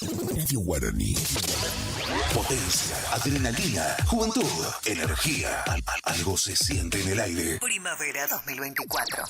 Radio Guaraní. Potencia, adrenalina, juventud, energía. Algo se siente en el aire. Primavera 2024.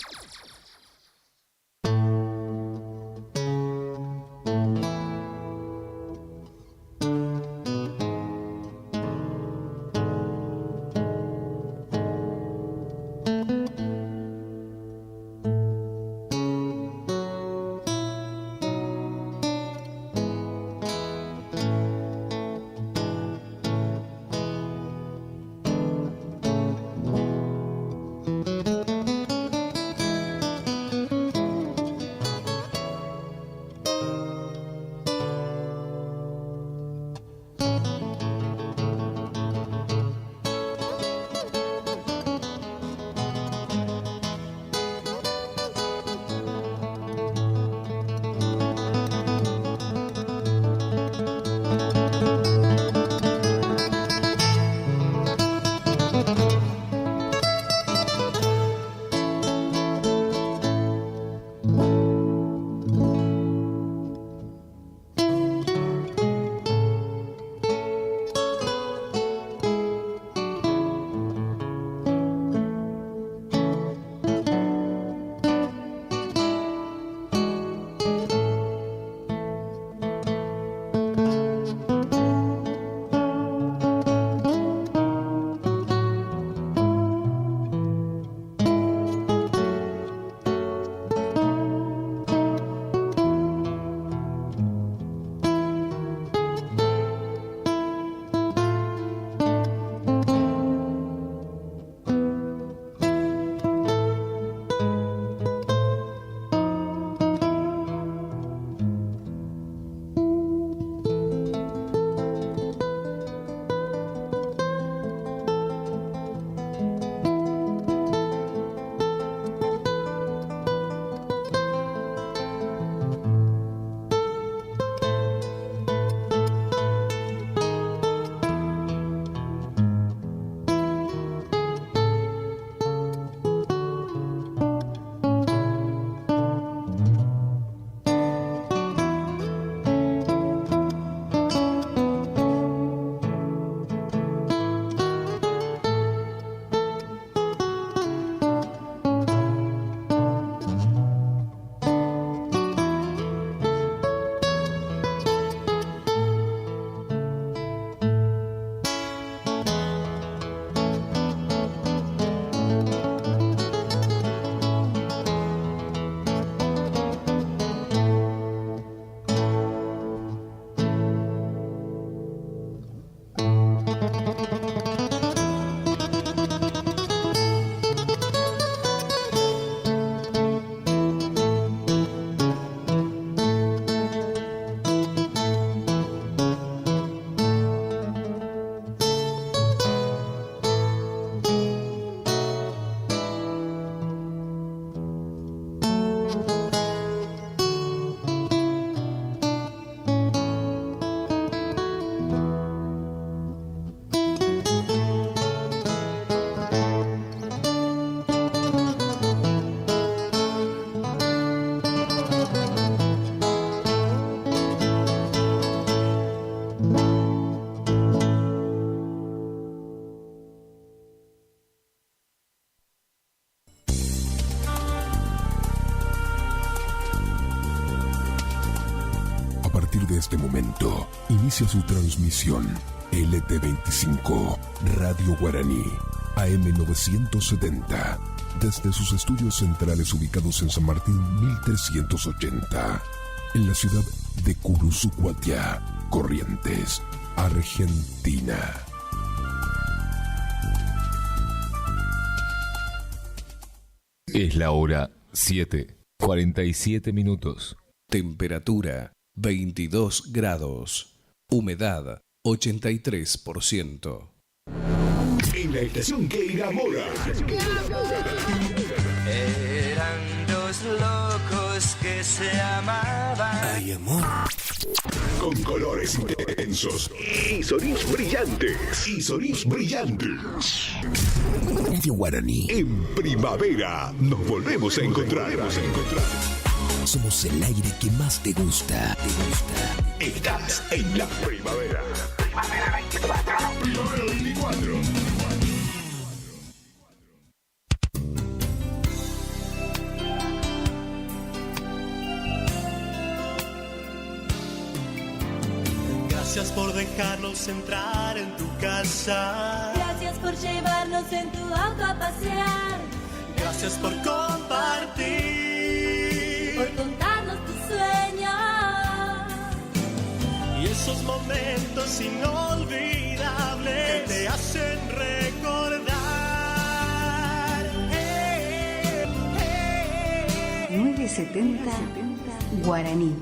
De este momento inicia su transmisión LT25 Radio Guaraní AM 970 desde sus estudios centrales ubicados en San Martín 1380 en la ciudad de Curuzucuatía, Corrientes, Argentina. Es la hora 7:47 minutos. Temperatura 22 grados. Humedad 83%. En la estación que enamora. Eran dos locos que se amaban. Ay, amor. Con colores intensos y sonidos brillantes. Radio Guaraní. En primavera nos volvemos a encontrar. Somos el aire que más te gusta. Estás en la primavera. Primavera 24. Primavera 24. Gracias por dejarnos entrar en tu casa. Gracias por llevarnos en tu auto a pasear. Gracias por compartir. Por contarnos tus sueños. Y esos momentos inolvidables que te hacen recordar. 970 Guaraní.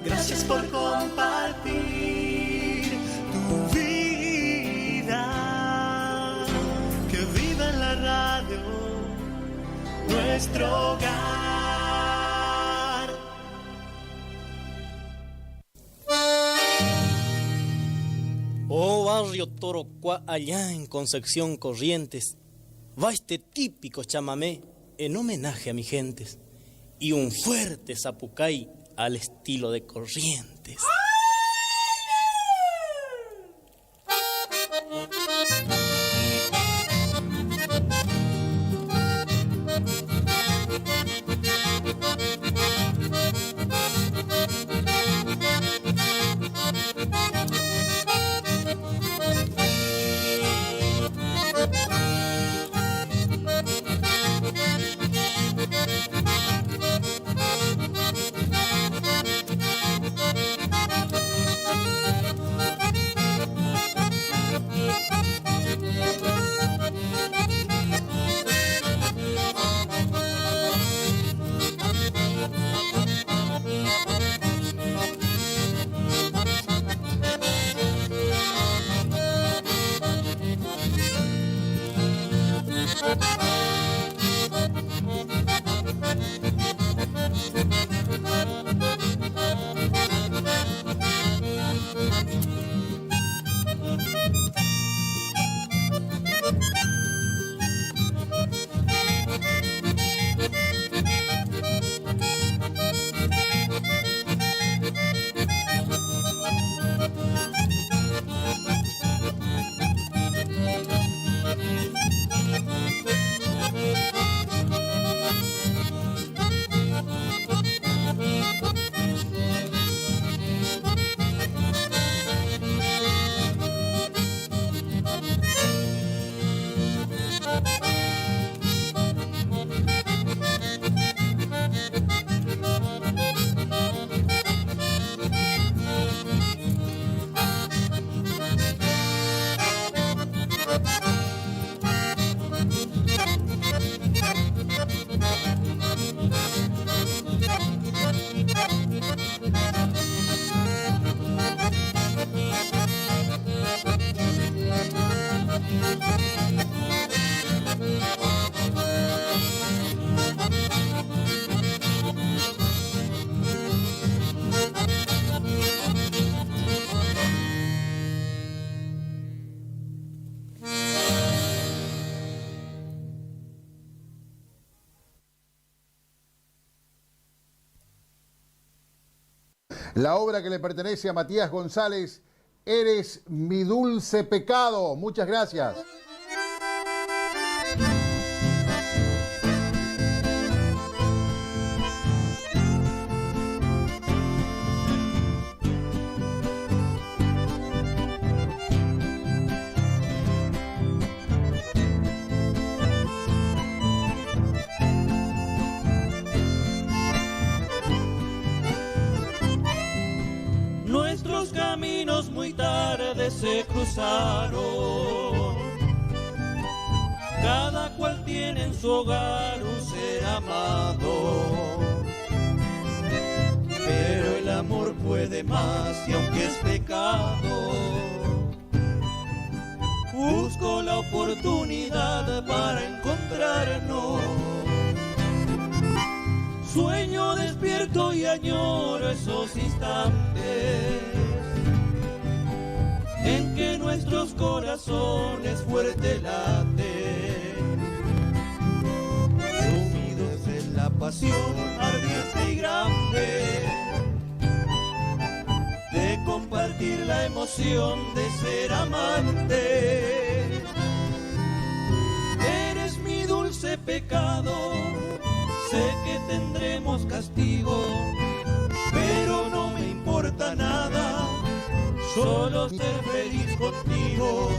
Gracias por compartir tu vida. Que viva en la radio nuestro hogar. Oh, barrio Torocuá, allá en Concepción Corrientes, va este típico chamamé en homenaje a mis gentes y un fuerte zapucay al estilo de Corrientes. La obra que le pertenece a Matías González, Eres mi dulce pecado. Muchas gracias. Nuestros caminos muy tarde se cruzaron. Cada cual tiene en su hogar un ser amado. Pero el amor puede más y aunque es pecado, busco la oportunidad para encontrarnos. Sueño despierto y añoro esos instantes en que nuestros corazones fuerte laten, sumidos en la pasión ardiente y grande. sentir la emoción de ser amante. Eres mi dulce pecado, sé que tendremos castigo, pero no me importa nada, solo ser feliz contigo.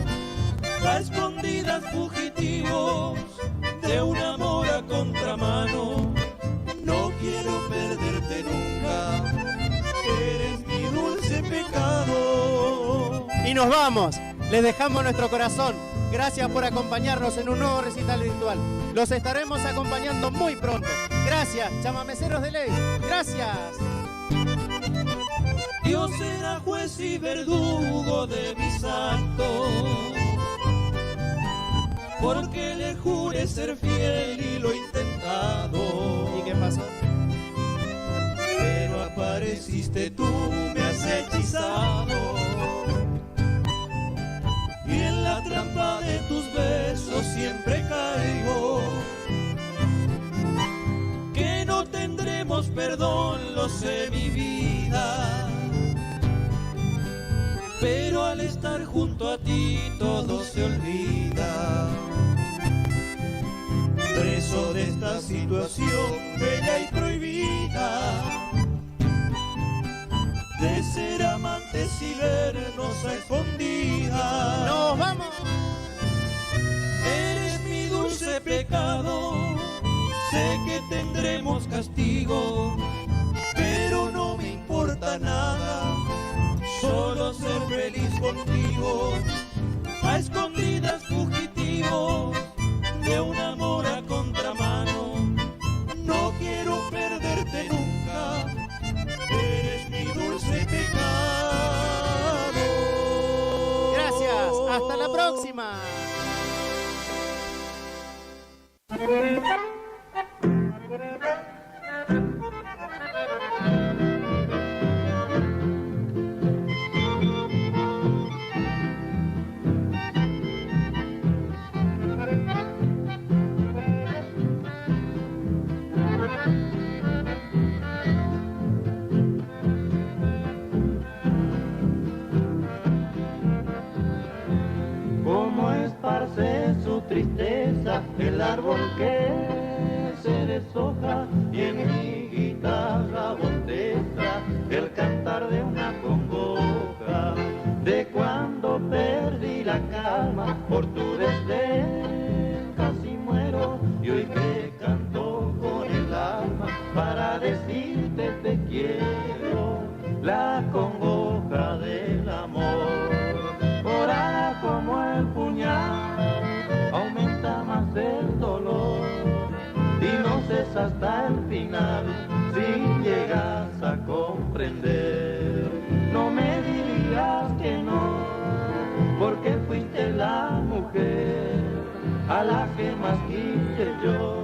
A escondidas fugitivos de un amor a contramano, no quiero perderte nunca, eres mi dulce pecado. Y nos vamos, les dejamos nuestro corazón. Gracias por acompañarnos en un nuevo recital virtual. Los estaremos acompañando muy pronto. Gracias, chamameceros de ley. Gracias. Dios será juez y verdugo de mis actos, porque le juré ser fiel y lo he intentado. ¿Y qué pasó? Pero apareciste tú, me has hechizado, y en la trampa de tus besos siempre caigo. Que no tendremos perdón, lo sé, mi vida, pero al estar junto a ti todo se olvida. Preso de esta situación bella y prohibida, de ser amantes y vernos a escondidas. ¡Nos vamos! Eres mi dulce pecado, sé que tendremos castigo, pero no me importa nada, solo ser feliz contigo. A escondidas fugitivos de un amor a contramano, no quiero perderte nunca, eres mi dulce pecado. Gracias, hasta la próxima. Cómo esparce su tristeza el árbol que se deshoja, y en mi guitarra bosteza el cantar de una congoja, de cuando perdí la calma por tu desdén casi muero, y hoy que canto con el alma para decirte te quiero. La congoja del amor, ahora como el puñal, aumenta más el dolor y no cesa hasta el final. Si llegas a comprender, no me digas que no, porque fuiste la mujer a la que más quise yo.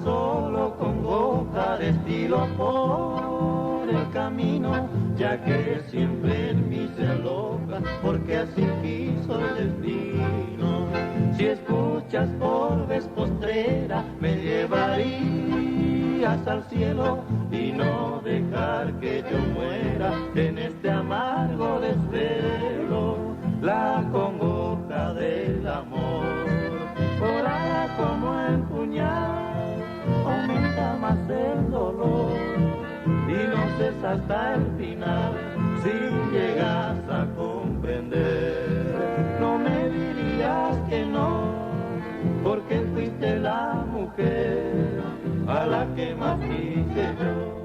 Solo congoja destilo por el camino, ya que siempre en mí se aloja, porque así quiso el destino. Si escuchas por vez postrera, me llevarías al cielo y no dejar que yo muera en este amargo desvelo. La congoja del amor, corada como el puñal, aumenta más el dolor y no cesa hasta el final. Si llegas a comprender, no me dirías que no, porque fuiste la mujer a la que más quise yo.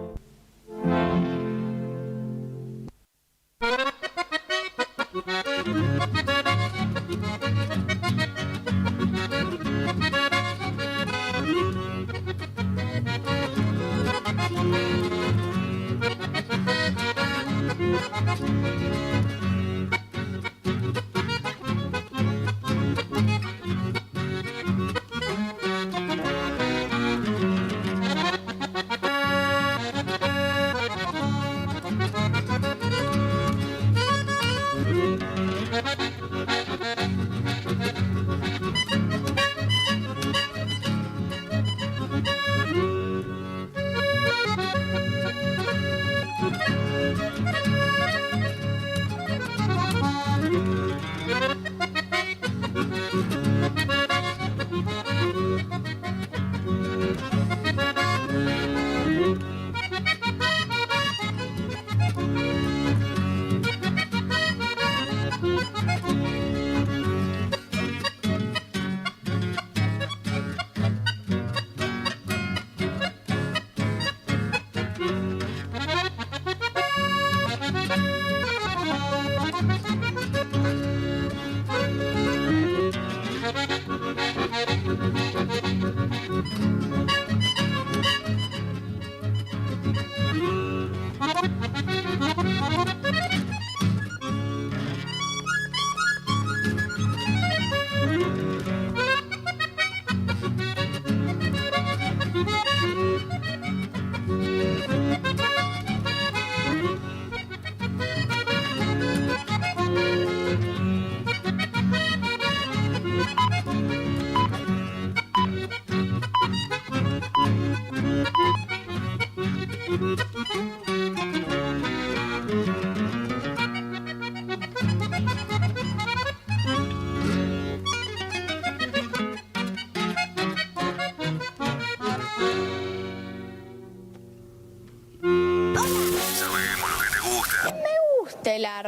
celular.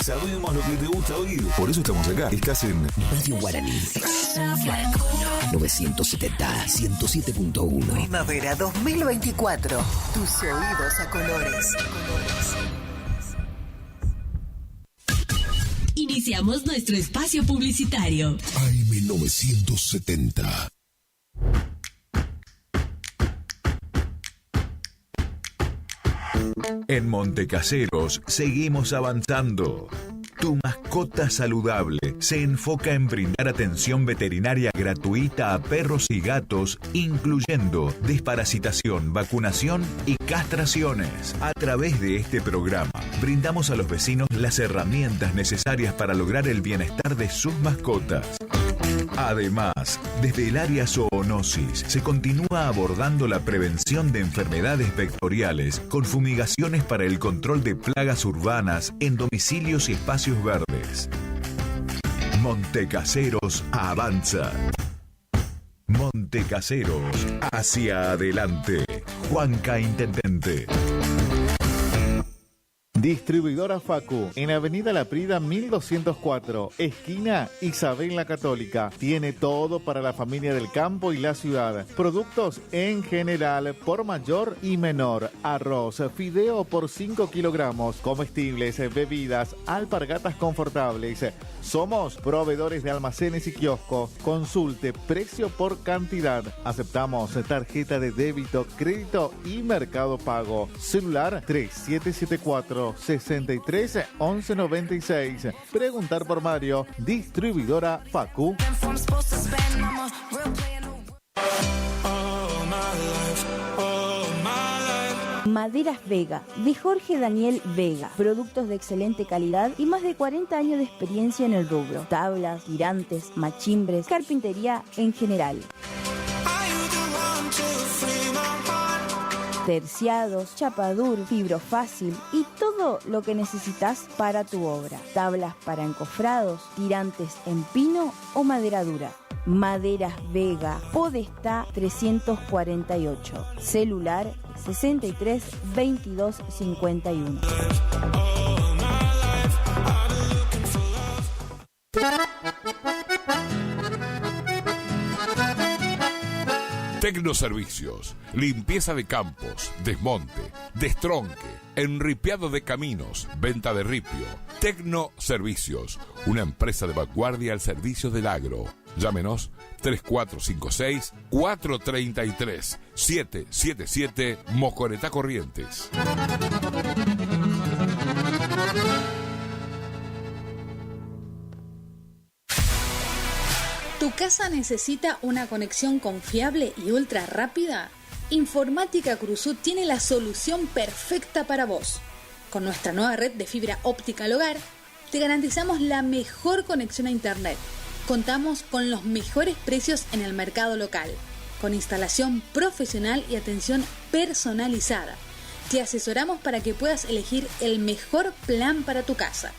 Sabemos lo que te gusta oír, por eso estamos acá. Estás en Radio Guaraní. 970, 107.1. Primavera 2024. Tus oídos a colores. Iniciamos nuestro espacio publicitario. AM970. En Montecaseros seguimos avanzando. Tu mascota saludable se enfoca en brindar atención veterinaria gratuita a perros y gatos, incluyendo desparasitación, vacunación y castraciones. A través de este programa, brindamos a los vecinos las herramientas necesarias para lograr el bienestar de sus mascotas. Además, desde el área zoonosis se continúa abordando la prevención de enfermedades vectoriales con fumigaciones para el control de plagas urbanas en domicilios y espacios verdes. Montecaseros avanza. Montecaseros hacia adelante. Juanca Intendente. Distribuidora Facu, en Avenida La Prida 1204, esquina Isabel la Católica. Tiene todo para la familia del campo y la ciudad. Productos en general, por mayor y menor. Arroz, fideo por 5 kilogramos, comestibles, bebidas, alpargatas confortables. Somos proveedores de almacenes y kioscos. Consulte precio por cantidad. Aceptamos tarjeta de débito, crédito y Mercado Pago. Celular 3774-63-1196. Preguntar por Mario. Distribuidora Facu. Maderas Vega, de Jorge Daniel Vega. Productos de excelente calidad y más de 40 años de experiencia en el rubro. Tablas, tirantes, machimbres, carpintería en general. Terciados, chapadur, fibrofácil y todo lo que necesitas para tu obra. Tablas para encofrados, tirantes en pino o madera dura. Maderas Vega, Podestá 348. Celular 63 22 51. Tecnoservicios, limpieza de campos, desmonte, destronque, enripiado de caminos, venta de ripio. Tecnoservicios, una empresa de vanguardia al servicio del agro. Llámenos 3456-433-777 Mocoretá Corrientes. ¿Tu casa necesita una conexión confiable y ultra rápida? Informática Cruzú tiene la solución perfecta para vos. Con nuestra nueva red de fibra óptica al hogar, te garantizamos la mejor conexión a internet. Contamos con los mejores precios en el mercado local, con instalación profesional y atención personalizada. Te asesoramos para que puedas elegir el mejor plan para tu casa.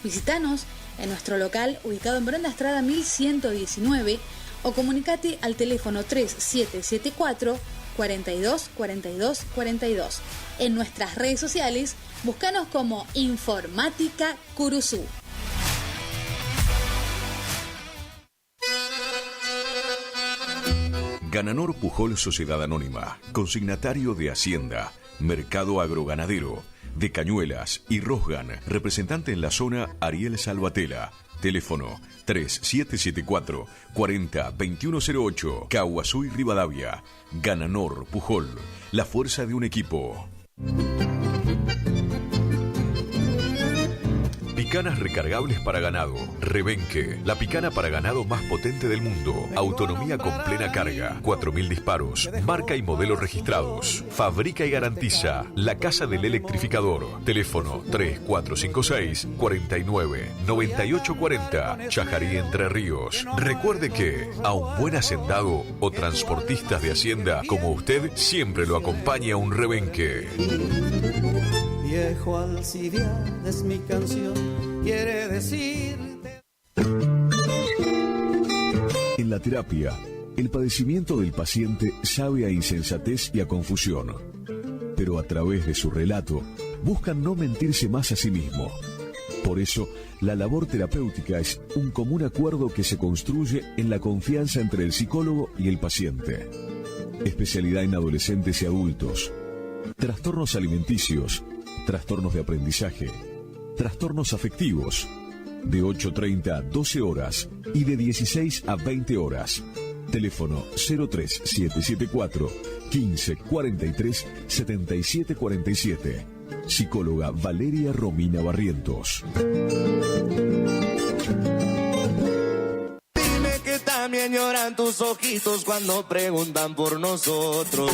Visítanos en nuestro local ubicado en Bronda Estrada 1119 o comunicate al teléfono 3774 42 42 42. En nuestras redes sociales, búscanos como Informática Curuzú. Gananor Pujol Sociedad Anónima, consignatario de Hacienda, Mercado Agroganadero, de Cañuelas y Rosgan, representante en la zona Ariel Salvatela. Teléfono 3774 40 2108, Caguazú y Rivadavia. Gananor Pujol, la fuerza de un equipo. Picanas recargables para ganado. Rebenque, la picana para ganado más potente del mundo. Autonomía con plena carga. 4000 disparos. Marca y modelo registrados. Fabrica y garantiza La Casa del Electrificador. Teléfono 3456 49 98 40. Chajarí, Entre Ríos. Recuerde que a un buen hacendado o transportistas de hacienda como usted siempre lo acompaña un rebenque. Viejo Alcibiad es mi canción, quiere decir. En la terapia, el padecimiento del paciente sabe a insensatez y a confusión, pero a través de su relato buscan no mentirse más a sí mismos. Por eso, la labor terapéutica es un común acuerdo que se construye en la confianza entre el psicólogo y el paciente. Especialidad en adolescentes y adultos. Trastornos alimenticios, trastornos de aprendizaje, trastornos afectivos, de 8:30 a 12 horas y de 16 a 20 horas. Teléfono 03774 15 43 77 47. Psicóloga Valeria Romina Barrientos. Dime que también lloran tus ojitos cuando preguntan por nosotros.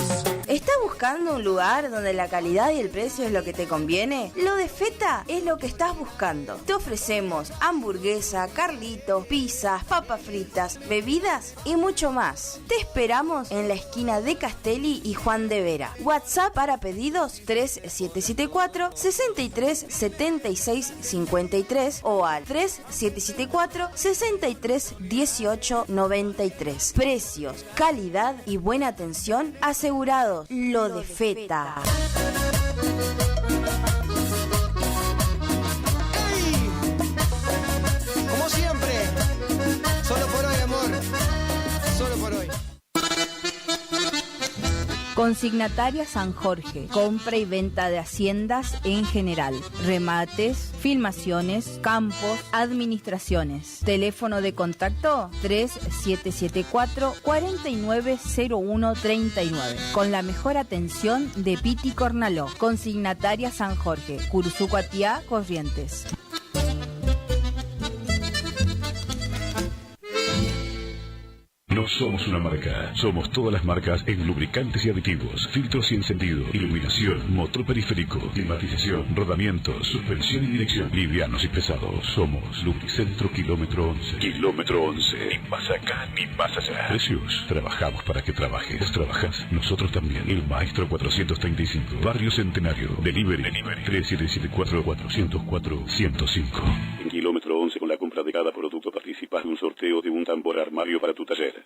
¿Estás buscando un lugar donde la calidad y el precio es lo que te conviene? Lo de Feta es lo que estás buscando. Te ofrecemos hamburguesa, carlitos, pizzas, papas fritas, bebidas y mucho más. Te esperamos en la esquina de Castelli y Juan de Vera. WhatsApp para pedidos 3774 63 76 53 o al 3774 63 18 93. Precios, calidad y buena atención asegurados. Lo de Feta. ¡Ey! Como siempre, solo por hoy, amor. Solo por hoy. Consignataria San Jorge, compra y venta de haciendas en general, remates, filmaciones, campos, administraciones. Teléfono de contacto 3774 490139, con la mejor atención de Piti Cornaló. Consignataria San Jorge, Cursucuatiá, Corrientes. No somos una marca, somos todas las marcas en lubricantes y aditivos, filtros y encendido, iluminación, motor periférico, climatización, rodamientos, suspensión y dirección, livianos y pesados. Somos Lubricentro Kilómetro 11. Kilómetro 11. Ni más acá ni más allá. Precios. Trabajamos para que trabajes. Vos trabajás, nosotros también. El Maestro 435. Barrio Centenario. Delivery. 3774-404-105. En Kilómetro 11, con la compra de cada producto participas de un sorteo de un tambor armario para tu taller.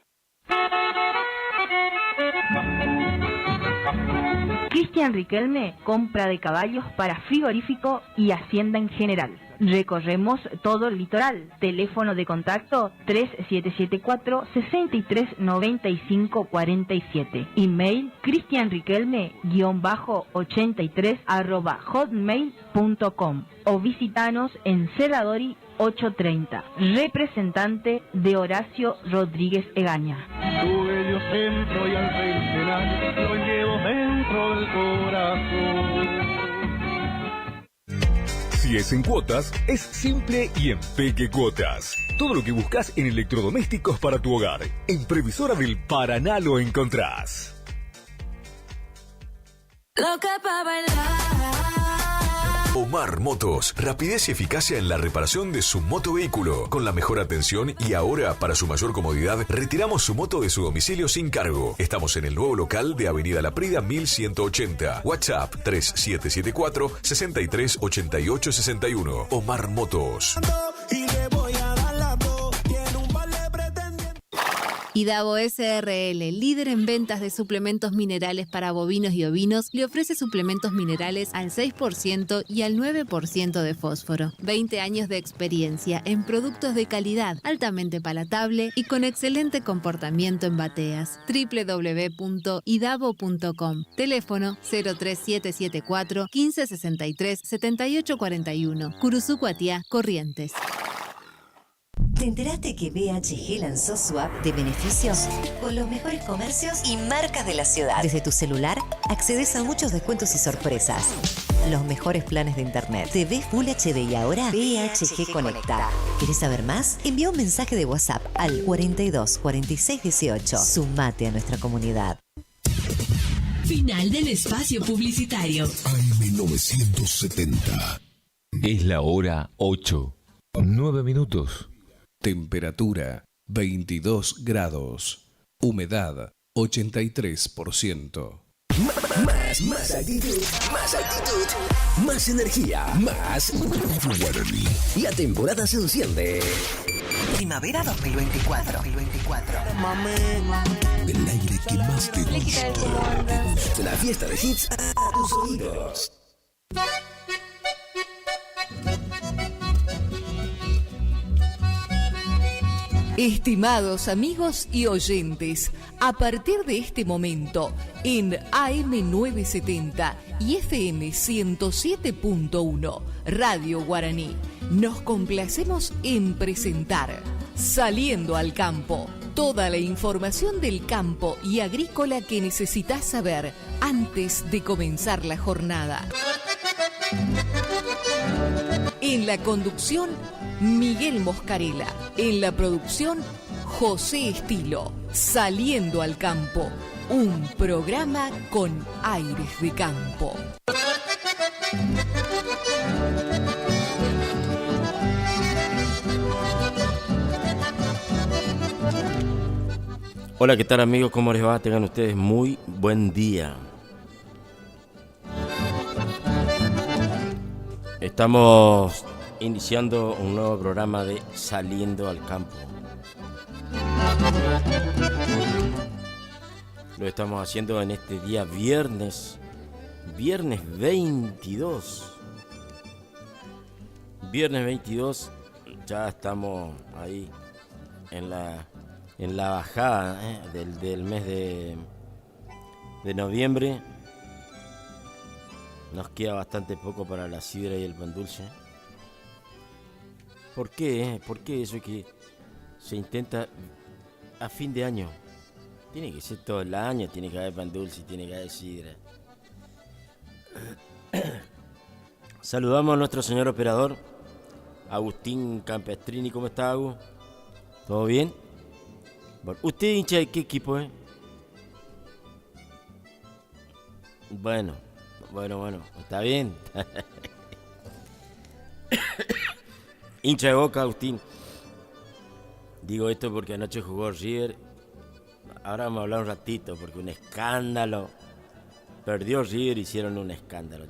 Cristian Riquelme, compra de caballos para frigorífico y hacienda en general. Recorremos todo el litoral. Teléfono de contacto 3774 639547. Email cristianriquelme-83@hotmail.com o visitanos en Cerradori 830. Representante de Horacio Rodríguez Egaña. Tu bello centro y al centenario lo llevo dentro del corazón. Si es en cuotas, es simple y en Peque Cuotas. Todo lo que buscas en electrodomésticos para tu hogar. En Previsora del Paraná lo encontrás. Loca pa' bailar. Omar Motos, rapidez y eficacia en la reparación de su motovehículo, con la mejor atención y ahora, para su mayor comodidad, retiramos su moto de su domicilio sin cargo. Estamos en el nuevo local de Avenida La Prida 1180. WhatsApp 3774 638861. Omar Motos. Idavo SRL, líder en ventas de suplementos minerales para bovinos y ovinos, le ofrece suplementos minerales al 6% y al 9% de fósforo. 20 años de experiencia en productos de calidad, altamente palatable y con excelente comportamiento en bateas. www.idavo.com. Teléfono 03774 1563 7841. Curuzucuatiá, Corrientes. ¿Te enteraste que BHG lanzó su app de beneficios con los mejores comercios y marcas de la ciudad? Desde tu celular accedes a muchos descuentos y sorpresas. Los mejores planes de internet. TV Full HD y ahora BHG Conecta. ¿Querés saber más? Envía un mensaje de WhatsApp al 42 46 18. Sumate a nuestra comunidad. Final del espacio publicitario. AM970. Es la hora 8. 9 minutos. Temperatura 22 grados. Humedad 83%. Más actitud, más energía, más Guaraní. La temporada se enciende. Primavera 2024. El aire que más te gusta. La fiesta de hits a tus oídos. Estimados amigos y oyentes, a partir de este momento, en AM970 y FM 107.1, Radio Guaraní, nos complacemos en presentar Saliendo al Campo. Toda la información del campo y agrícola que necesitas saber antes de comenzar la jornada. En la conducción, Miguel Moscarela. En la producción, José Estilo. Saliendo al Campo, un programa con aires de campo. Hola, ¿qué tal amigos? ¿Cómo les va? Tengan ustedes muy buen día. Estamos iniciando un nuevo programa de Saliendo al Campo. Lo estamos haciendo en este día viernes 22. Viernes 22, ya estamos ahí en la bajada del mes de noviembre. Nos queda bastante poco para la sidra y el pan dulce. ¿Por qué? ¿Por qué eso que se intenta a fin de año? Tiene que ser todo el año, tiene que haber pan dulce, tiene que haber sidra. Saludamos a nuestro señor operador, Agustín Campestrini. ¿Cómo está, Agus? ¿Todo bien? Bueno, ¿usted hincha de qué equipo es? Bueno, está bien. Hincha de Boca, Agustín. Digo esto porque anoche jugó River. Ahora vamos a hablar un ratito, porque un escándalo. Perdió River, hicieron un escándalo.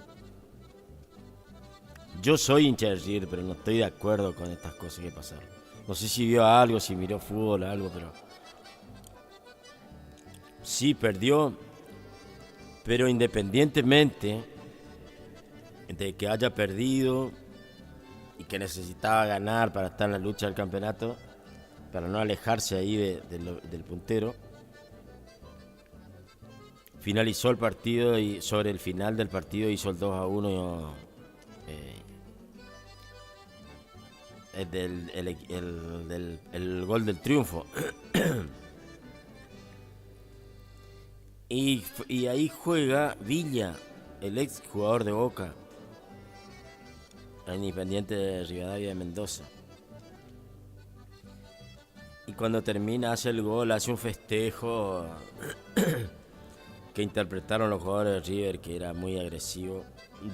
Yo soy hincha de River, pero no estoy de acuerdo con estas cosas que pasaron. No sé si vio algo, si miró fútbol o algo, pero... Sí, perdió, pero independientemente de que haya perdido y que necesitaba ganar para estar en la lucha del campeonato, para no alejarse ahí del puntero, finalizó el partido y sobre el final del partido hizo el 2-1 el gol del triunfo. Y ahí juega Villa, el ex jugador de Boca, en Independiente de Rivadavia de Mendoza. Y cuando termina hace el gol, hace un festejo que interpretaron los jugadores de River, que era muy agresivo.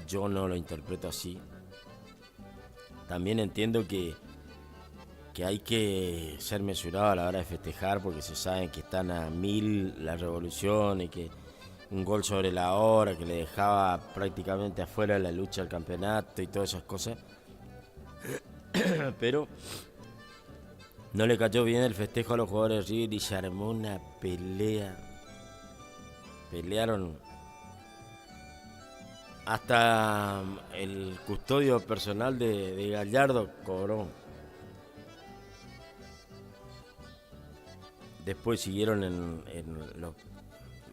Yo no lo interpreto así. También entiendo que hay que ser mesurado a la hora de festejar, porque se saben que están a 1000 la revolución y que un gol sobre la hora que le dejaba prácticamente afuera de la lucha del campeonato y todas esas cosas. Pero no le cayó bien el festejo a los jugadores de River y se armó una pelea. Pelearon hasta el custodio personal de Gallardo cobró. Después siguieron en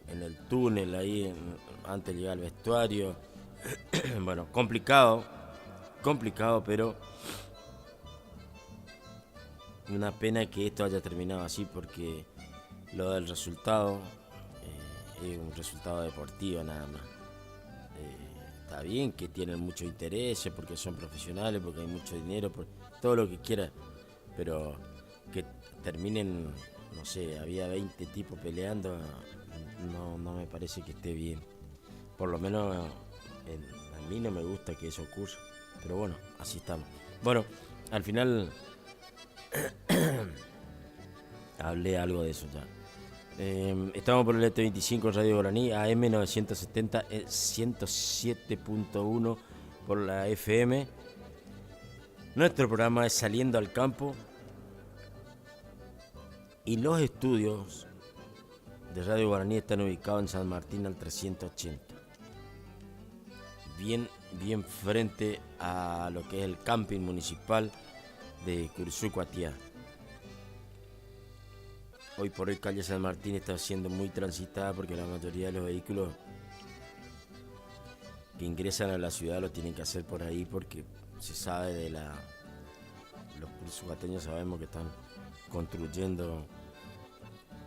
el túnel ahí antes de llegar al vestuario. Bueno, complicado, pero una pena que esto haya terminado así, porque lo del resultado es un resultado deportivo nada más. Está bien que tienen mucho interés porque son profesionales, porque hay mucho dinero, por todo lo que quieran, pero que terminen, no sé, había 20 tipos peleando, no me parece que esté bien. Por lo menos a mí no me gusta que eso ocurra, pero bueno, así estamos. Bueno, al final hablé algo de eso ya. Estamos por el ET25 Radio Guaraní, AM970, 107.1 por la FM. Nuestro programa es Saliendo al Campo. Y los estudios de Radio Guaraní están ubicados en San Martín al 380. Bien frente a lo que es el camping municipal de Curzú, Cuatiá. Hoy por hoy calle San Martín está siendo muy transitada porque la mayoría de los vehículos que ingresan a la ciudad lo tienen que hacer por ahí porque se sabe de los cursugateños sabemos que están construyendo,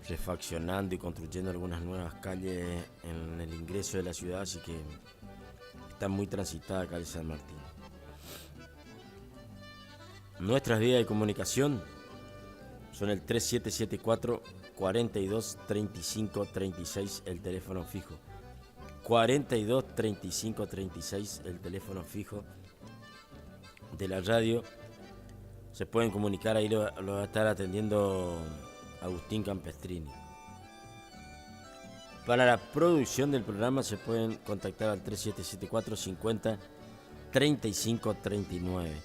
refaccionando y construyendo algunas nuevas calles en el ingreso de la ciudad, así que está muy transitada calle San Martín. Nuestras vías de comunicación son el 3774 42 35 36, el teléfono fijo. 42 35 36, el teléfono fijo de la radio. Se pueden comunicar, ahí lo va a estar atendiendo Agustín Campestrini. Para la producción del programa se pueden contactar al 3774 50 35 39.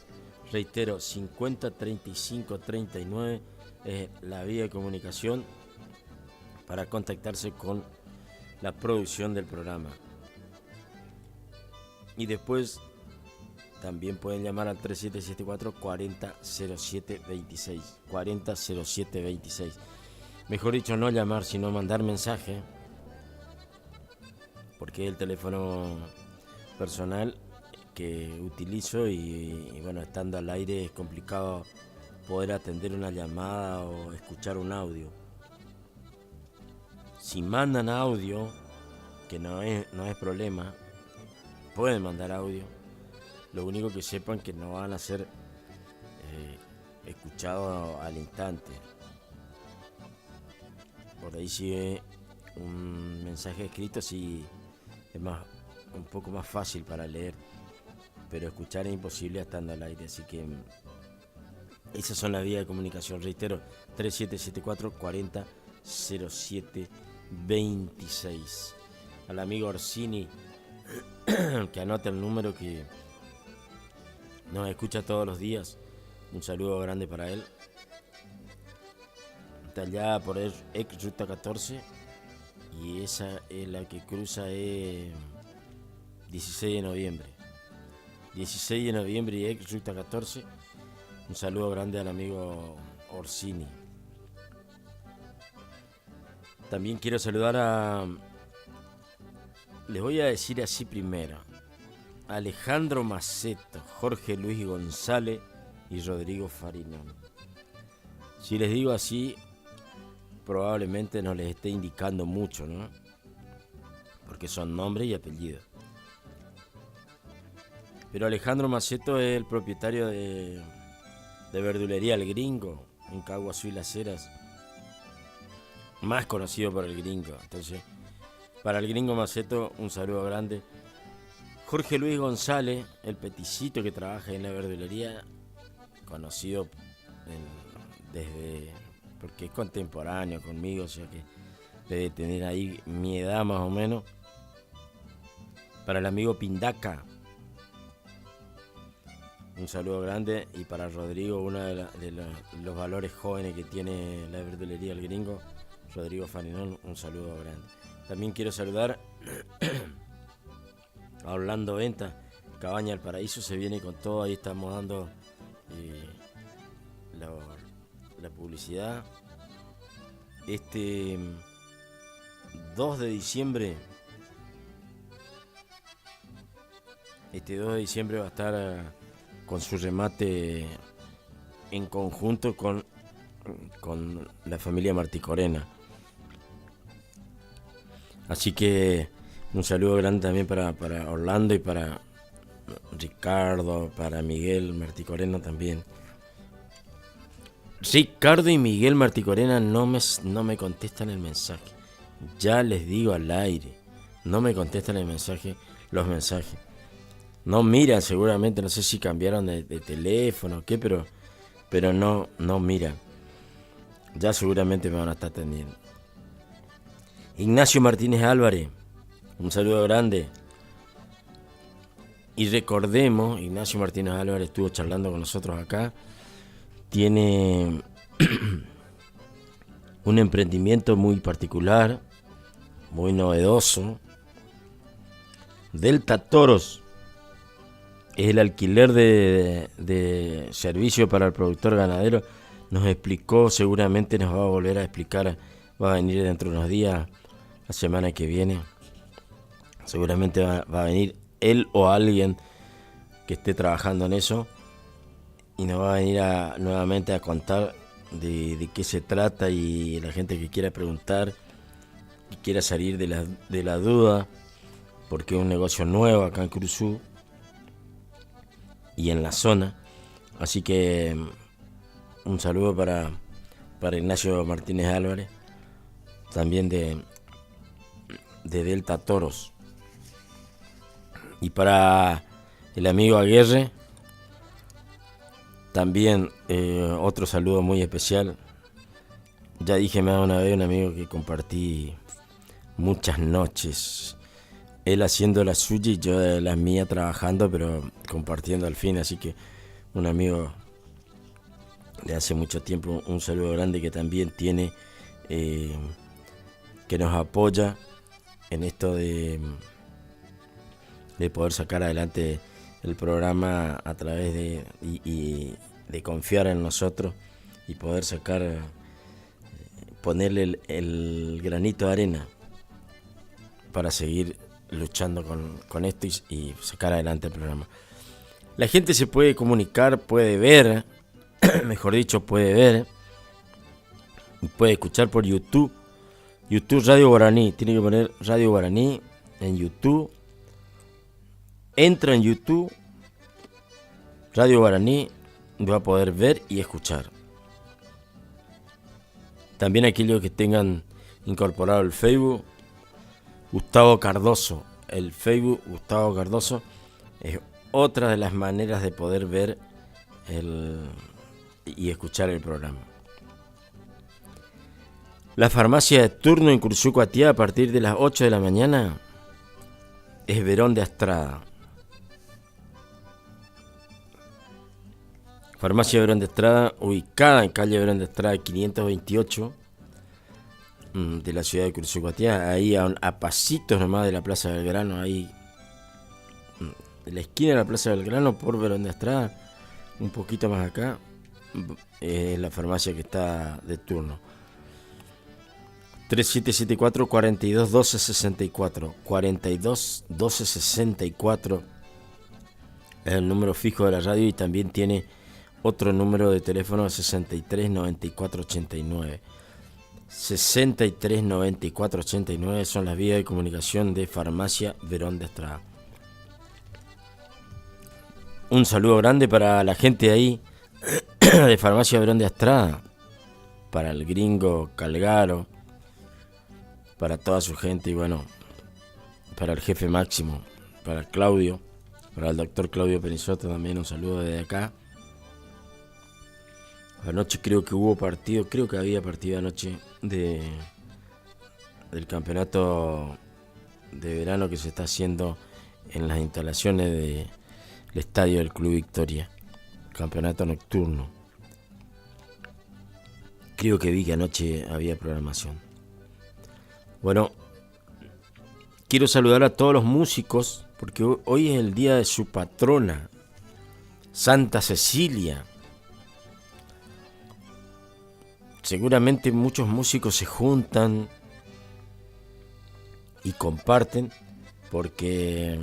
Reitero, 50 35 39 es la vía de comunicación para contactarse con la producción del programa. Y después también pueden llamar al 3774 4007 26. 4007 26. Mejor dicho, no llamar, sino mandar mensaje, porque es el teléfono personal que utilizo y bueno, estando al aire es complicado poder atender una llamada o escuchar un audio. Si mandan audio, que no es problema, pueden mandar audio. Lo único que sepan que no van a ser escuchados al instante. Por ahí sigue un mensaje escrito, sí es un poco más fácil para leer, pero escuchar es imposible estando al aire, así que esas son las vías de comunicación. Reitero, 3774 40 07 26. Al amigo Orsini, que anota el número, que nos escucha todos los días, un saludo grande para él. Está allá por ex Ruta 14 y esa es la que cruza 16 de noviembre. 16 de noviembre y ex Ruta 14. Un saludo grande al amigo Orsini. También quiero saludar les voy a decir así primero: Alejandro Maceto, Jorge Luis González y Rodrigo Farinón. Si les digo así, probablemente no les esté indicando mucho, ¿no? Porque son nombre y apellido. Pero Alejandro Maceto es el propietario de verdulería El Gringo, en Caguazú y Las Heras, más conocido por El Gringo. Entonces, para El Gringo Maceto, un saludo grande. Jorge Luis González, el peticito que trabaja en la verdulería, conocido porque es contemporáneo conmigo, o sea que debe tener ahí mi edad más o menos. Para el amigo Pindaca, un saludo grande. Y para Rodrigo, uno de los valores jóvenes que tiene la verdulería El Gringo, Rodrigo Farinón, un saludo grande. También quiero saludar a Orlando Venta, Cabaña del Paraíso, se viene con todo, ahí estamos dando la publicidad. Este 2 de diciembre va a estar con su remate en conjunto con la familia Marticorena. Así que un saludo grande también para Orlando y para Ricardo, para Miguel Marticorena también. Ricardo y Miguel Marticorena no me contestan el mensaje. Ya les digo al aire, no me contestan los mensajes. No miran seguramente, no sé si cambiaron de teléfono o qué, pero no miran. Ya seguramente me van a estar atendiendo. Ignacio Martínez Álvarez, un saludo grande. Y recordemos, Ignacio Martínez Álvarez estuvo charlando con nosotros acá. Tiene un emprendimiento muy particular, muy novedoso. Delta Toros es el alquiler de servicio para el productor ganadero. nos explicó, seguramente nos va a volver a explicar, va a venir dentro de unos días, la semana que viene. Seguramente va a venir él o alguien que esté trabajando en eso y nos va a venir nuevamente a contar de qué se trata, y la gente que quiera preguntar y quiera salir de la duda, porque es un negocio nuevo acá en Cruzú y en la zona. Así que un saludo para Ignacio Martínez Álvarez, también de Delta Toros. Y para el amigo Aguirre, también otro saludo muy especial. Ya dije más una vez, un amigo que compartí muchas noches, él haciendo la suya y yo de las mías trabajando, pero compartiendo al fin. Así que un amigo de hace mucho tiempo, un saludo grande, que también tiene, que nos apoya en esto de poder sacar adelante el programa a través de confiar en nosotros y poder sacar, ponerle el granito de arena para seguir luchando con esto y sacar adelante el programa. La gente se puede comunicar, puede ver, mejor dicho, puede ver y puede escuchar por YouTube. YouTube Radio Guaraní, tiene que poner Radio Guaraní en YouTube. Entra en YouTube, Radio Guaraní, va a poder ver y escuchar. También aquellos que tengan incorporado el Facebook, Gustavo Cardoso. El Facebook Gustavo Cardoso es otra de las maneras de poder ver y escuchar el programa. La farmacia de turno en Cruzú Coatiá a partir de las 8 de la mañana es Verón de Astrada. Farmacia Verón de Estrada, ubicada en calle Verón de Estrada 528 de la ciudad de Cruzú Coatiá, ahí a pasitos nomás de la Plaza Belgrano, ahí en la esquina de la Plaza Belgrano por Verón de Estrada, un poquito más acá, es la farmacia que está de turno. 3774 42 12 64 42 12 64 es el número fijo de la radio, y también tiene otro número de teléfono, 63 94 89. 63 94 89 son las vías de comunicación de Farmacia Verón de Estrada. Un saludo grande para la gente ahí de Farmacia Verón de Estrada, para el gringo Calgaro, para toda su gente, y bueno, para el jefe máximo, para Claudio, para el doctor Claudio Penisoto también un saludo desde acá. Anoche creo que hubo partido, creo que había partido anoche del campeonato de verano que se está haciendo en las instalaciones del estadio del Club Victoria, campeonato nocturno. Creo que vi que anoche había programación. Bueno, quiero saludar a todos los músicos, porque hoy es el día de su patrona, Santa Cecilia. Seguramente muchos músicos se juntan y comparten, porque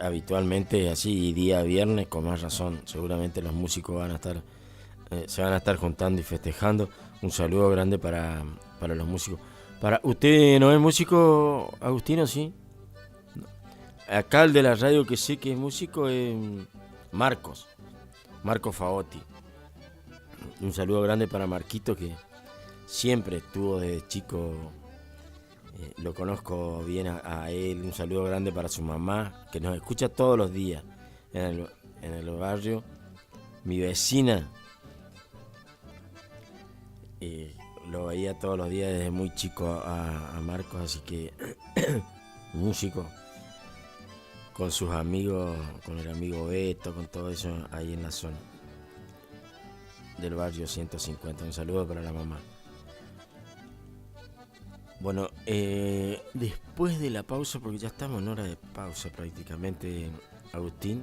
habitualmente es así, y día viernes con más razón, seguramente los músicos van a estar, se van a estar juntando y festejando. Un saludo grande para los músicos. Para ¿usted no es músico, Agustino? Sí. Acá el de la radio que sé que es músico es Marcos Faotti. Un saludo grande para Marquito, que siempre estuvo desde chico, lo conozco bien a él. Un saludo grande para su mamá, que nos escucha todos los días en el barrio. Mi vecina, lo veía todos los días desde muy chico a Marcos, así que músico, con sus amigos, con el amigo Beto, con todo eso ahí en la zona del barrio 150. Un saludo para la mamá. Bueno, después de la pausa, porque ya estamos en hora de pausa prácticamente, Agustín,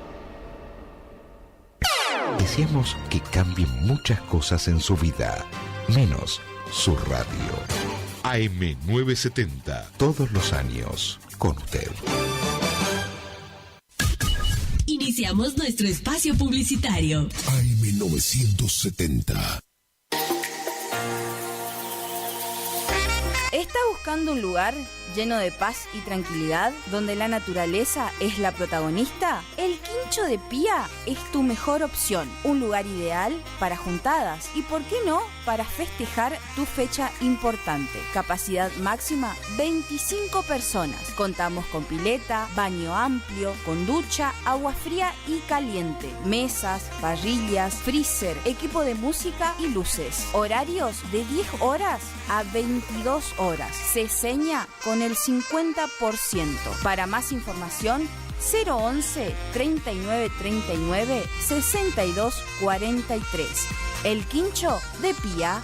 deseamos que cambien muchas cosas en su vida, menos su radio. AM970, todos los años, con usted. Iniciamos nuestro espacio publicitario. AM970. ¿Estás buscando un lugar lleno de paz y tranquilidad, donde la naturaleza es la protagonista? El Quincho de Pía es tu mejor opción. Un lugar ideal para juntadas y, ¿por qué no?, para festejar tu fecha importante. Capacidad máxima 25 personas. Contamos con pileta, baño amplio, con ducha, agua fría y caliente, mesas, parrillas, freezer, equipo de música y luces. Horarios de 10 horas a 22 horas. Se seña con el 50%. Para más información, 011 39 39 62 43. El Quincho de Pía.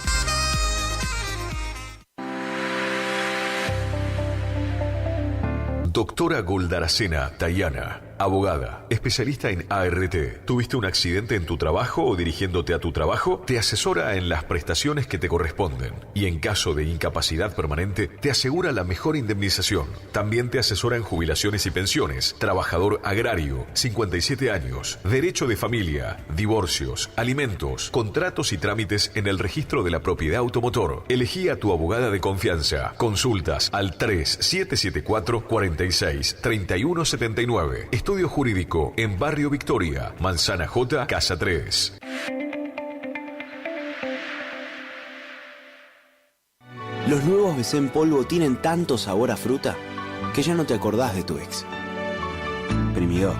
Doctora Goldaracena Tayana, abogada, especialista en ART. ¿Tuviste un accidente en tu trabajo o dirigiéndote a tu trabajo? Te asesora en las prestaciones que te corresponden y en caso de incapacidad permanente te asegura la mejor indemnización. También te asesora en jubilaciones y pensiones, trabajador agrario, 57 años, derecho de familia, divorcios, alimentos, contratos y trámites en el registro de la propiedad automotor. Elegí a tu abogada de confianza. Consultas al 3774 46 3179. Estudio Jurídico en Barrio Victoria, Manzana J, Casa 3. Los nuevos BC en polvo tienen tanto sabor a fruta que ya no te acordás de tu ex. Primidor.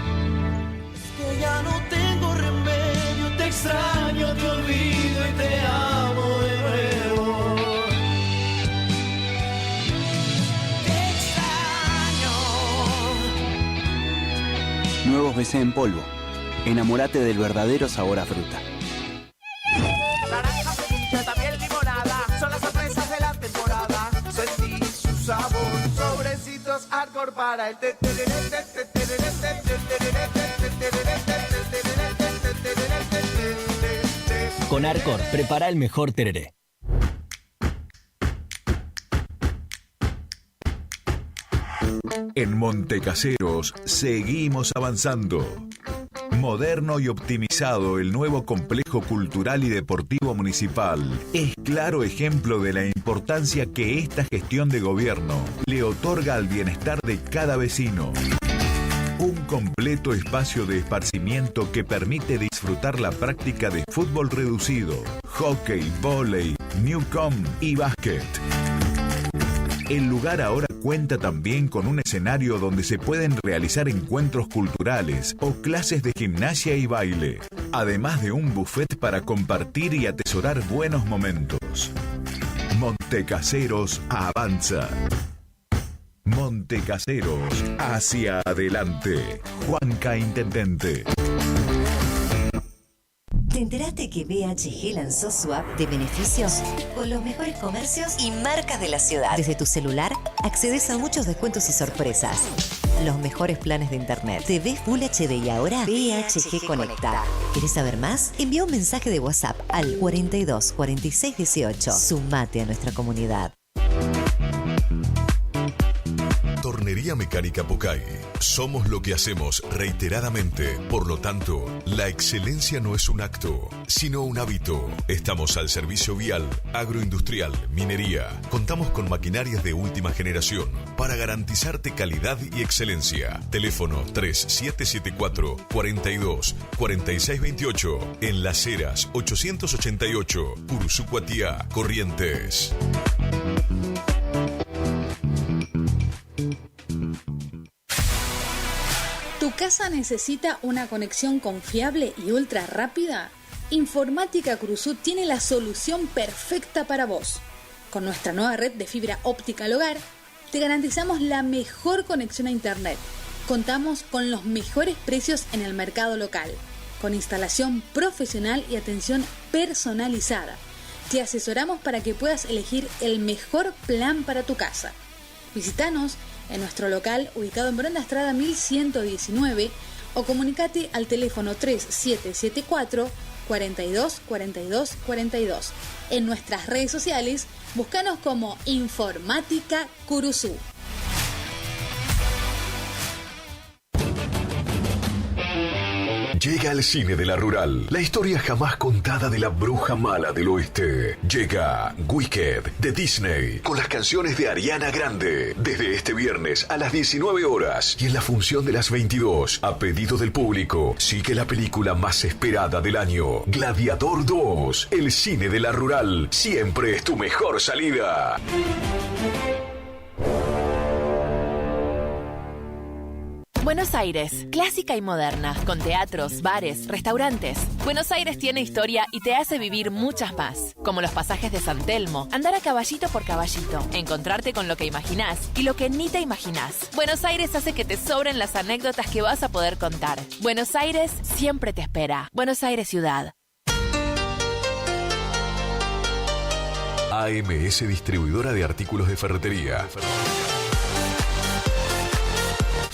Que ya no tengo remedio, te extraño, te olvido y te amo de nuevo. Te extraño. Nuevos BC en polvo. Enamórate del verdadero sabor a fruta. Naranja, frutilla, también limonada, son las sorpresas de la temporada. Sentí su sabor, sobrecitos hardcore para el Con Arcor, prepara el mejor tereré. En Montecaseros seguimos avanzando. Moderno y optimizado, el nuevo complejo cultural y deportivo municipal es claro ejemplo de la importancia que esta gestión de gobierno le otorga al bienestar de cada vecino. Un completo espacio de esparcimiento que permite disfrutar la práctica de fútbol reducido, hockey, vóley, newcom y básquet. El lugar ahora cuenta también con un escenario donde se pueden realizar encuentros culturales o clases de gimnasia y baile, además de un buffet para compartir y atesorar buenos momentos. Montecaseros avanza. Montecaseros hacia adelante. Juanca Intendente. ¿Te enteraste que BHG lanzó su app de beneficios con los mejores comercios y marcas de la ciudad? Desde tu celular accedes a muchos descuentos y sorpresas. Los mejores planes de internet. TV Full HD y ahora BHG Conecta. ¿Querés saber más? Envía un mensaje de WhatsApp al 42 46 18. Sumate a nuestra comunidad. Tornería Mecánica Pocay. Somos lo que hacemos reiteradamente. Por lo tanto, la excelencia no es un acto, sino un hábito. Estamos al servicio vial, agroindustrial, minería. Contamos con maquinarias de última generación para garantizarte calidad y excelencia. Teléfono 3774 42 46 28. En Las Heras 888, Cursucuatía, Corrientes. ¿Tu casa necesita una conexión confiable y ultra rápida? Informática Cruzut tiene la solución perfecta para vos. Con nuestra nueva red de fibra óptica al hogar, te garantizamos la mejor conexión a internet. Contamos con los mejores precios en el mercado local, con instalación profesional y atención personalizada. Te asesoramos para que puedas elegir el mejor plan para tu casa. Visítanos en nuestro local ubicado en Brenda Estrada 1119 o comunicate al teléfono 3774 42 42 42. En nuestras redes sociales, búscanos como Informática Curuzú. Llega al cine de la Rural, la historia jamás contada de la bruja mala del oeste. Llega Wicked de Disney, con las canciones de Ariana Grande, desde este viernes a las 19 horas y en la función de las 22, a pedido del público. Sigue la película más esperada del año, Gladiador 2. El cine de la Rural siempre es tu mejor salida. Buenos Aires, clásica y moderna, con teatros, bares, restaurantes. Buenos Aires tiene historia y te hace vivir muchas más, como los pasajes de San Telmo, andar a caballito por caballito, encontrarte con lo que imaginás y lo que ni te imaginás. Buenos Aires hace que te sobren las anécdotas que vas a poder contar. Buenos Aires siempre te espera. Buenos Aires Ciudad. AMS Distribuidora de Artículos de Ferretería.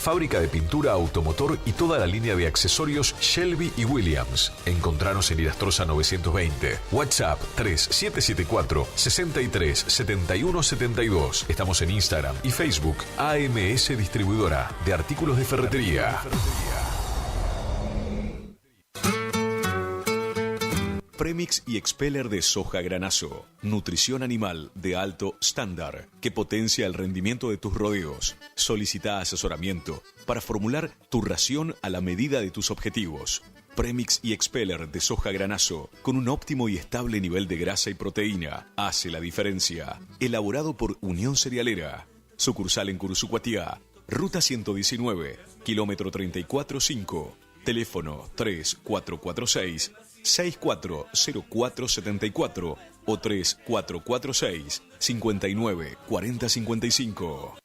Fábrica de pintura, automotor y toda la línea de accesorios Shelby y Williams. Encontranos en Irastrosa 920. WhatsApp 3774 63 71 72. Estamos en Instagram y Facebook. AMS Distribuidora de Artículos de Ferretería. Premix y Expeller de soja granazo. Nutrición animal de alto estándar que potencia el rendimiento de tus rodeos. Solicita asesoramiento para formular tu ración a la medida de tus objetivos. Premix y Expeller de soja granazo con un óptimo y estable nivel de grasa y proteína hace la diferencia. Elaborado por Unión Cerealera. Sucursal en Curuzú-Cuatiá. Ruta 119, kilómetro 34.5. Teléfono 3446 640474 o 3446 59 40 55.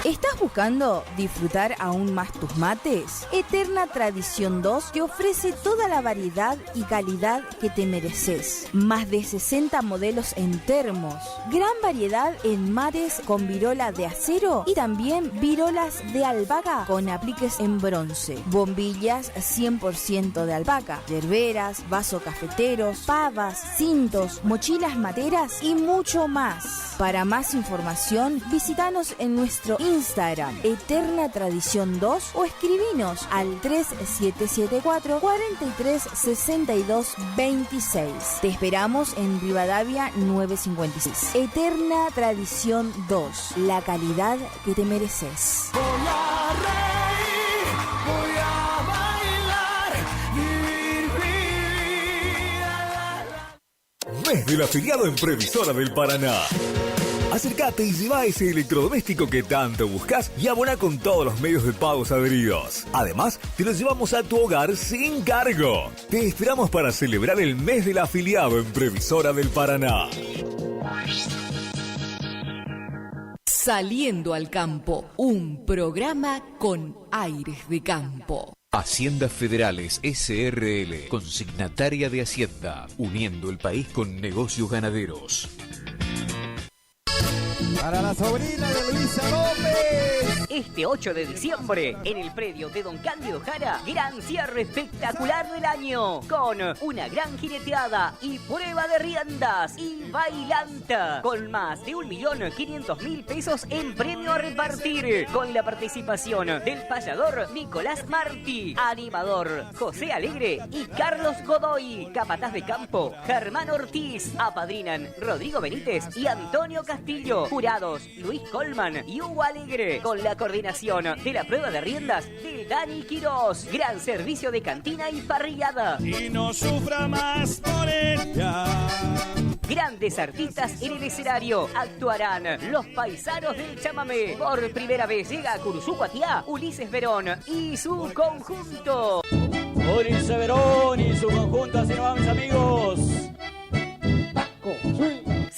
¿Estás buscando disfrutar aún más tus mates? Eterna Tradición 2 te ofrece toda la variedad y calidad que te mereces. Más de 60 modelos en termos, gran variedad en mates con virola de acero y también virolas de albahaca con apliques en bronce. Bombillas 100% de albahaca, yerberas, vasos cafeteros, pavas, cintos, mochilas materas y mucho más. Para más información, visítanos en nuestro Instagram, Eterna Tradición 2, o escribinos al 3774 4362 26. Te esperamos en Rivadavia 956. Eterna Tradición 2, la calidad que te mereces. Voy a reír, voy a bailar, vivir vida. Mes del afiliado en Previsora del Paraná. Acércate y lleva ese electrodoméstico que tanto buscas y abona con todos los medios de pagos adheridos. Además, te lo llevamos a tu hogar sin cargo. Te esperamos para celebrar el mes del afiliado en Previsora del Paraná. Saliendo al campo, un programa con aires de campo. Haciendas Federales SRL, consignataria de Hacienda, uniendo el país con negocios ganaderos. Para la sobrina de Luisa López. Este 8 de diciembre, en el predio de Don Cándido Jara, gran cierre espectacular del año, con una gran jineteada y prueba de riendas y bailanta, con más de 1.500.000 pesos en premio a repartir, con la participación del payador Nicolás Martí, animador José Alegre y Carlos Godoy, capataz de campo Germán Ortiz, apadrinan Rodrigo Benítez y Antonio Castillo, jurados Luis Colman y Hugo Alegre, con la coordinación de la prueba de riendas de Dani Quirós, gran servicio de cantina y parrillada. Y no sufra más por ella. Grandes artistas en el escenario. Actuarán los paisanos del chamamé. Por primera vez llega a Curuzú-Cuatiá Ulises Verón y su conjunto. Ulises Verón y su conjunto, así nos vamos, amigos.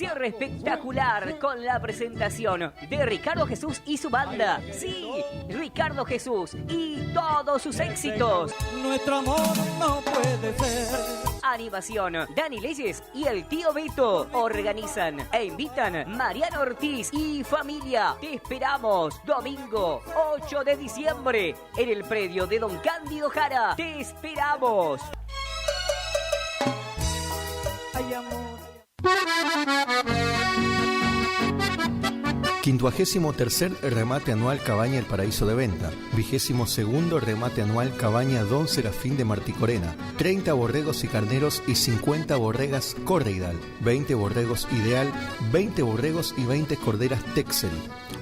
cierre espectacular con la presentación de Ricardo Jesús y su banda. Sí, Ricardo Jesús y todos sus éxitos. Nuestro amor no puede ser. Animación, Dani Leyes y el tío Beto organizan e invitan Mariano Ortiz y familia. Te esperamos domingo 8 de diciembre en el predio de Don Cándido Jara. Te esperamos. Ay, amor. 53º remate anual Cabaña El Paraíso de Venta. 22º remate anual Cabaña Don Serafín de Marticorena. 30 borregos y carneros y 50 borregas Correidal. 20 borregos Ideal, 20 borregos y 20 corderas Texel.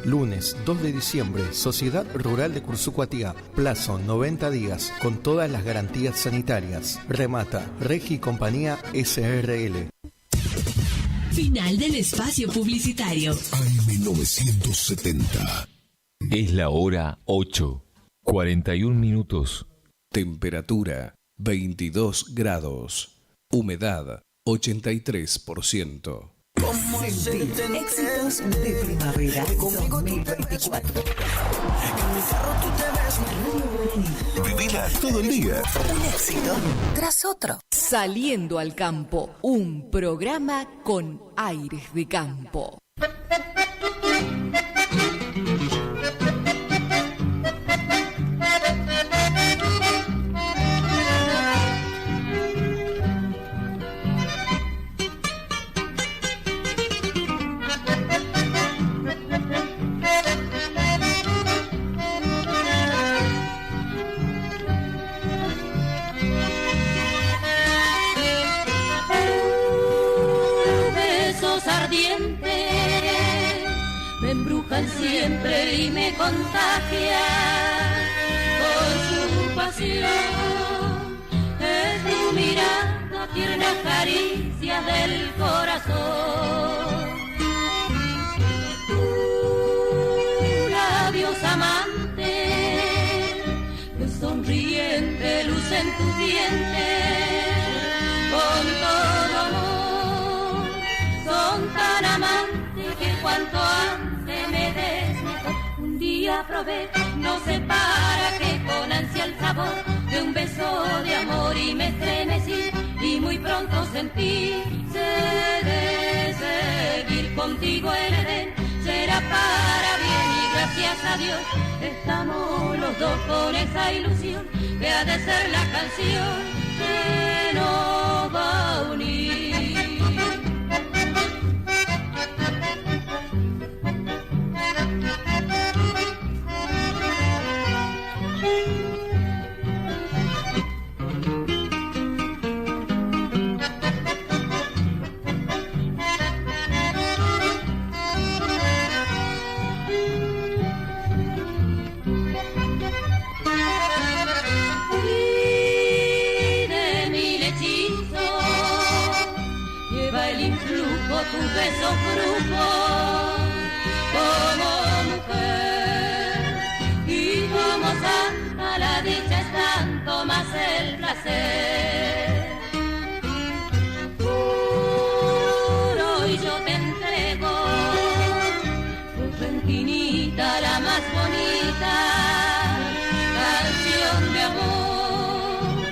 Lunes 2 de diciembre, Sociedad Rural de Cursucuatía. Plazo 90 días, con todas las garantías sanitarias. Remata Regi y Compañía SRL. Final del espacio publicitario. AM970. Es la hora 8, 41 minutos. Temperatura 22 grados. Humedad 83%. Éxitos de primavera 2024. Vivila todo el día. Un éxito tras otro. Saliendo al campo, un programa con aires de campo. Me embrujan siempre y me contagian con su pasión. Es tu mirada, tiernas caricias del corazón. Labios amantes, que sonriente lucen tus dientes con todo amor. Son tan amantes que cuanto antes me des mejor. Un día probé, no sé para qué, con ansia el sabor de un beso de amor y me estremecí y muy pronto sentí de seguir contigo el Edén. Será para bien y gracias a Dios estamos los dos con esa ilusión que ha de ser la canción que nos va a unir. Tu beso brujos como mujer y como santa la dicha es tanto más el placer. Juro y yo te entrego tu rentinita, la más bonita canción de amor.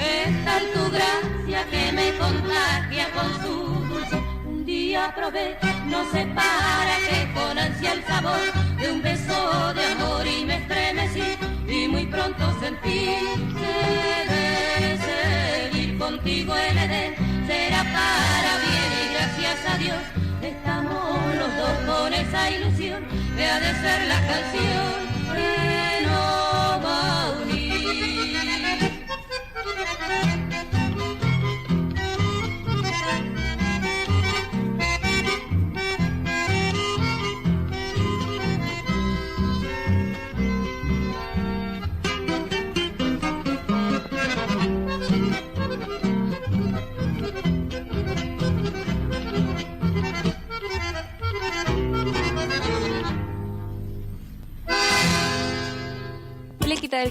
Es tal tu gracia que me contagia con su dulzor. Probé, no sé para qué, con ansia el sabor de un beso de amor y me estremecí y muy pronto sentí que de seguir contigo el Edén será para bien y gracias a Dios estamos los dos con esa ilusión que ha de ser la canción que nos va a unir.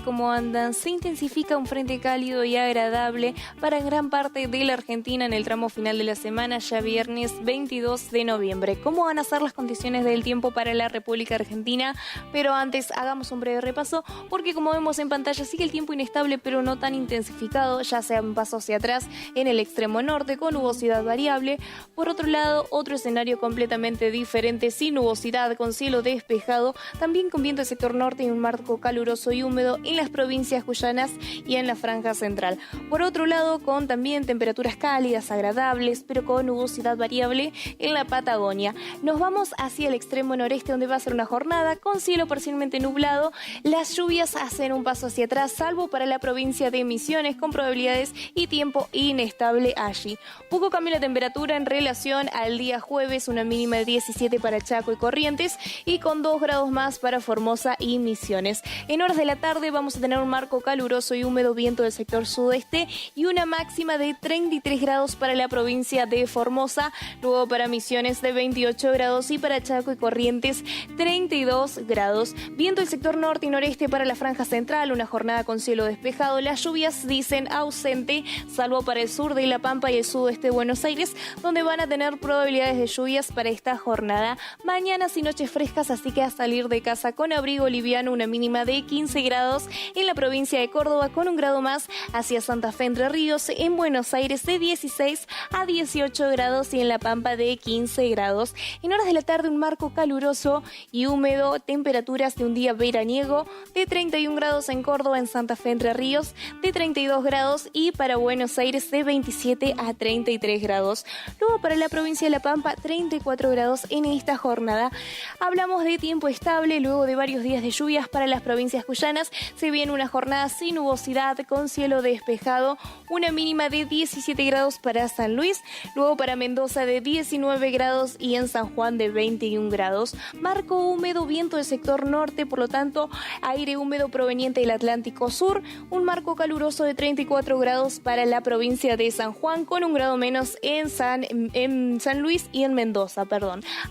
¿cómo andan? Se intensifica un frente cálido y agradable para gran parte de la Argentina en el tramo final de la semana, ya viernes 22 de noviembre. ¿Cómo van a ser las condiciones del tiempo para la República Argentina? Pero antes hagamos un breve repaso, porque como vemos en pantalla sigue el tiempo inestable pero no tan intensificado, ya sea un paso hacia atrás en el extremo norte con nubosidad variable. Por otro lado, otro escenario completamente diferente, sin nubosidad, con cielo despejado, también con viento del sector norte y un marco caluroso y húmedo en las provincias cuyanas y en la franja central. Por otro lado, con también temperaturas cálidas, agradables, pero con nubosidad variable en la Patagonia. Nos vamos hacia el extremo noreste, donde va a ser una jornada con cielo parcialmente nublado. Las lluvias hacen un paso hacia atrás, salvo para la provincia de Misiones, con probabilidades y tiempo inestable allí. Poco cambio la temperatura en relación al día jueves, una mínima de 17 para Chaco y Corrientes y con 2 grados más para Formosa y Misiones. En horas de la tarde vamos a tener un marco caluroso y húmedo, viento del sector sudeste y una máxima de 33 grados para la provincia de Formosa, luego para Misiones de 28 grados y para Chaco y Corrientes 32 grados. Viento del sector norte y noreste para la franja central, una jornada con cielo despejado. Las lluvias dicen ausente, salvo para el sur de La Pampa y el sudeste de Buenos Aires, donde van a tener probabilidades de lluvias para esta jornada. Mañanas y noches frescas, así que a salir de casa con abrigo liviano, una mínima de 15 grados en la provincia de Córdoba, con un grado más hacia Santa Fe, Entre Ríos, en Buenos Aires de 16 a 18 grados y en La Pampa de 15 grados. En horas de la tarde un marco caluroso y húmedo, temperaturas de un día veraniego de 31 grados en Córdoba, en Santa Fe, Entre Ríos, de 32 grados y para Buenos Aires de 27 a 33 grados. Luego para la provincia de La Pampa 34 grados en esta jornada. Hablamos de tiempo estable luego de varios días de lluvias para las provincias cuyanas. Se viene una jornada sin nubosidad, con cielo despejado, una mínima de 17 grados para San Luis, luego para Mendoza de 19 grados y en San Juan de 21 grados. Marco húmedo, viento del sector norte, por lo tanto aire húmedo proveniente del Atlántico Sur, un marco caluroso de 34 grados para la provincia de San Juan, con un grado menos en San Luis y en Mendoza,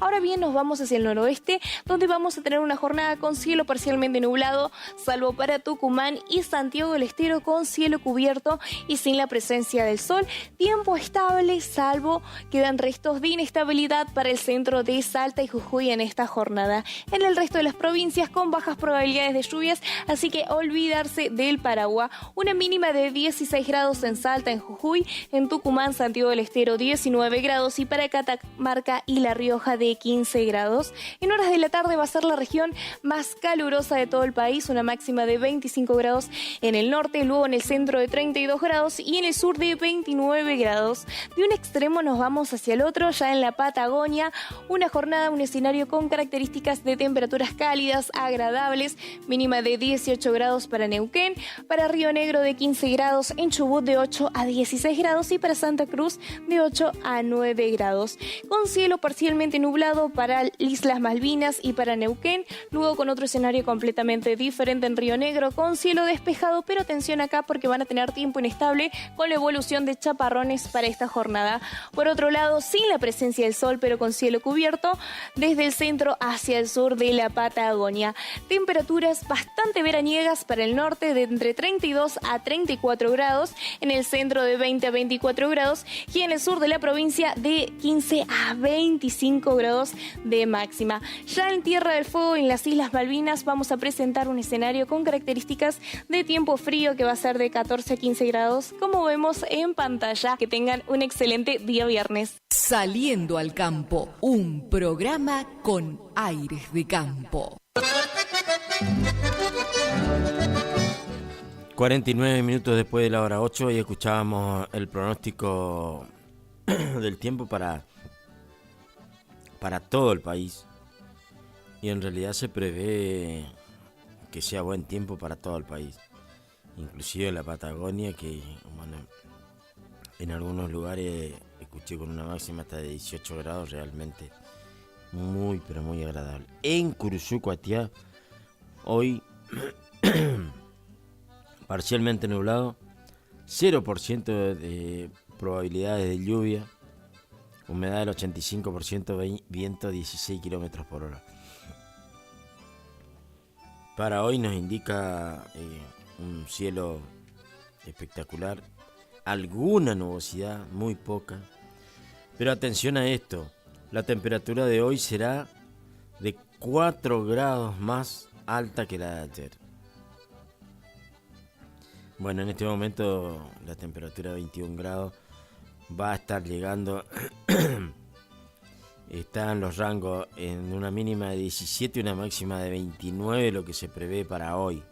Ahora bien, nos vamos hacia el noroeste, donde vamos a tener una jornada con cielo parcialmente nublado, salvo para Tucumán y Santiago del Estero, con cielo cubierto y sin la presencia del sol. Tiempo estable, salvo quedan restos de inestabilidad para el centro de Salta y Jujuy en esta jornada. En el resto de las provincias con bajas probabilidades de lluvias, así que olvidarse del paraguas. Una mínima de 16 grados en Salta, en Jujuy, en Tucumán, Santiago del Estero 19 grados y para Catamarca y La Rioja de 15 grados. En horas de la tarde va a ser la región más calurosa de todo el país, una máxima de 25 grados en el norte, luego en el centro de 32 grados y en el sur de 29 grados. De un extremo nos vamos hacia el otro, ya en la Patagonia, una jornada, un escenario con características de temperaturas cálidas, agradables, mínima de 18 grados para Neuquén, para Río Negro de 15 grados, en Chubut de 8 a 16 grados y para Santa Cruz de 8 a 9 grados. Con cielo parcialmente nublado para Islas Malvinas y para Neuquén, luego con otro escenario completamente diferente en Río Negro, con cielo despejado, pero atención acá porque van a tener tiempo inestable con la evolución de chaparrones para esta jornada. Por otro lado, sin la presencia del sol, pero con cielo cubierto, desde el centro hacia el sur de la Patagonia. Temperaturas bastante veraniegas para el norte, de entre 32 a 34 grados, en el centro de 20 a 24 grados y en el sur de la provincia de 15 a 25 grados de máxima. Ya en Tierra del Fuego, en las Islas Malvinas, vamos a presentar un escenario con características de tiempo frío que va a ser de 14 a 15 grados, como vemos en pantalla. Que tengan un excelente día viernes. Saliendo al campo, un programa con aires de campo. 49 minutos después de la hora 8 y escuchábamos el pronóstico del tiempo para todo el país. Y en realidad se prevé que sea buen tiempo para todo el país. Inclusive en la Patagonia, que bueno, en algunos lugares escuché con una máxima hasta de 18 grados, realmente muy pero muy agradable. En Curuzú, Cuatiá, hoy parcialmente nublado, 0% de probabilidades de lluvia, humedad del 85%, viento 16 kilómetros por hora. Para hoy nos indica un cielo espectacular, alguna nubosidad, muy poca. Pero atención a esto, la temperatura de hoy será de 4 grados más alta que la de ayer. Bueno, en este momento la temperatura de 21 grados va a estar llegando, está en los rangos en una mínima de 17 y una máxima de 29, lo que se prevé para hoy.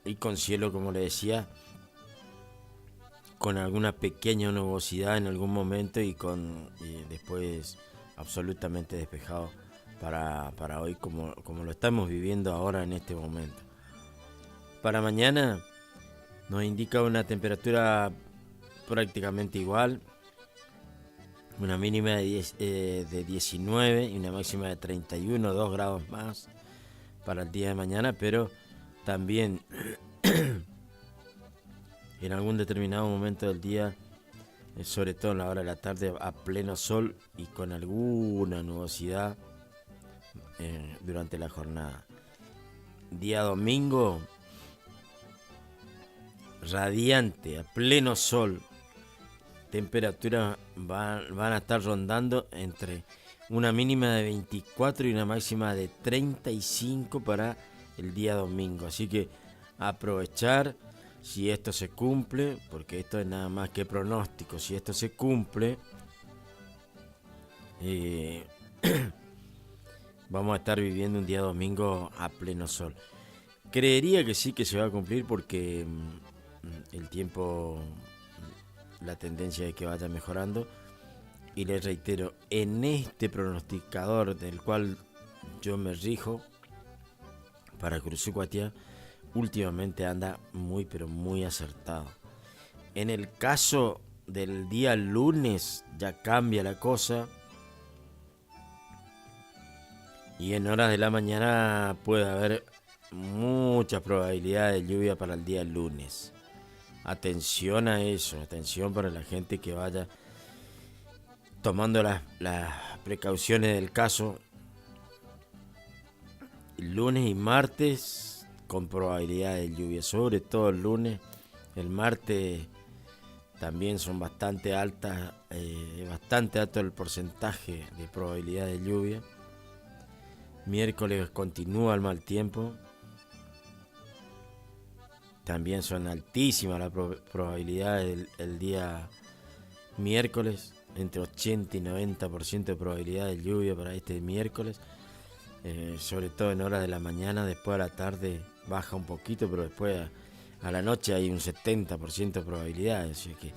Y con cielo, como le decía, con alguna pequeña nubosidad en algún momento y después absolutamente despejado para hoy, como lo estamos viviendo ahora en este momento. Para mañana nos indica una temperatura prácticamente igual, una mínima de 19 y una máxima de 31, 2 grados más para el día de mañana, pero también en algún determinado momento del día, sobre todo en la hora de la tarde, a pleno sol y con alguna nubosidad durante la jornada. Día domingo, radiante, a pleno sol, temperaturas van a estar rondando entre una mínima de 24 y una máxima de 35 para el día domingo. Así que aprovechar si esto se cumple, porque esto es nada más que pronóstico. Si esto se cumple, vamos a estar viviendo un día domingo a pleno sol. Creería que sí que se va a cumplir porque el tiempo, la tendencia es que vaya mejorando. Y les reitero, en este pronosticador del cual yo me rijo para Cruzucuatiá, últimamente anda muy pero muy acertado. En el caso del día lunes ya cambia la cosa y en horas de la mañana puede haber mucha probabilidad de lluvia para el día lunes. Atención a eso, atención para la gente que vaya tomando las precauciones del caso. Lunes y martes con probabilidad de lluvia, sobre todo el lunes. El martes también son bastante altas, bastante alto el porcentaje de probabilidad de lluvia. Miércoles continúa el mal tiempo, también son altísimas las probabilidades el día miércoles, entre 80 y 90% de probabilidad de lluvia para este miércoles. Sobre todo en horas de la mañana, después a la tarde baja un poquito, pero después a la noche hay un 70% de probabilidades. Así que,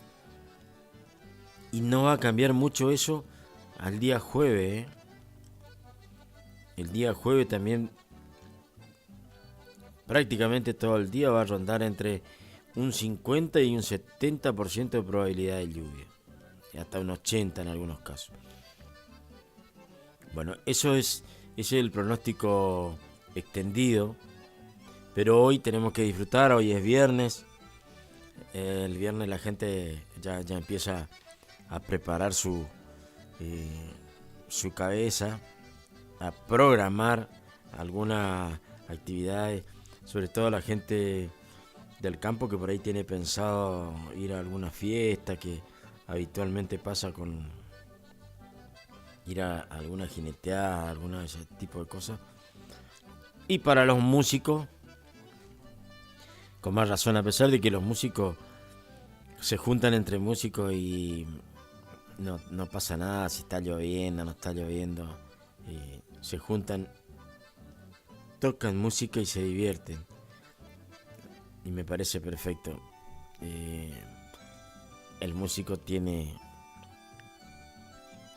y no va a cambiar mucho eso al día jueves. El día jueves también prácticamente todo el día va a rondar entre un 50 y un 70% de probabilidad de lluvia, y hasta un 80 en algunos casos. Bueno, ese es el pronóstico extendido, pero hoy tenemos que disfrutar. Hoy es viernes. El viernes la gente ya empieza a preparar su cabeza, a programar algunas actividades, sobre todo la gente del campo que por ahí tiene pensado ir a alguna fiesta que habitualmente pasa con ir a alguna jineteada, alguna de ese tipo de cosas. Y para los músicos, con más razón, a pesar de que los músicos se juntan entre músicos y no pasa nada si está lloviendo, no está lloviendo, se juntan, tocan música y se divierten, y me parece perfecto. El músico tiene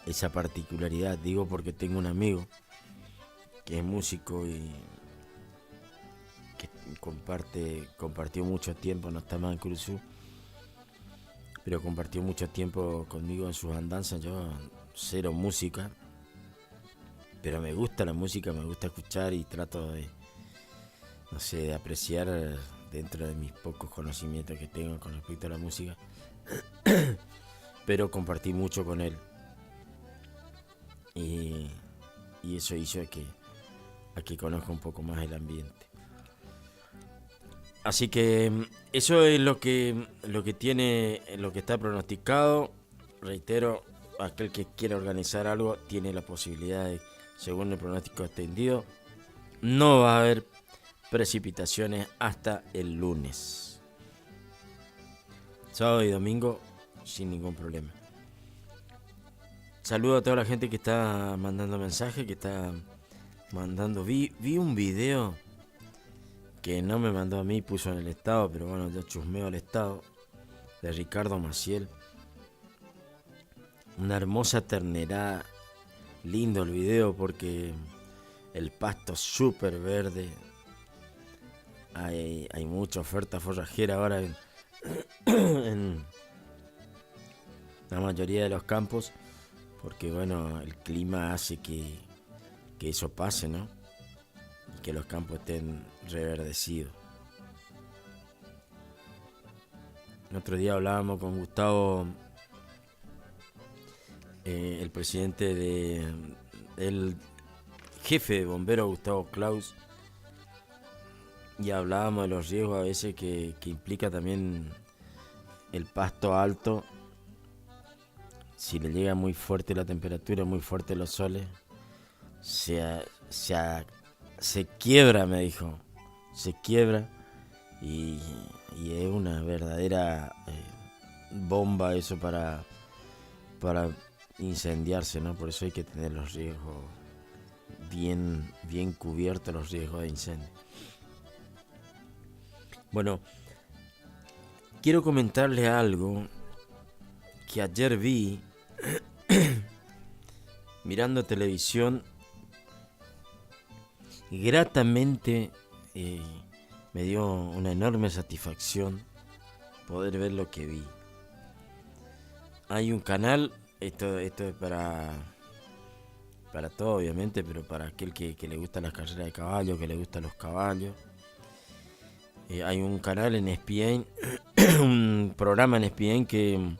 esa particularidad, digo porque tengo un amigo que es músico y que compartió mucho tiempo, no está más en Cruzú, pero compartió mucho tiempo conmigo en sus andanzas. Yo cero música, pero me gusta la música, me gusta escuchar y trato de, de apreciar dentro de mis pocos conocimientos que tengo con respecto a la música. Pero compartí mucho con él y eso hizo a que conozca un poco más el ambiente. Así que eso es lo que tiene, lo que está pronosticado. Reitero, aquel que quiera organizar algo tiene la posibilidad de, según el pronóstico extendido, no va a haber precipitaciones hasta el lunes. Sábado y domingo sin ningún problema. Saludo a toda la gente que está mandando mensajes, que está mandando. Vi un video que no me mandó a mí, puso en el estado, pero bueno, yo chusmeo el estado, de Ricardo Maciel. Una hermosa ternera, lindo el video porque el pasto súper verde. Hay mucha oferta forrajera ahora en la mayoría de los campos, porque bueno, el clima hace que eso pase, ¿no? Y que los campos estén reverdecidos. El otro día hablábamos con Gustavo, el presidente el jefe de bomberos, Gustavo Claus, y hablábamos de los riesgos a veces que implica también el pasto alto. Si le llega muy fuerte la temperatura, muy fuerte los soles, se quiebra, me dijo. Se quiebra y es una verdadera bomba eso para incendiarse, ¿no? Por eso hay que tener los riesgos bien cubiertos, los riesgos de incendio. Bueno, quiero comentarles algo que ayer vi mirando televisión. Gratamente me dio una enorme satisfacción poder ver lo que vi. Hay un canal, esto es para todo obviamente, pero para aquel que le gustan las carreras de caballo, que le gustan los caballos. Hay un canal en ESPN, un programa en ESPN que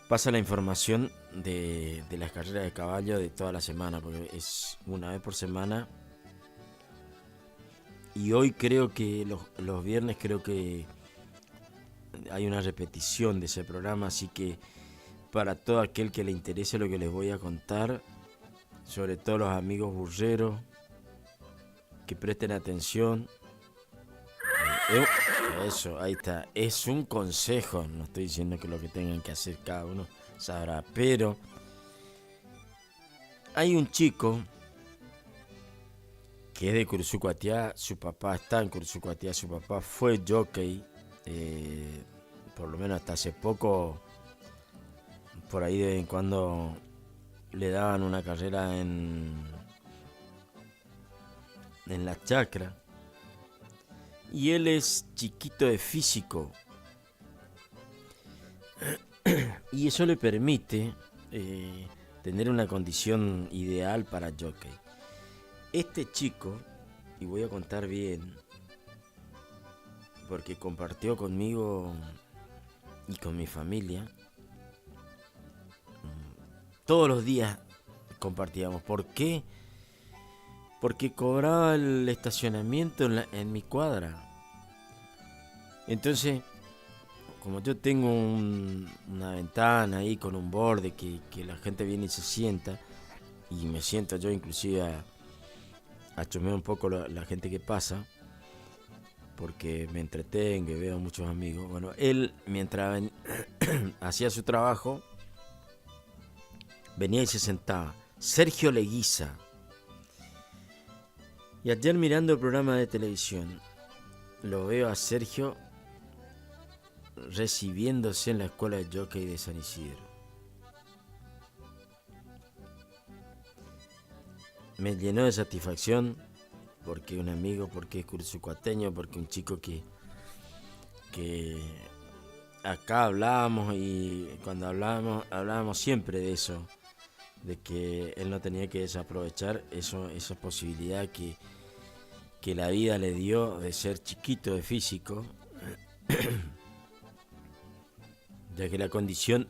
pasa la información de las carreras de caballo de toda la semana, porque es una vez por semana. Y hoy creo que los viernes creo que hay una repetición de ese programa, así que para todo aquel que le interese lo que les voy a contar, sobre todo los amigos burreros, que presten atención. Eso, ahí está. Es un consejo, no estoy diciendo que lo que tengan que hacer cada uno sabrá, pero hay un chico que es de Cursucuatiá, su papá está en Cursucuatiá, su papá fue jockey, por lo menos hasta hace poco, por ahí de vez en cuando le daban una carrera en la chacra. Y él es chiquito de físico. Y eso le permite tener una condición ideal para jockey. Este chico, y voy a contar bien, porque compartió conmigo y con mi familia, todos los días compartíamos. ¿Por qué? Porque cobraba el estacionamiento en mi cuadra. Entonces, como yo tengo una ventana ahí con un borde que la gente viene y se sienta, y me siento yo inclusive a chusmear un poco la gente que pasa, porque me entretengo y veo muchos amigos. Bueno, él mientras hacía su trabajo, venía y se sentaba. Sergio Leguiza. Y ayer mirando el programa de televisión, lo veo a Sergio recibiéndose en la escuela de jockey de San Isidro. Me llenó de satisfacción porque un amigo, porque es cursucuateño, porque un chico que acá hablábamos, y cuando hablábamos siempre de eso, de que él no tenía que desaprovechar esa posibilidad que la vida le dio de ser chiquito de físico, ya que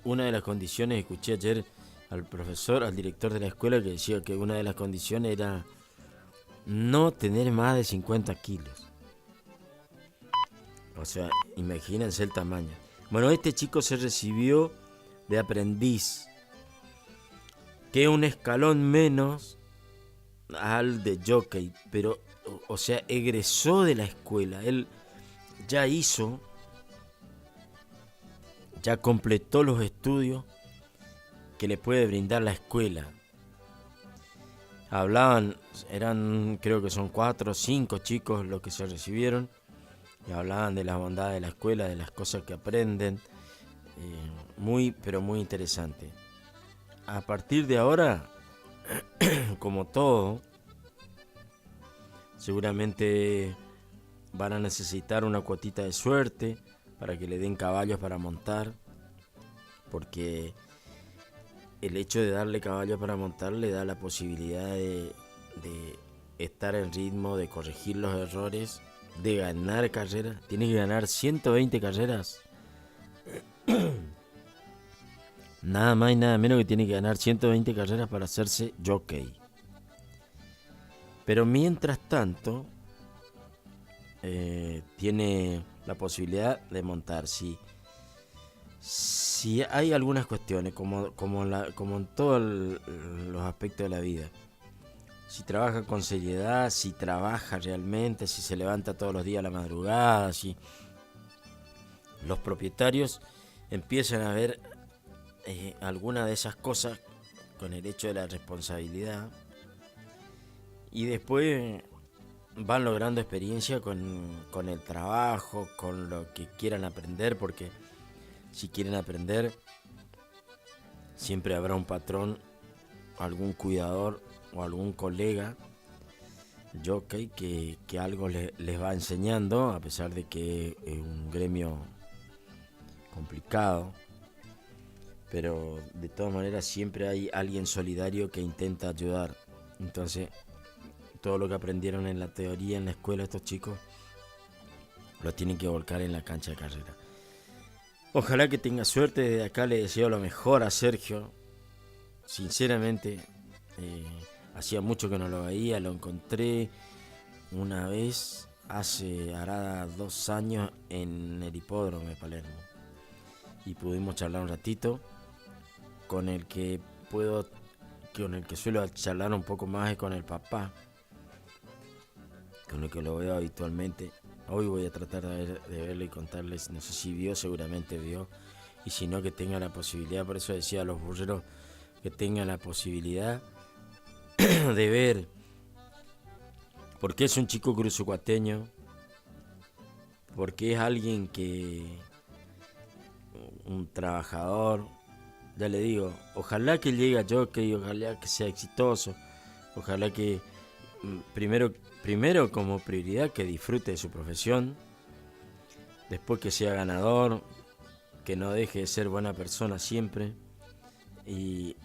una de las condiciones, escuché ayer al profesor, al director de la escuela, que decía que una de las condiciones era no tener más de 50 kilos. O sea, imagínense el tamaño. Bueno, este chico se recibió de aprendiz, que es un escalón menos al de jockey, pero, o sea, egresó de la escuela. Él ya completó los estudios que le puede brindar la escuela. Creo que son 4 o 5 chicos los que se recibieron, y hablaban de las bondades de la escuela, de las cosas que aprenden, pero muy interesante. A partir de ahora, como todo, seguramente van a necesitar una cuotita de suerte para que le den caballos para montar, porque el hecho de darle caballos para montar le da la posibilidad de estar en ritmo, de corregir los errores, de ganar carreras. Tiene que ganar 120 carreras. Nada más y nada menos que tiene que ganar 120 carreras para hacerse jockey. Pero mientras tanto, tiene la posibilidad de montar. Si hay algunas cuestiones, como en todos los aspectos de la vida, si trabaja con seriedad, si trabaja realmente, si se levanta todos los días a la madrugada, si los propietarios empiezan a ver alguna de esas cosas con el hecho de la responsabilidad, y después van logrando experiencia con el trabajo, con lo que quieran aprender, porque si quieren aprender siempre habrá un patrón, algún cuidador o algún colega jockey que algo les va enseñando, a pesar de que es un gremio complicado. Pero de todas maneras siempre hay alguien solidario que intenta ayudar. Entonces, todo lo que aprendieron en la teoría, en la escuela, estos chicos, lo tienen que volcar en la cancha de carrera. Ojalá que tenga suerte. Desde acá le deseo lo mejor a Sergio. Sinceramente, hacía mucho que no lo veía. Lo encontré una vez, hará 2 años, en el hipódromo de Palermo. Y pudimos charlar un ratito. Con el que suelo charlar un poco más es con el papá, con el que lo veo habitualmente. Hoy voy a tratar de verlo y contarles, no sé si vio, seguramente vio, y si no, que tenga la posibilidad. Por eso decía a los burreros que tengan la posibilidad de ver, porque es un chico cruzucuateño, porque es alguien un trabajador. Ya le digo, ojalá que llegue a jockey, ojalá que sea exitoso, ojalá que primero como prioridad que disfrute de su profesión, después que sea ganador, que no deje de ser buena persona siempre, y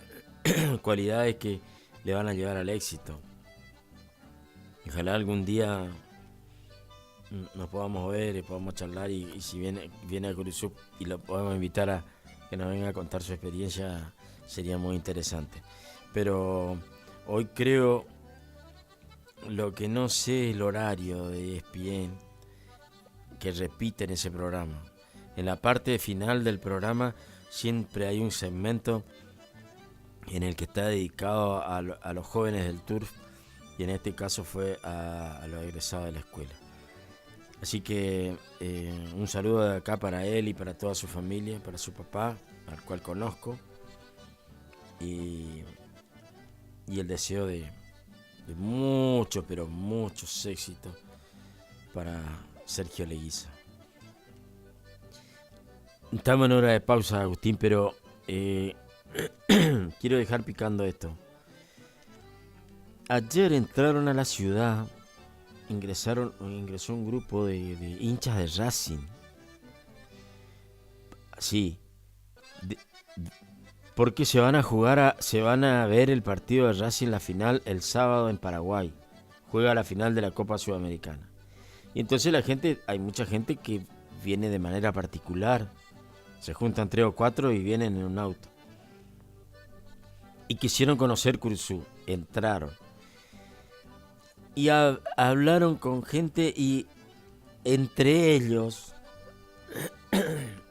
cualidades que le van a llevar al éxito. Ojalá algún día nos podamos ver y podamos charlar, y si viene a Curuzú y lo podemos invitar a que nos venga a contar su experiencia, sería muy interesante. Pero hoy creo, lo que no sé es el horario de ESPN que repiten ese programa. En la parte final del programa siempre hay un segmento en el que está dedicado a los jóvenes del turf, y en este caso fue a los egresados de la escuela. Así que un saludo de acá para él y para toda su familia, para su papá, al cual conozco, y el deseo de muchos, pero muchos éxitos para Sergio Leguiza. Estamos en hora de pausa, Agustín, pero quiero dejar picando esto. Ayer entraron a la ciudad, ingresó un grupo de hinchas de Racing. Sí, porque se van a ver el partido de Racing, la final, el sábado en Paraguay. Juega la final de la Copa Sudamericana. Y entonces hay mucha gente que viene de manera particular. Se juntan 3 o 4 y vienen en un auto. Y quisieron conocer Curuzú. Entraron. Y hablaron con gente, y entre ellos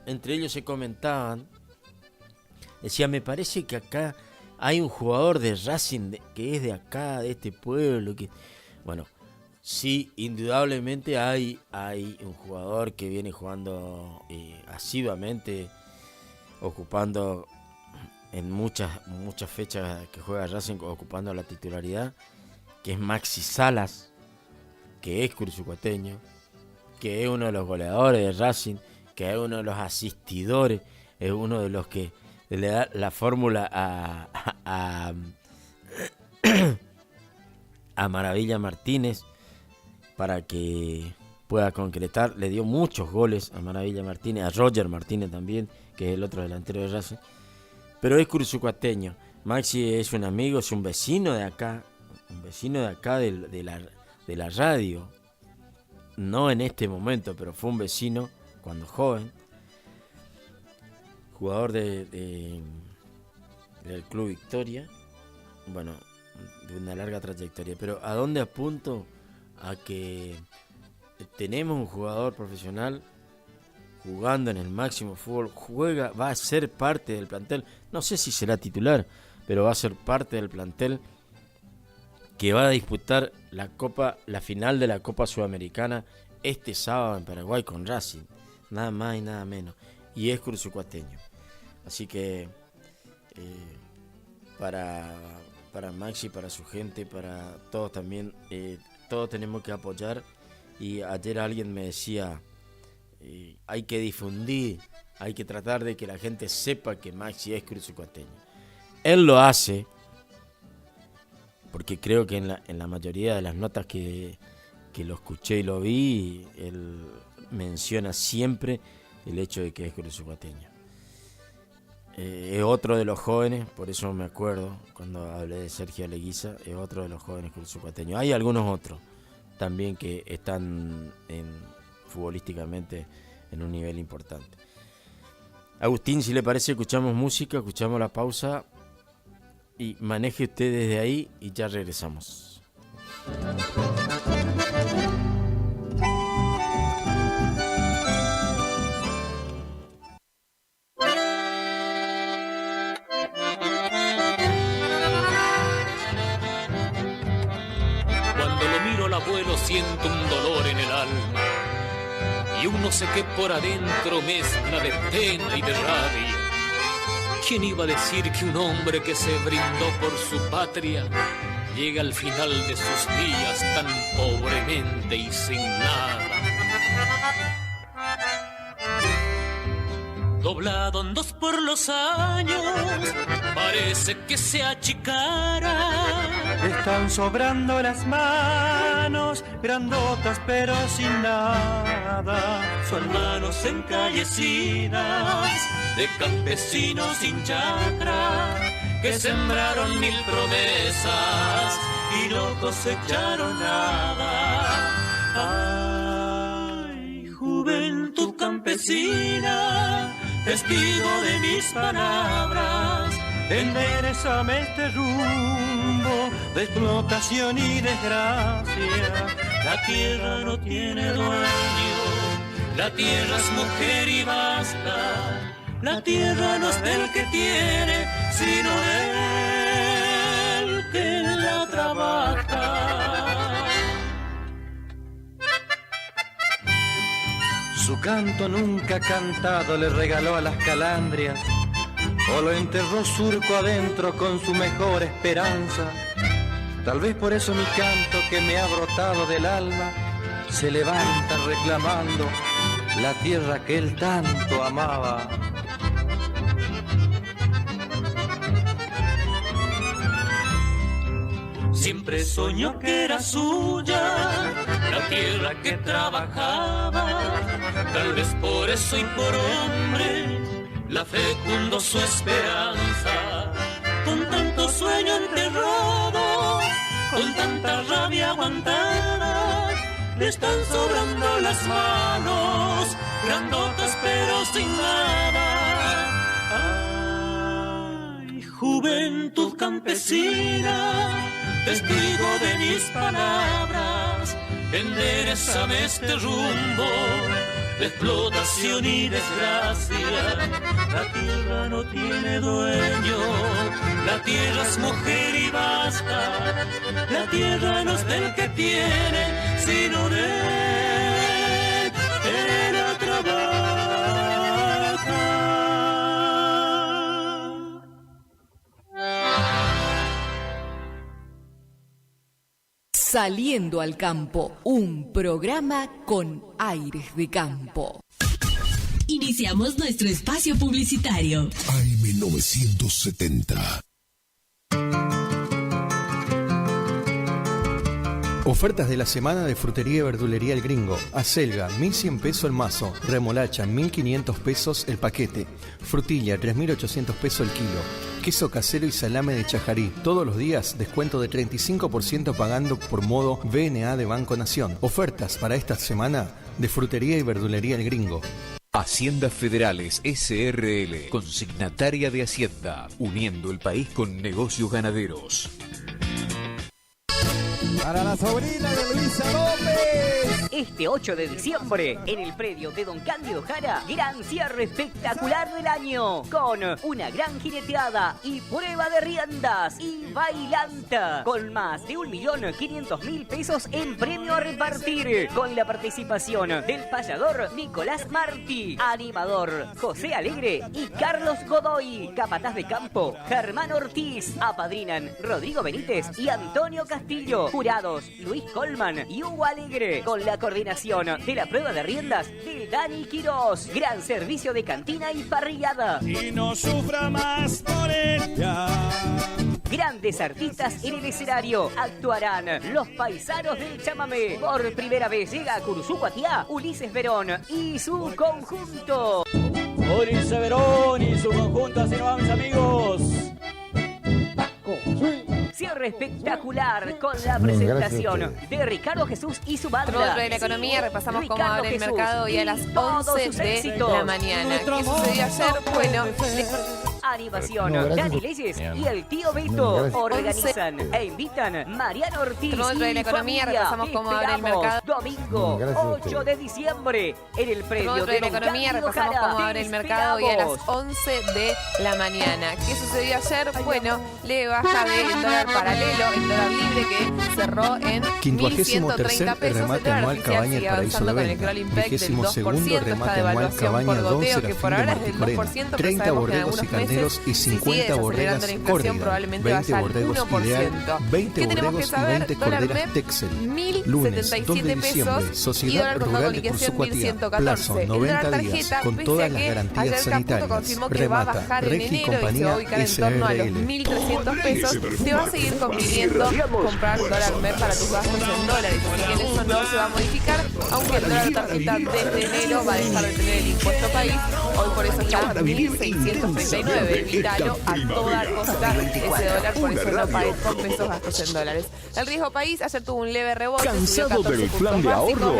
entre ellos se comentaban, decía, me parece que acá hay un jugador de Racing que es de acá, de este pueblo, que bueno, sí, indudablemente hay un jugador que viene jugando asiduamente, ocupando en muchas fechas que juega Racing, ocupando la titularidad, que es Maxi Salas, que es cruzucuateño, que es uno de los goleadores de Racing, que es uno de los asistidores, es uno de los que le da la fórmula a Maravilla Martínez para que pueda concretar. Le dio muchos goles a Maravilla Martínez, a Roger Martínez también, que es el otro delantero de Racing, pero es cruzucuateño. Maxi es un amigo, es un vecino de acá, de la radio, no en este momento, pero fue un vecino cuando joven, jugador del Club Victoria, bueno, de una larga trayectoria. Pero ¿a dónde apunto? A que tenemos un jugador profesional jugando en el máximo fútbol, va a ser parte del plantel, no sé si será titular, pero va a ser parte del plantel que va a disputar la final de la Copa Sudamericana este sábado en Paraguay con Racing, nada más y nada menos, y es cruzucuateño. Así que para Maxi, para su gente, para todos también, todos tenemos que apoyar. Y ayer alguien me decía, hay que difundir, hay que tratar de que la gente sepa que Maxi es cruzucuateño. Él lo hace, porque creo que en la mayoría de las notas que lo escuché y lo vi, él menciona siempre el hecho de que es cruzucuateño. Es otro de los jóvenes, por eso me acuerdo cuando hablé de Sergio Aleguiza, es otro de los jóvenes cruzucuateños. Hay algunos otros también que están futbolísticamente en un nivel importante. Agustín, si le parece, escuchamos música, escuchamos la pausa y maneje usted desde ahí y ya regresamos. Cuando lo miro al abuelo siento un dolor en el alma y un no sé qué por adentro mezcla de pena y de rabia. ¿Quién iba a decir que un hombre que se brindó por su patria llega al final de sus días tan pobremente y sin nada? Doblado en dos por los años, parece que se achicara. Están sobrando las manos, grandotas pero sin nada. Son manos encallecidas de campesinos sin chacra que sembraron mil promesas y no cosecharon nada. Ay, juventud campesina, testigo de mis palabras, enderezame este rumbo de explotación y desgracia. La tierra no tiene dueño, la tierra es mujer y basta. La tierra no es del que tiene, sino del que la trabaja. Su canto nunca cantado le regaló a las calandrias, o lo enterró surco adentro con su mejor esperanza. Tal vez por eso mi canto que me ha brotado del alma se levanta reclamando la tierra que él tanto amaba. Siempre soñó que era suya la tierra que trabajaba. Tal vez por eso y por hombre la fecundó su esperanza. Con tanto sueño enterrado, con tanta rabia aguantada, le están sobrando las manos, grandotas pero sin nada. Ay, juventud campesina, testigo de mis palabras, enderezame este rumbo de explotación y desgracia. La tierra no tiene dueño, la tierra es mujer y basta. La tierra no es del que tiene, sino del que la trabaja. Saliendo al campo, un programa con aires de campo. Iniciamos nuestro espacio publicitario. AM970. Ofertas de la semana de Frutería y Verdulería El Gringo. Acelga, 1.100 pesos el mazo. Remolacha, 1.500 pesos el paquete. Frutilla, 3.800 pesos el kilo. Queso casero y salame de Chajarí. Todos los días, descuento de 35% pagando por modo BNA de Banco Nación. Ofertas para esta semana de Frutería y Verdulería El Gringo. Haciendas Federales SRL, consignataria de Hacienda, uniendo el país con negocios ganaderos. Para la sobrina de Luisa López. Este 8 de diciembre, en el predio de Don Cándido Jara, gran cierre espectacular del año, con una gran jineteada y prueba de riendas y bailanta, con más de 1.500.000 pesos en premio a repartir, con la participación del payador Nicolás Martí, animador José Alegre y Carlos Godoy, capataz de campo Germán Ortiz, apadrinan Rodrigo Benítez y Antonio Castillo, jurados Luis Colman y Hugo Alegre, con la coordinación de la prueba de riendas del Dani Quirós. Gran servicio de cantina y parrillada. Y no sufra más por ella. Grandes artistas en el escenario. Actuarán los paisanos del chamamé. Por primera vez llega a Curuzú, Guatiá, Ulises Verón y su conjunto. Ulises Verón y su conjunto, así nos vamos, mis amigos. Cierre espectacular con la presentación de Ricardo Jesús y su banda. Otro de la economía, repasamos cómo Ricardo abre el Jesús mercado hoy a las y todos 11 sus de éxitos. la mañana. ¿Qué sucedió ayer? Bueno, Animación, No, gracias. Dani Leyes Bien. y el tío Beto No, gracias. organizan e invitan Mariano Ortiz Otro de la y economía, familia. repasamos cómo abre el Esperamos mercado. Domingo, Gracias a 8 ustedes. de diciembre, en el predio Otro de de la Don economía, Cándido repasamos Jara. cómo abre el mercado hoy a las 11 de la mañana. ¿Qué sucedió ayer? Bueno, le baja del dólar paralelo, el dólar libre que cerró en 1.130 pesos. remate anual Cabaña El Paraíso de Venta. 22º remate anual Cabaña Don que por ahora es del Serafín 2%, 30 pero sabemos que en borregos y algunos carneros y meses, si 50 sigue borregas desacelerando la inflación, Córdiga, probablemente 20 vaya al borregos 1%. Ideal, 20 ¿Qué tenemos que borregos y saber? 20 Dólar corderas MEP, Texel. 1.077 Lunes 2 de diciembre, pesos y Sociedad dólar con Rural de liquidación Cursucuatía. 1.114. Plazo El 90 dólar días tarjeta, con pese todas a las que garantías ayer Caputo sanitarias. confirmó que va a Remata, bajar en Regi enero y se va a Compañía ubicar en torno a los SRL. 1.300 pesos. Te va a seguir conviniendo comprar dólar MEP para tus gastos en dólares. Así que en eso no se va a modificar, aunque el dólar tarjeta desde enero va a dejar de tener el impuesto país. Hoy por eso está 1.639. Evítalo a toda costa ese dólar, por eso no pagues con pesos gastos en dólares. El riesgo país ayer tuvo un leve rebote. ¿Cansado del plan de ahorro?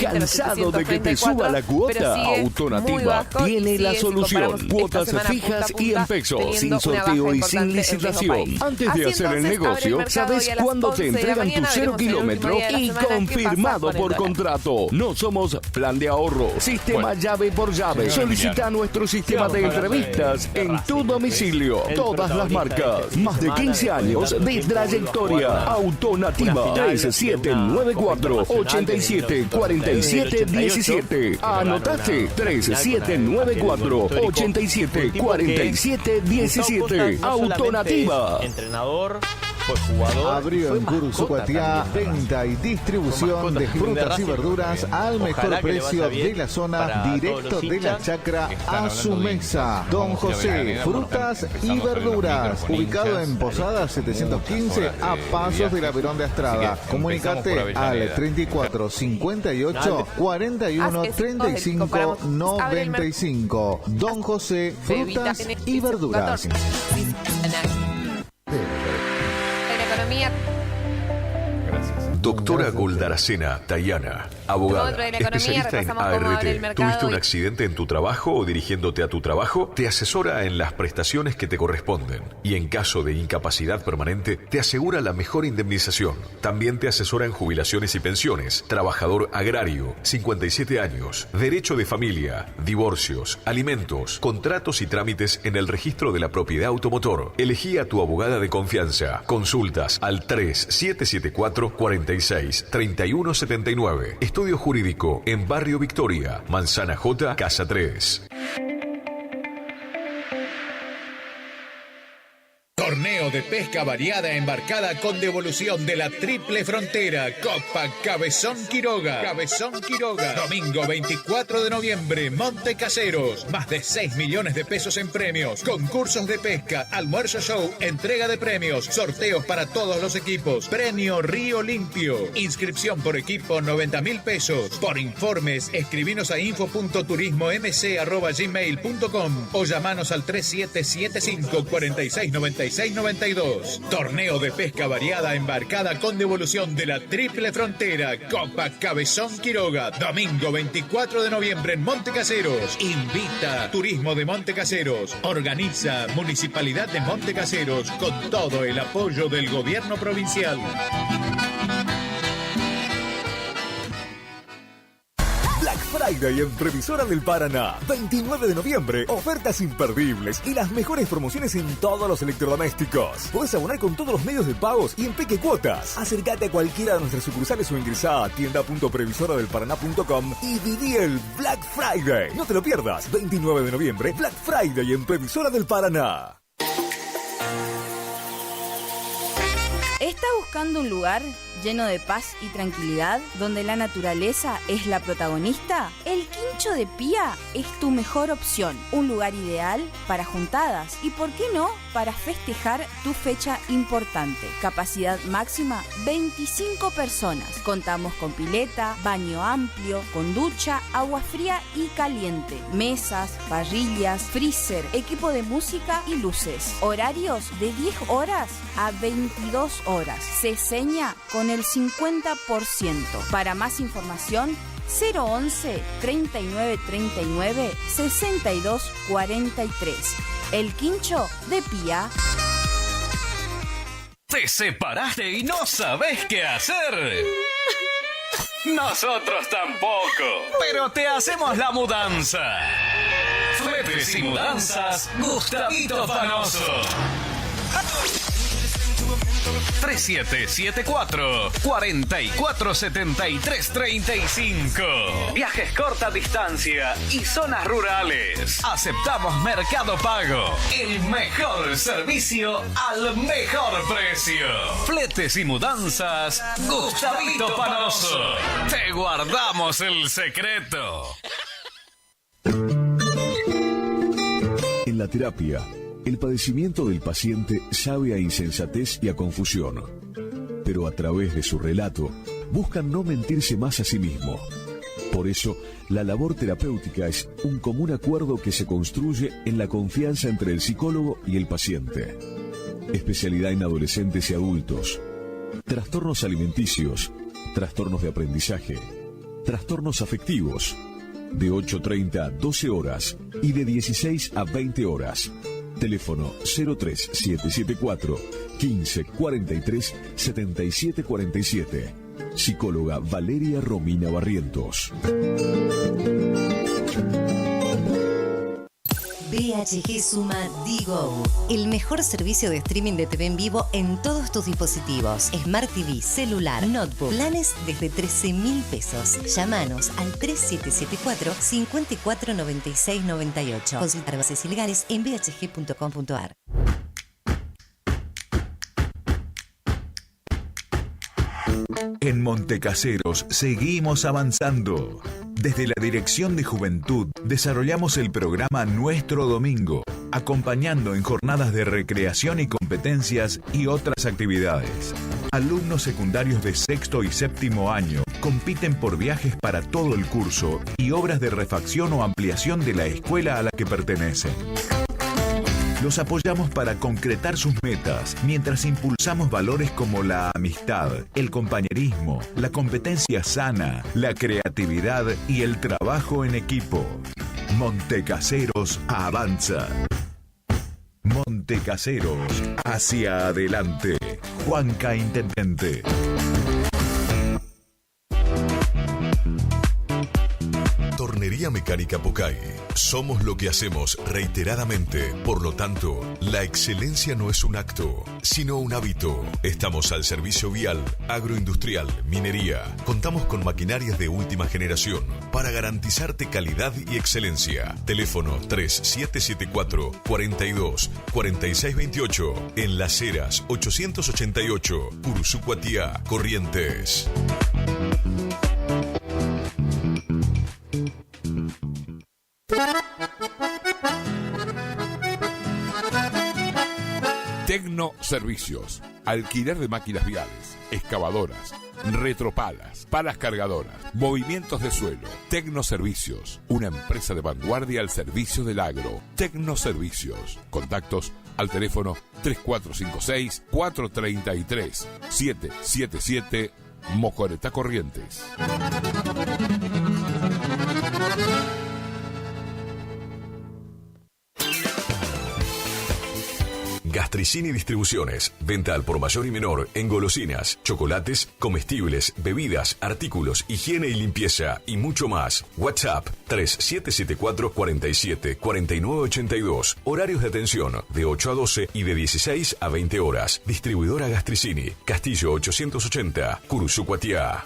¿Cansado de que te suba la cuota? Autonativa tiene la solución. Cuotas fijas y en pesos, sin sorteo y sin licitación. Antes de hacer el negocio, ¿sabes cuándo te entregan tu 0 kilómetro? Y confirmado por contrato. No somos plan de ahorro. Sistema llave por llave. Solicita nuestro sistema de entrevistas en tu domicilio. Todas las marcas. Más de 15 años de trayectoria. Autonativa 3794 87 47 17. ¿Anotaste? 3794 87 47 17. Autonativa. Entrenador, fue jugador. Abrió en Curuzú-Guatiá venta y distribución de frutas y verduras al mejor precio de la zona, directo de la chacra a su mesa. Don José, frutas y verduras, ubicado en Posada 715 a pasos de la Verón de Astrada. Comunicate al 34 58 41 35 95. Don José, frutas y verduras. La economía. Gracias. Doctora Goldaracena Tayana, abogada, Otro de la economía, especialista en repasamos cómo abre el ART. mercado ¿Tuviste un y- accidente en tu trabajo o dirigiéndote a tu trabajo? Te asesora en las prestaciones que te corresponden y en caso de incapacidad permanente te asegura la mejor indemnización. También te asesora en jubilaciones y pensiones, trabajador agrario, 57 años, derecho de familia, divorcios, alimentos, contratos y trámites en el registro de la propiedad automotor. Elegí a tu abogada de confianza. Consultas al 3774-46-3179. Estudio Jurídico en Barrio Victoria, Manzana J, Casa 3. Torneo de pesca variada embarcada con devolución de la Triple Frontera. Copa Cabezón Quiroga. Cabezón Quiroga. Domingo 24 de noviembre, Monte Caseros. Más de 6 millones de pesos en premios. Concursos de pesca, almuerzo show, entrega de premios, sorteos para todos los equipos. Premio Río Limpio. Inscripción por equipo 90.000 pesos. Por informes, escribinos a info.turismomc@gmail.com o llamanos al 3775 4696 92. Torneo de pesca variada embarcada con devolución de la Triple Frontera. Copa Cabezón Quiroga. Domingo 24 de noviembre en Monte Caseros. Invita Turismo de Monte Caseros. Organiza Municipalidad de Monte Caseros con todo el apoyo del gobierno provincial. Black Friday en Previsora del Paraná. 29 de noviembre, ofertas imperdibles y las mejores promociones en todos los electrodomésticos. Podés abonar con todos los medios de pagos y en peque cuotas. Acércate a cualquiera de nuestras sucursales o ingresá a tienda.previsoradelparaná.com y viví el Black Friday. No te lo pierdas. 29 de noviembre, Black Friday en Previsora del Paraná. ¿Está buscando un lugar lleno de paz y tranquilidad, donde la naturaleza es la protagonista? El Quincho de Pía es tu mejor opción. Un lugar ideal para juntadas y, ¿por qué no?, para festejar tu fecha importante. Capacidad máxima 25 personas. Contamos con pileta, baño amplio, con ducha, agua fría y caliente, mesas, parrillas, freezer, equipo de música y luces. Horarios de 10 horas a 22 horas. Se seña con el 50%. Para más información, 011 39 39 62 43. El Quincho de Pía. ¿Te separaste y no sabés qué hacer? Nosotros tampoco, pero te hacemos la mudanza. Fletes y mudanzas, Gustavito Panoso. 3774-447335. Viajes corta distancia y zonas rurales. Aceptamos Mercado Pago. El mejor servicio al mejor precio. Fletes y mudanzas, Gustavito Panoso. Te guardamos el secreto. En la terapia, el padecimiento del paciente sabe a insensatez y a confusión, pero a través de su relato buscan no mentirse más a sí mismo. Por eso, la labor terapéutica es un común acuerdo que se construye en la confianza entre el psicólogo y el paciente. Especialidad en adolescentes y adultos, trastornos alimenticios, trastornos de aprendizaje, trastornos afectivos, de 8:30 a 12 horas y de 16 a 20 horas. Teléfono 03774 1543 7747. Psicóloga Valeria Romina Barrientos. BHG suma Digo, el mejor servicio de streaming de TV en vivo en todos tus dispositivos. Smart TV, celular, notebook. Planes desde 13.000 pesos. Llámanos al 3774 549698. Consultar bases ilegales en bhg.com.ar. En Montecaseros seguimos avanzando. Desde la Dirección de Juventud desarrollamos el programa Nuestro Domingo, acompañando en jornadas de recreación y competencias y otras actividades. Alumnos secundarios de sexto y séptimo año compiten por viajes para todo el curso y obras de refacción o ampliación de la escuela a la que pertenecen. Los apoyamos para concretar sus metas, mientras impulsamos valores como la amistad, el compañerismo, la competencia sana, la creatividad y el trabajo en equipo. Montecaseros avanza. Montecaseros, hacia adelante. Juanca Intendente. Tornería Mecánica Pocay. Somos lo que hacemos reiteradamente. Por lo tanto, la excelencia no es un acto, sino un hábito. Estamos al servicio vial, agroindustrial, minería. Contamos con maquinarias de última generación para garantizarte calidad y excelencia. Teléfono 3774 42 46 28. En Las Heras 888. Curuzú-Cuatiá, Corrientes. Tecno Servicios. Alquiler de máquinas viales, excavadoras, retropalas, palas cargadoras, movimientos de suelo. Tecno Servicios. Una empresa de vanguardia al servicio del agro. Tecno Servicios. Contactos al teléfono 3456-433-777 Mocoretá, Corrientes. Gastricini Distribuciones. Venta al por mayor y menor en golosinas, chocolates, comestibles, bebidas, artículos, higiene y limpieza y mucho más. WhatsApp 3774 47 49 82. Horarios de atención de 8 a 12 y de 16 a 20 horas. Distribuidora Gastricini. Castillo 880, Curuzú-Cuatiá.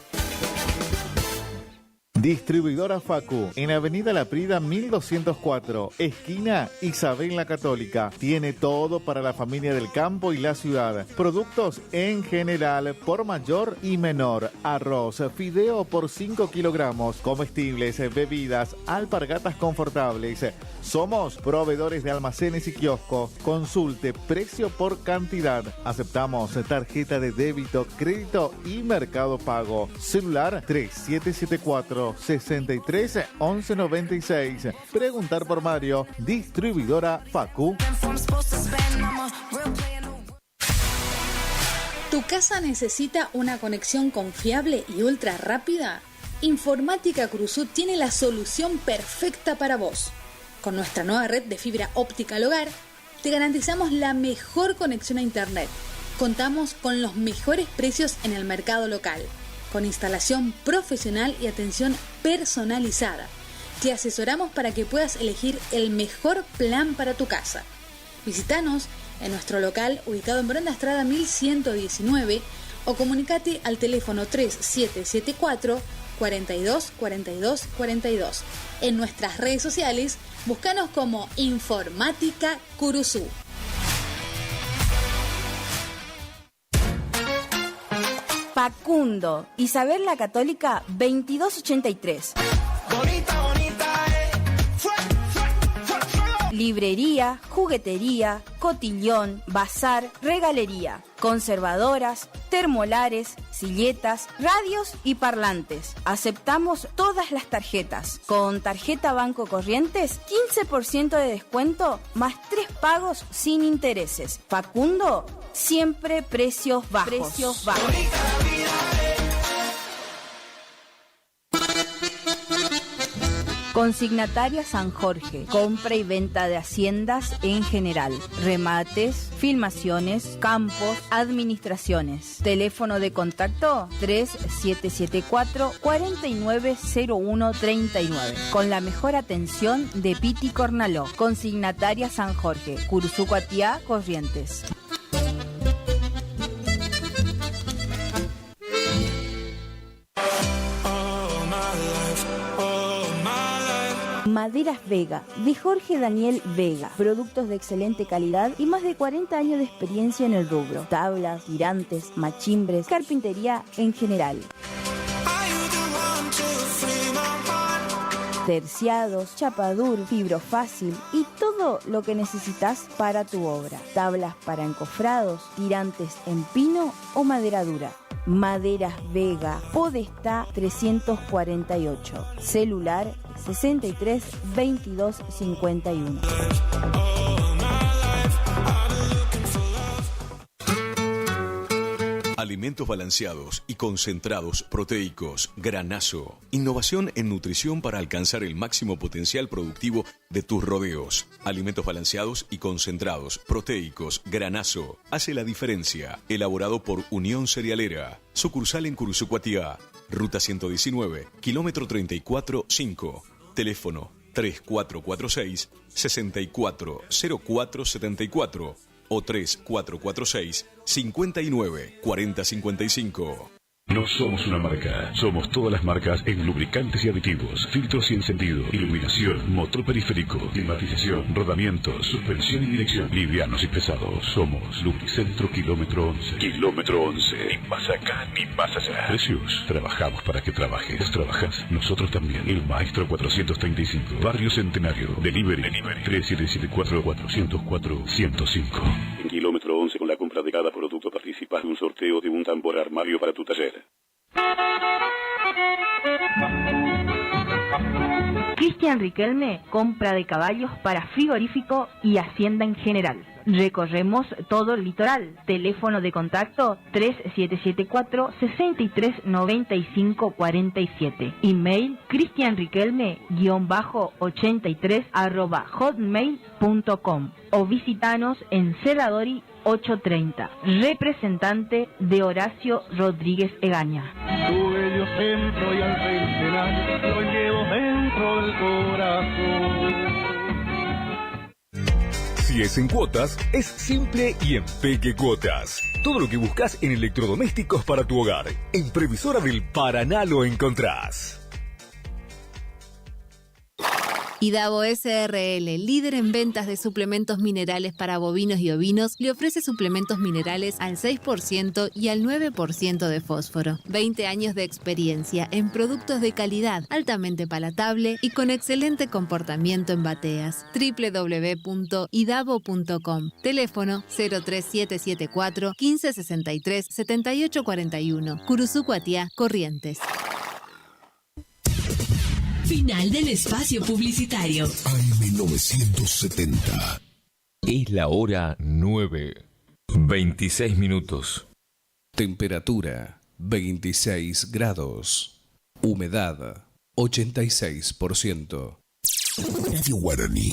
Distribuidora Facu, en Avenida La Prida 1204, esquina Isabel la Católica. Tiene todo para la familia del campo y la ciudad. Productos en general, por mayor y menor. Arroz, fideo por 5 kilogramos, comestibles, bebidas, alpargatas confortables. Somos proveedores de almacenes y kioscos. Consulte precio por cantidad. Aceptamos tarjeta de débito, crédito y Mercado Pago. Celular 3774 63 11 96. Preguntar por Mario. Distribuidora Facu. ¿Tu casa necesita una conexión confiable y ultra rápida? Informática Curuzú tiene la solución perfecta para vos. Con nuestra nueva red de fibra óptica al hogar, te garantizamos la mejor conexión a internet. Contamos con los mejores precios en el mercado local, con instalación profesional y atención personalizada. Te asesoramos para que puedas elegir el mejor plan para tu casa. Visítanos en nuestro local ubicado en Brenda Estrada 1119 o comunicate al teléfono 3774 42 42 42. En nuestras redes sociales, búscanos como Informática Curuzú. Facundo, Isabel la Católica 2283. Librería, juguetería, cotillón, bazar, regalería, conservadoras, termolares, silletas, radios y parlantes. Aceptamos todas las tarjetas. Con tarjeta Banco Corrientes, 15% de descuento más 3 pagos sin intereses. Facundo, siempre precios bajos. Consignataria San Jorge, compra y venta de haciendas en general, remates, filmaciones, campos, administraciones. Teléfono de contacto 3774-490139, con la mejor atención de Piti Cornaló. Consignataria San Jorge, Curuzú-Cuatiá, Corrientes. Maderas Vega, de Jorge Daniel Vega. Productos de excelente calidad y más de 40 años de experiencia en el rubro. Tablas, tirantes, machimbres, carpintería en general. Terciados, chapadur, fibro fácil y todo lo que necesitas para tu obra. Tablas para encofrados, tirantes en pino o madera dura. Maderas Vega, Podestá 348. Celular 63 22 51. Alimentos balanceados y concentrados proteicos Granazo. Innovación en nutrición para alcanzar el máximo potencial productivo de tus rodeos. Alimentos balanceados y concentrados proteicos Granazo. Hace la diferencia. Elaborado por Unión Cerealera. Sucursal en Curuzucuatiá. Ruta 119, kilómetro 34-5. Teléfono 3446-640474 o 3446-594055. No somos una marca, somos todas las marcas en lubricantes y aditivos, filtros y encendido, iluminación, motor periférico, climatización, rodamientos, suspensión y dirección, livianos y pesados. Somos Lubricentro Kilómetro 11. Kilómetro 11. Ni más acá ni más allá. Precios. Trabajamos para que trabajes. Vos trabajás, nosotros también. El Maestro 435. Barrio Centenario. Delivery. 3774-404-105. En Kilómetro 11, con la compra de cada producto participas de un sorteo de un tambor armario para tu taller. Cristian Riquelme, compra de caballos para frigorífico y hacienda en general. Recorremos todo el litoral. Teléfono de contacto 3774-639547. Email cristianriquelme-83@hotmail.com o visitanos en Cerradori 830. Representante de Horacio Rodríguez Egaña. Tu bello centro y al centenario lo llevo dentro del corazón. Si es en cuotas, es simple y en Peque Cuotas. Todo lo que buscas en electrodomésticos para tu hogar. En Previsora del Paraná lo encontrás. Idavo SRL, líder en ventas de suplementos minerales para bovinos y ovinos, le ofrece suplementos minerales al 6% y al 9% de fósforo. 20 años de experiencia en productos de calidad, altamente palatable y con excelente comportamiento en bateas. www.idavo.com. Teléfono 03774 1563 7841. Curuzucuatiá, Corrientes. Final del espacio publicitario. AM970. Es la hora 9:26 minutos. Temperatura 26 grados. Humedad 86%. Radio Guaraní.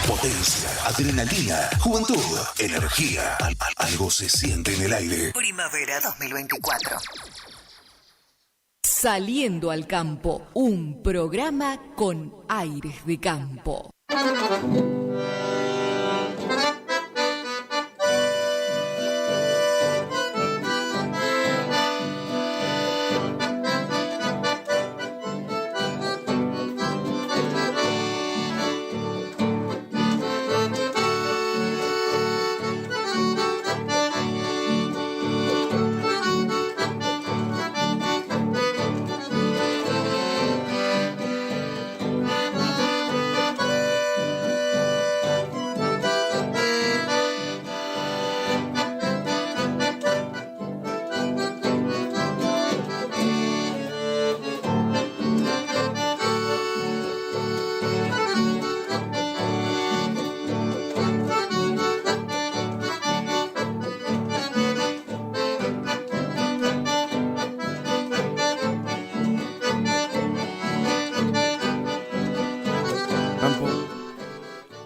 Potencia, adrenalina, juventud, energía. Algo se siente en el aire. Primavera 2024. Saliendo al campo, un programa con aires de campo.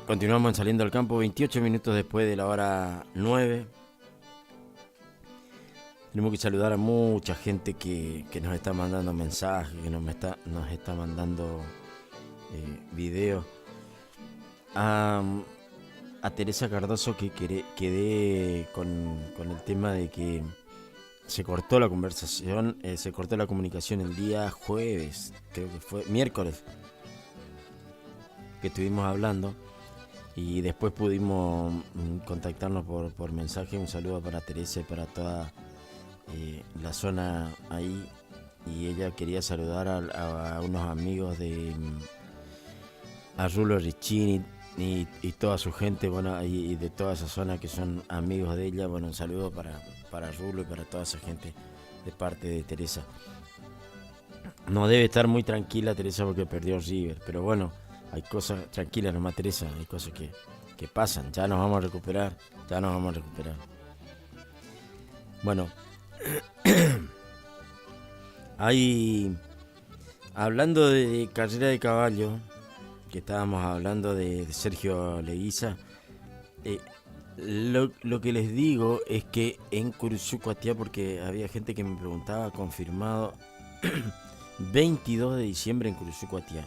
Continuamos Saliendo al Campo, 28 minutos después de la hora 9. Tenemos que saludar a mucha gente que nos está mandando mensajes, que nos está mandando videos. A Teresa Cardoso, que quedé con el tema de que se cortó la conversación, se cortó la comunicación el día jueves, creo que fue miércoles, que estuvimos hablando. Y después pudimos contactarnos por mensaje. Un saludo para Teresa y para toda la zona ahí. Y ella quería saludar a unos amigos a Rulo Riccini y toda su gente, bueno, y de toda esa zona que son amigos de ella. Bueno, un saludo para Rulo y para toda esa gente de parte de Teresa. No debe estar muy tranquila Teresa porque perdió River, pero bueno, hay cosas tranquilas nomás, Teresa, hay cosas que pasan, ya nos vamos a recuperar. Bueno, Hay, hablando de carrera de caballo, que estábamos hablando de Sergio Leguiza, lo que les digo es que en Curuzú-Cuatiá, porque había gente que me preguntaba, confirmado, 22 de diciembre en Curuzú-Cuatiá.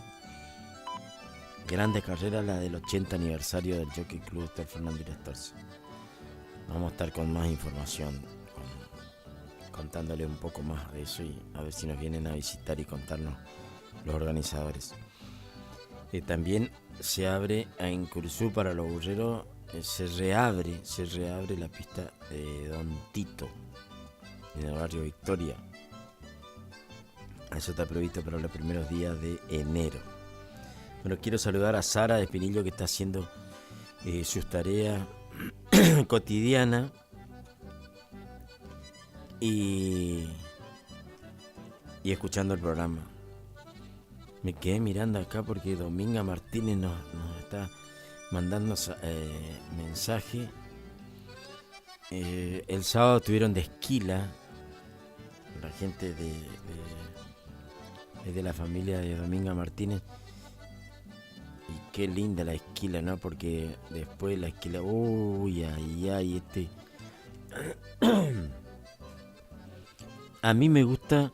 Grande carrera, la del 80 aniversario del Jockey Club Héctor Fernández Astorza. Vamos a estar con más información, contándole un poco más de eso y a ver si nos vienen a visitar y contarnos los organizadores. También se abre en Curuzú para los burreros, se reabre la pista de Don Tito en el barrio Victoria. Eso está previsto para los primeros días de enero. Bueno, quiero saludar a Sara de Espinillo, que está haciendo sus tareas cotidianas y escuchando el programa. Me quedé mirando acá porque Dominga Martínez nos está mandando mensaje. El sábado estuvieron de esquila la gente de la familia de Dominga Martínez. Y qué linda la esquila, ¿no? Porque después la esquila, uy, ay, A mí me gusta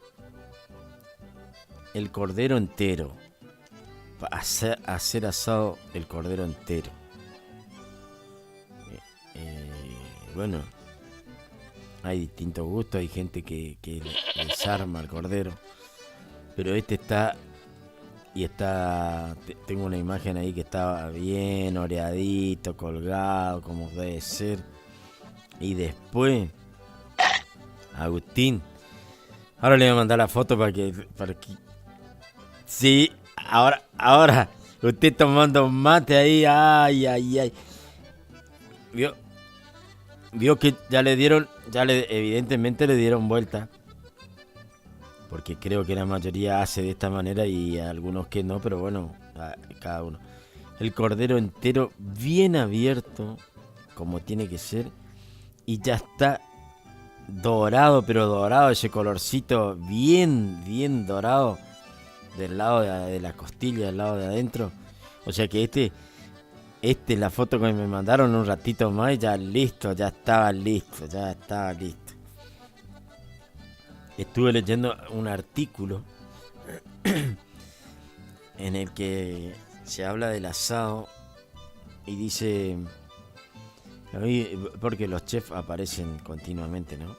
el cordero entero. Hacer asado el cordero entero. Bueno, hay distintos gustos, hay gente que desarma el cordero. Pero tengo una imagen ahí que estaba bien oreadito, colgado, como debe ser. Y después, Agustín, ahora le voy a mandar la foto para que sí, ahora, usted tomando mate ahí, ay. Vio que evidentemente le dieron vuelta. Porque creo que la mayoría hace de esta manera y algunos que no, pero bueno, cada uno. El cordero entero bien abierto, como tiene que ser, y ya está dorado, pero dorado, ese colorcito bien dorado del lado de la costilla, del lado de adentro. O sea que la foto que me mandaron un ratito más, ya estaba listo. Estuve leyendo un artículo en el que se habla del asado y dice, porque los chefs aparecen continuamente, ¿no?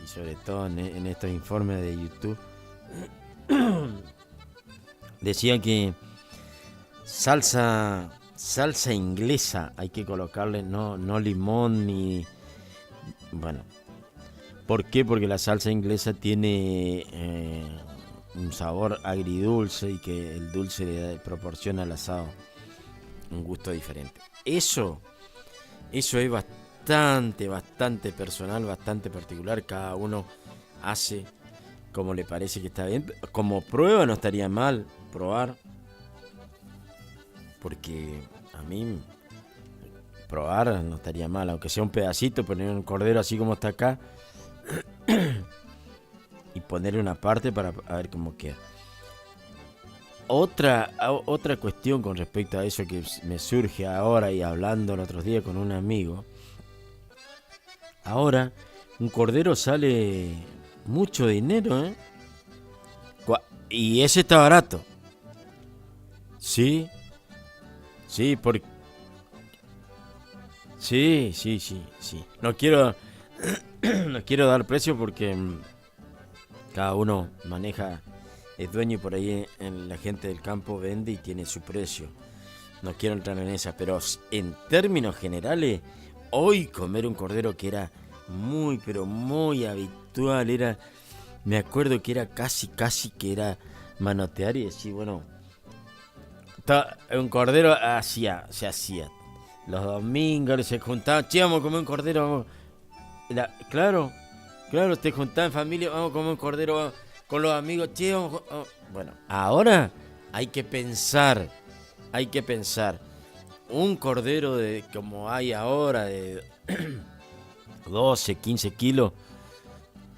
Y sobre todo en estos informes de YouTube, decían que salsa inglesa hay que colocarle, no limón ni... Bueno, ¿por qué? Porque la salsa inglesa tiene un sabor agridulce y que el dulce le proporciona al asado un gusto diferente. Eso es bastante personal, bastante particular. Cada uno hace como le parece que está bien. Como prueba no estaría mal probar, porque a mí probar no estaría mal, aunque sea un pedacito, poner un cordero así como está acá y ponerle una parte para ver cómo queda. Otra cuestión con respecto a eso que me surge ahora y hablando el otro día con un amigo. Ahora un cordero sale mucho dinero, ¿eh? Y ese está barato. Sí, porque... Sí. No quiero dar precio porque cada uno maneja, es dueño y por ahí en la gente del campo vende y tiene su precio. No quiero entrar en esa, pero en términos generales, hoy comer un cordero que era muy, pero muy habitual, me acuerdo que era casi que era manotear y decir, bueno, un cordero se hacía. Los domingos se juntaban, che, vamos a comer un cordero, Claro, te juntaban en familia, vamos a comer un cordero con los amigos, che, vamos. Bueno, ahora hay que pensar, un cordero de como hay ahora de 12, 15 kilos,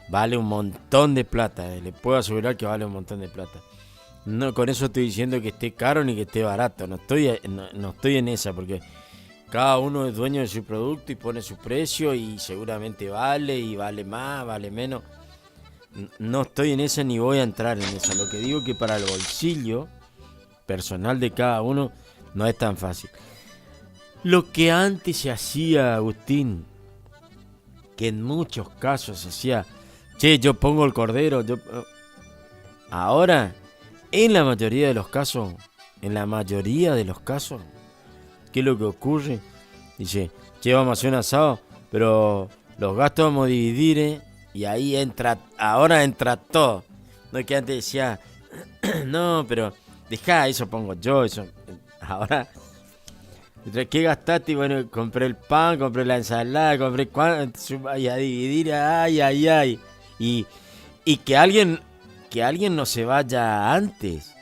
vale un montón de plata. Le puedo asegurar que vale un montón de plata. No, con eso estoy diciendo que esté caro ni que esté barato. No estoy en esa, porque cada uno es dueño de su producto y pone su precio y seguramente vale y vale más, vale menos. No estoy en esa ni voy a entrar en esa. Lo que digo es que para el bolsillo personal de cada uno no es tan fácil. Lo que antes se hacía, Agustín, que en muchos casos se hacía, che, yo pongo el cordero, ahora, en la mayoría de los casos, ¿qué es lo que ocurre? Dice, che, vamos a hacer un asado, pero los gastos vamos a dividir, y ahí ahora entra todo. No es que antes decía, no, pero dejá, eso pongo yo, eso. Ahora, ¿qué gastaste? Y bueno, compré el pan, compré la ensalada, compré cuánto, y a dividir, ay. Y que alguien no se vaya antes.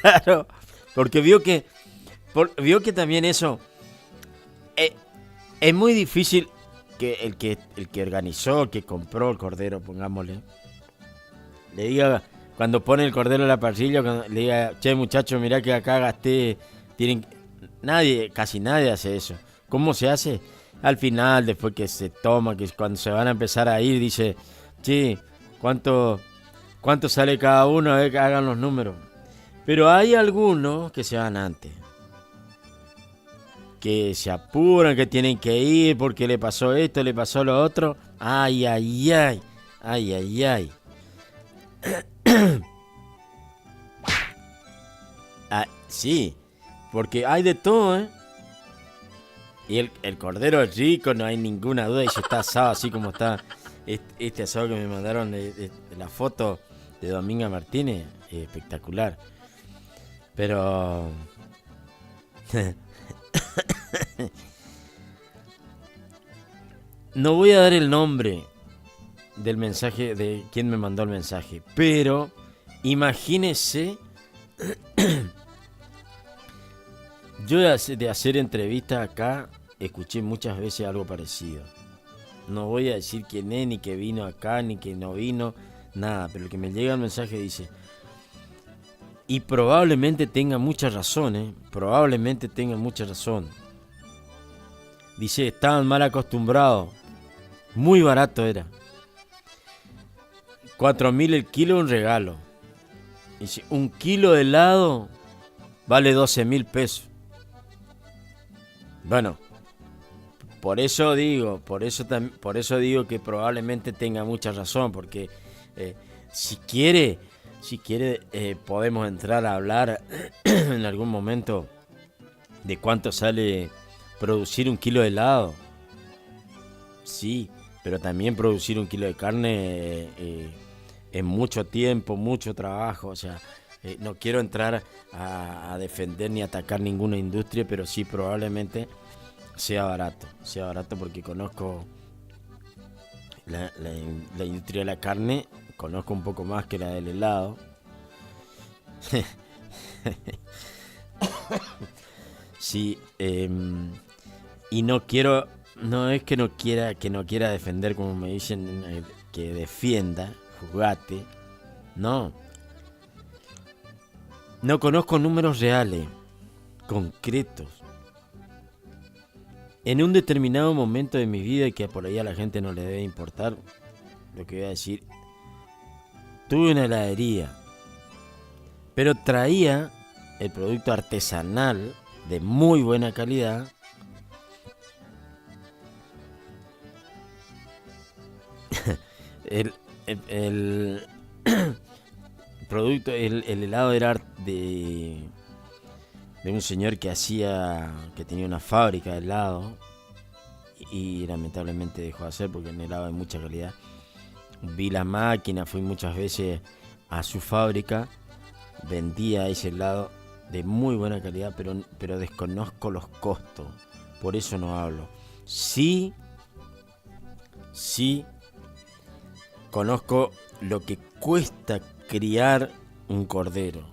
Claro, porque vio que también eso es muy difícil que el que organizó, que compró el cordero, pongámosle, le diga, cuando pone el cordero en la parrilla, le diga, che, muchacho, mirá que acá gasté. Casi nadie hace eso. ¿Cómo se hace? Al final, después que se toma, que cuando se van a empezar a ir, dice, che, ¿cuánto sale cada uno? A ver, que hagan los números. Pero hay algunos que se van antes, que se apuran, que tienen que ir porque le pasó esto, le pasó lo otro. Ay. Sí, porque hay de todo, ¿eh? Y el cordero es rico, no hay ninguna duda, y si está asado así como está este asado que me mandaron de la foto de Dominga Martínez, espectacular. Pero no voy a dar el nombre del mensaje, de quien me mandó el mensaje, pero imagínese. Yo de hacer entrevistas acá escuché muchas veces algo parecido. No voy a decir quién es, ni que vino acá, ni que no vino, nada, pero el que me llega el mensaje dice, y probablemente tenga mucha razón, probablemente tenga mucha razón. Dice, estaban mal acostumbrados, muy barato era. 4.000 el kilo, un regalo. Dice, un kilo de helado vale 12.000 pesos. Bueno, por eso digo que probablemente tenga mucha razón, porque si quiere podemos entrar a hablar en algún momento de cuánto sale producir un kilo de helado. Sí, pero también producir un kilo de carne es mucho tiempo, mucho trabajo, o sea, no quiero entrar a defender ni atacar ninguna industria, pero sí probablemente sea barato porque conozco la industria de la carne, conozco un poco más que la del helado. Sí, y no es que no quiera defender, como me dicen, que defienda, juzgate, no conozco números reales, concretos. En un determinado momento de mi vida, y que por ahí a la gente no le debe importar lo que voy a decir, tuve una heladería, pero traía el producto artesanal de muy buena calidad, el producto, el helado era de un señor que tenía una fábrica de helado y lamentablemente dejó de hacer porque en helado hay mucha calidad. Vi la máquina, fui muchas veces a su fábrica, vendía ese helado de muy buena calidad, pero desconozco los costos, por eso no hablo. Sí conozco lo que cuesta criar un cordero.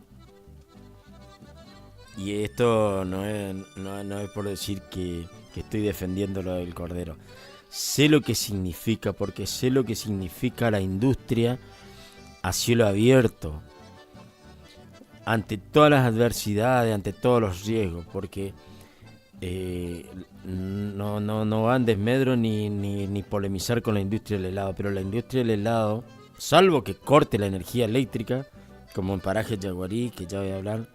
Y esto no es por decir que estoy defendiendo lo del cordero. sé lo que significa, porque sé lo que significa la industria a cielo abierto, ante todas las adversidades, ante todos los riesgos, porque no va en desmedro ni polemizar con la industria del helado, pero la industria del helado, salvo que corte la energía eléctrica, como en Paraje Yaguarí, que ya voy a hablar,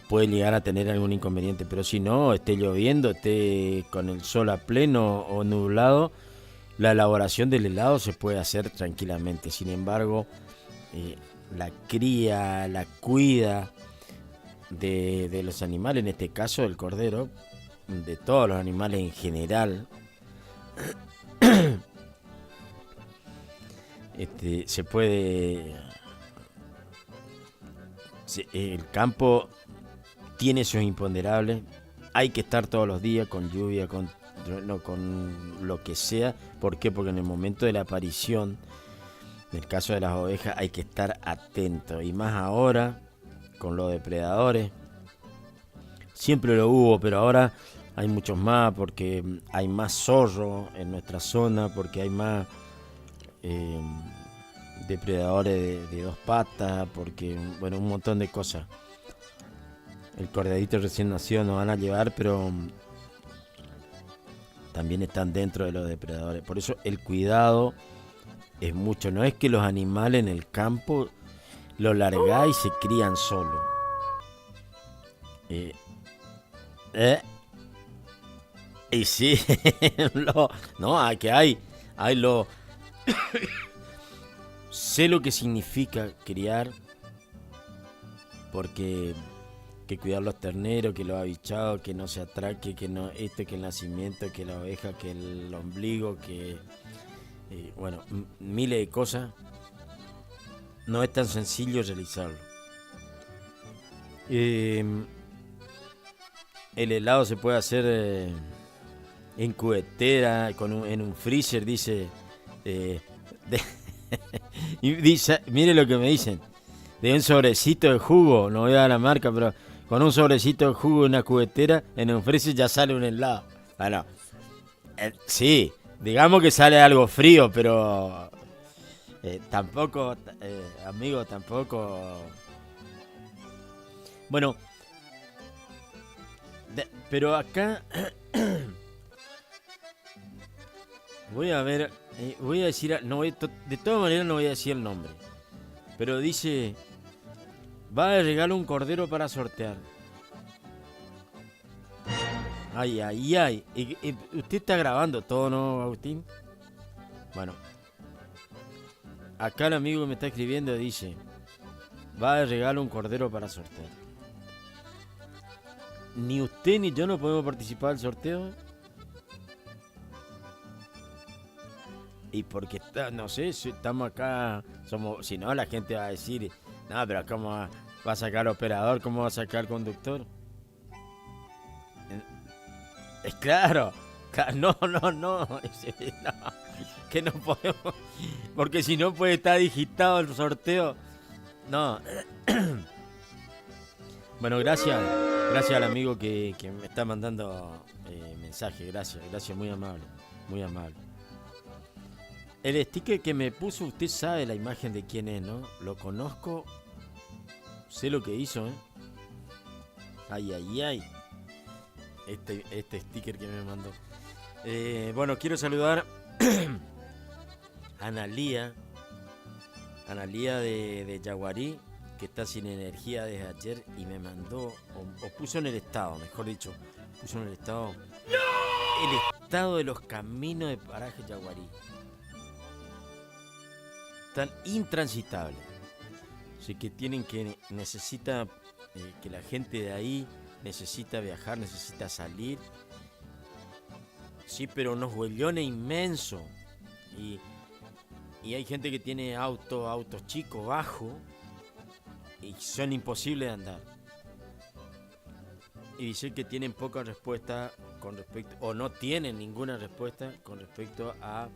puede llegar a tener algún inconveniente, pero si no, esté lloviendo, esté con el sol a pleno o nublado, la elaboración del helado se puede hacer tranquilamente. Sin embargo, la cría, la cuida de los animales, en este caso del cordero, de todos los animales en general, se puede... El campo tiene sus imponderables, hay que estar todos los días con lluvia, con lo que sea. ¿Por qué? Porque en el momento de la aparición, en el caso de las ovejas, hay que estar atento, y más ahora con los depredadores. Siempre lo hubo, pero ahora hay muchos más, porque hay más zorro en nuestra zona, porque hay más depredadores de dos patas, porque, bueno, un montón de cosas. El corderito recién nacido nos van a llevar, pero también están dentro de los depredadores. Por eso el cuidado es mucho. No es que los animales en el campo los largás y se crían solos. Y sí, no, que hay lo... Sé lo que significa criar, porque que cuidar los terneros, que los abichados, que no se atraque, que no que el nacimiento, que la oveja, que el ombligo, que bueno, miles de cosas. No es tan sencillo realizarlo. El helado se puede hacer en cubetera, en un freezer, dice. Y dice, mire lo que me dicen, de un sobrecito de jugo, no voy a dar la marca, pero con un sobrecito de jugo en una cubetera, en un freezer ya sale un helado. Bueno, sí, digamos que sale algo frío, pero tampoco, amigo, tampoco. Bueno, pero acá voy a ver. Voy a decir, de todas maneras no voy a decir el nombre, pero dice, va a regalar un cordero para sortear. Ay. ¿Usted está grabando todo, no, Agustín? Bueno, acá el amigo que me está escribiendo dice, va a regalar un cordero para sortear. Ni usted ni yo no podemos participar del sorteo. Y porque, no sé, si estamos acá, si no, la gente va a decir, no, pero ¿cómo va a sacar el operador? ¿Cómo va a sacar el conductor? Es claro, no, que no podemos, porque si no puede estar digitado el sorteo. No. Bueno, gracias al amigo que me está mandando mensaje, gracias, muy amable. El sticker que me puso, usted sabe la imagen de quién es, ¿no? Lo conozco, sé lo que hizo, ¿eh? Ay. Este sticker que me mandó. Bueno, quiero saludar a Analía de Yaguarí, que está sin energía desde ayer y me mandó, o puso en el estado, mejor dicho, puso en el estado, ¡no! El estado de los caminos de Paraje Yaguarí. Tan intransitable, así que necesita que la gente de ahí necesita viajar, necesita salir, sí, pero unos huellones inmensos, y hay gente que tiene autos chicos, bajos, y son imposibles de andar, y dice que tienen poca respuesta con respecto, o no tienen ninguna respuesta con respecto a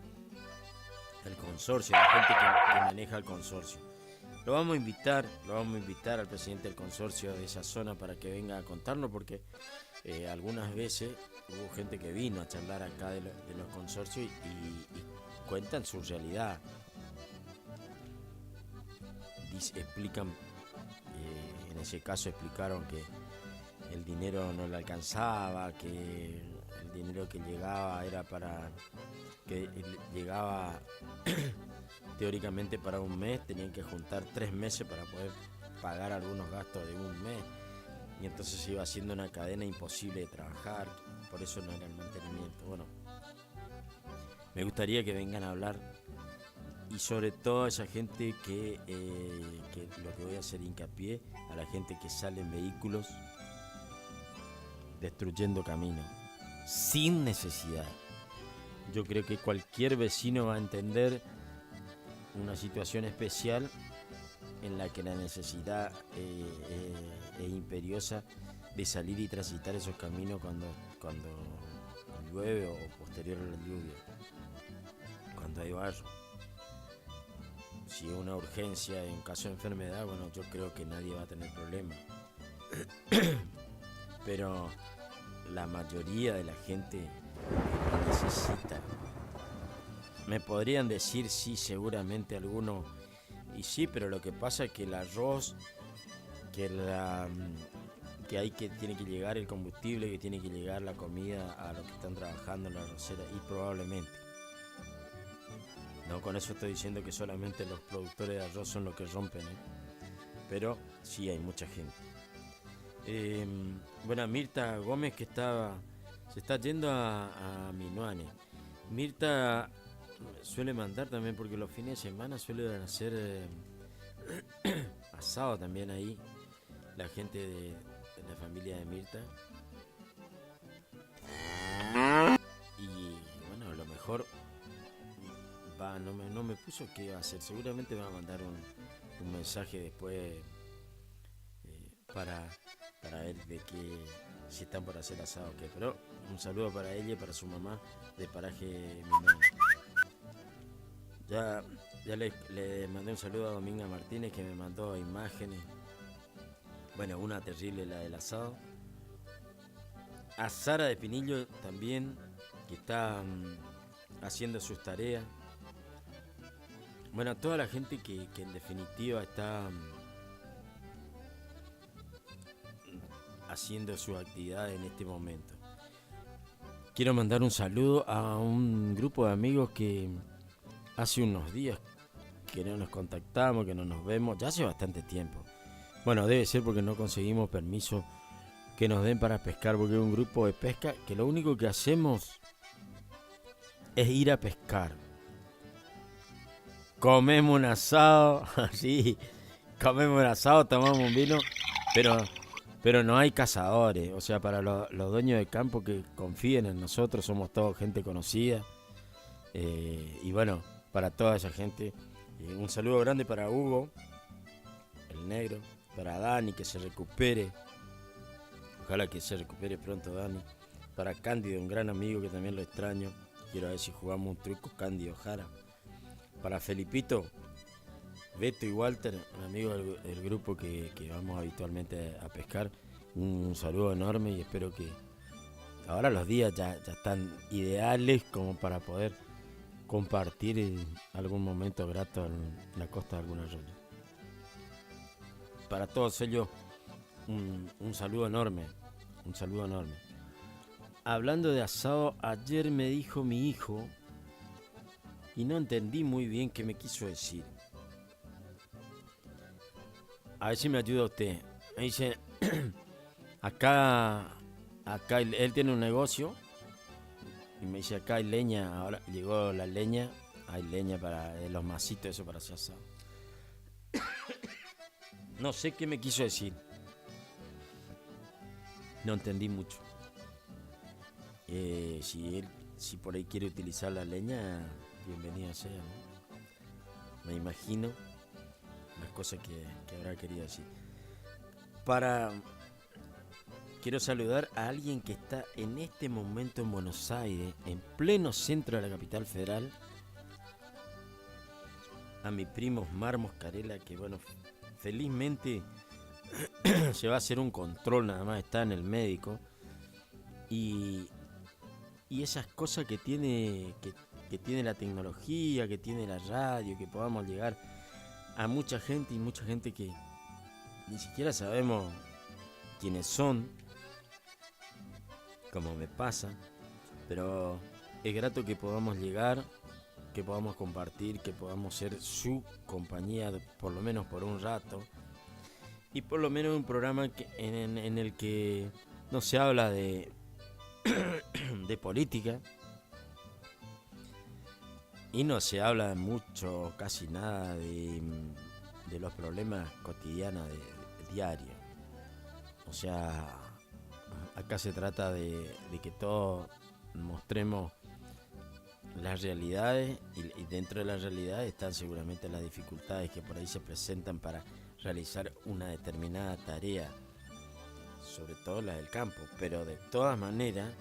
el consorcio, la gente que maneja el consorcio. Lo vamos a invitar al presidente del consorcio de esa zona para que venga a contarnos, porque algunas veces hubo gente que vino a charlar acá de los consorcios y cuentan su realidad. Explican, en ese caso explicaron que el dinero no le alcanzaba, que el dinero que llegaba era llegaba teóricamente para un mes, tenían que juntar 3 meses para poder pagar algunos gastos de un mes, y entonces se iba haciendo una cadena imposible de trabajar, por eso no era el mantenimiento. Bueno, me gustaría que vengan a hablar, y sobre todo a esa gente que lo que voy a hacer hincapié, a la gente que sale en vehículos destruyendo caminos sin necesidad. Yo creo que cualquier vecino va a entender una situación especial en la que la necesidad es imperiosa de salir y transitar esos caminos cuando llueve o posterior a la lluvia, cuando hay barro. Si es una urgencia en caso de enfermedad, bueno, yo creo que nadie va a tener problema. Pero la mayoría de la gente necesita. Me podrían decir sí, seguramente alguno, y sí, pero lo que pasa es que el arroz, tiene que llegar el combustible, que tiene que llegar la comida a los que están trabajando en la arrocera, y probablemente. No con eso estoy diciendo que solamente los productores de arroz son los que rompen, pero sí hay mucha gente. Bueno, Mirta Gómez, que se está yendo a Minuane. Mirta suele mandar también, porque los fines de semana suelen hacer asado también ahí, la gente de la familia de Mirta. Y bueno, a lo mejor no me puso qué iba a hacer. Seguramente va a mandar un mensaje después para ver de que si están por hacer asado o qué. Pero un saludo para ella y para su mamá de Paraje Minuane. Ya le mandé un saludo a Dominga Martínez, que me mandó imágenes. Bueno, una terrible, la del asado. A Sara de Pinillo también, que está haciendo sus tareas. Bueno, a toda la gente que en definitiva está haciendo su actividad en este momento. Quiero mandar un saludo a un grupo de amigos que hace unos días que no nos contactamos, que no nos vemos, ya hace bastante tiempo. Bueno, debe ser porque no conseguimos permiso que nos den para pescar, porque es un grupo de pesca que lo único que hacemos es ir a pescar. Comemos un asado, sí, comemos un asado, tomamos un vino, pero no hay cazadores. O sea, para los dueños de campo que confíen en nosotros, somos todos gente conocida. Y bueno, para toda esa gente, un saludo grande para Hugo, el negro, para Dani, que se recupere. Ojalá que se recupere pronto Dani. Para Cándido, un gran amigo que también lo extraño. Quiero ver si jugamos un truco, Cándido Jara. Para Felipito, Beto y Walter, un amigo del grupo que vamos habitualmente a pescar, un saludo enorme, y espero que ahora los días ya están ideales como para poder compartir algún momento grato en la costa de algún arroyo. Para todos ellos, un saludo enorme, un saludo enorme. Hablando de asado, ayer me dijo mi hijo, y no entendí muy bien qué me quiso decir. A ver si me ayuda usted. Me dice, acá él tiene un negocio, y me dice, acá hay leña, ahora llegó la leña, hay leña para los masitos, eso para hacer asado. No sé qué me quiso decir. No entendí mucho. Si por ahí quiere utilizar la leña, bienvenida sea, ¿no? Me imagino las cosas que habrá querido decir. Quiero saludar a alguien que está en este momento en Buenos Aires, en pleno centro de la capital federal. a mi primo Osmar Moscarela, que bueno, felizmente se va a hacer un control, nada más está en el médico. Y esas cosas que tiene la tecnología, que tiene la radio, que podamos llegar a mucha gente y mucha gente que ni siquiera sabemos quiénes son, como me pasa, pero es grato que podamos llegar, que podamos compartir, que podamos ser su compañía, por lo menos por un rato, y por lo menos un programa en el que no se habla de política y no se habla mucho, casi nada de los problemas cotidianos de diario. O sea, acá se trata de que todos mostremos las realidades y dentro de las realidades están seguramente las dificultades que por ahí se presentan para realizar una determinada tarea, sobre todo la del campo, pero de todas maneras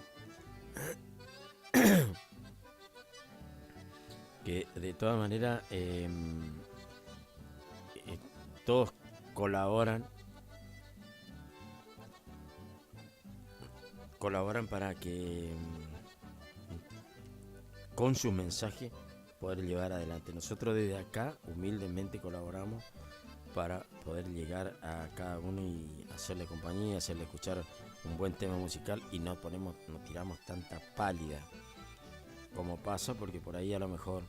todos colaboran para que con su mensaje poder llevar adelante. Nosotros desde acá humildemente colaboramos para poder llegar a cada uno y hacerle compañía, hacerle escuchar un buen tema musical y no tiramos tanta pálida como pasa, porque por ahí a lo mejor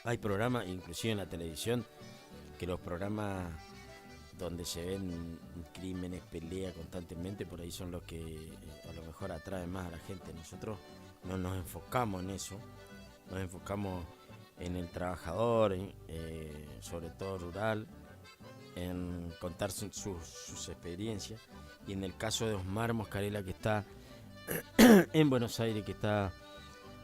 hay programas, inclusive en la televisión, que los programas donde se ven crímenes, peleas constantemente, por ahí son los que a lo mejor atraen más a la gente. Nosotros no nos enfocamos en eso, nos enfocamos en el trabajador, sobre todo rural, en contar sus experiencias. Y en el caso de Osmar Moscarela, que está en Buenos Aires, que está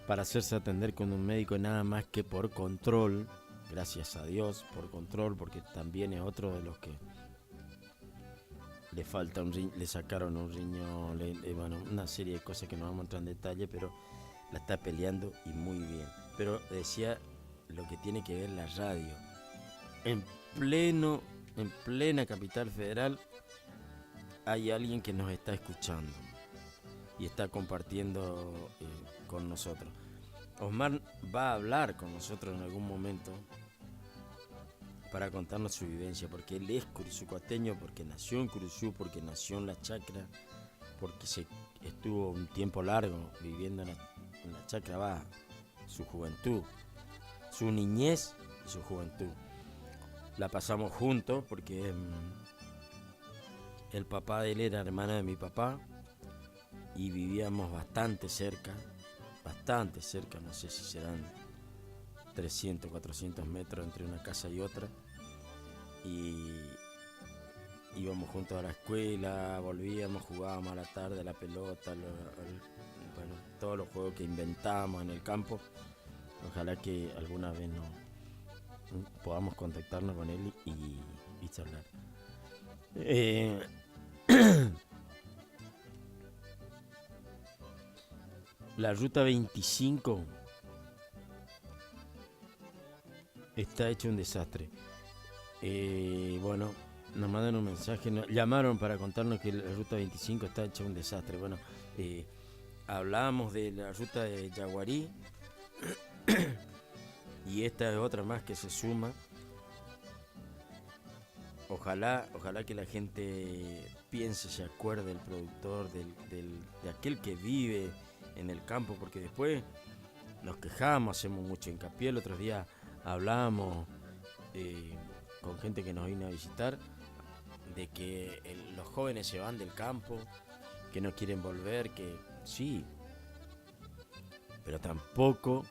para hacerse atender con un médico nada más que por control, gracias a Dios, por control, porque también es otro de los que le falta le sacaron un riñón, bueno, una serie de cosas que no vamos a entrar en detalle, pero la está peleando y muy bien. Pero decía lo que tiene que ver la radio. En plena capital federal hay alguien que nos está escuchando y está compartiendo con nosotros. Osmar va a hablar con nosotros en algún momento para contarnos su vivencia, porque él es curisucuateño, porque nació en Curuzú, porque nació en la chacra, porque estuvo un tiempo largo viviendo en la chacra, su juventud, su niñez y su juventud. La pasamos juntos porque el papá de él era hermano de mi papá y vivíamos bastante cerca, no sé si serán 300, 400 metros entre una casa y otra, y íbamos juntos a la escuela, volvíamos, jugábamos a la tarde a la pelota, bueno, todos los juegos que inventábamos en el campo. Ojalá que alguna vez podamos contactarnos con él y charlar. La ruta 25 está hecha un desastre. Bueno, nos mandan un mensaje, llamaron para contarnos que la ruta 25 está hecha un desastre. Bueno, hablábamos de la ruta de Yaguarí y esta es otra más que se suma. Ojalá que la gente piense, se acuerde del productor, de aquel que vive en el campo, porque después nos quejamos, hacemos mucho hincapié. El otro día hablamos con gente que nos vino a visitar de que los jóvenes se van del campo, que no quieren volver, que sí, pero tampoco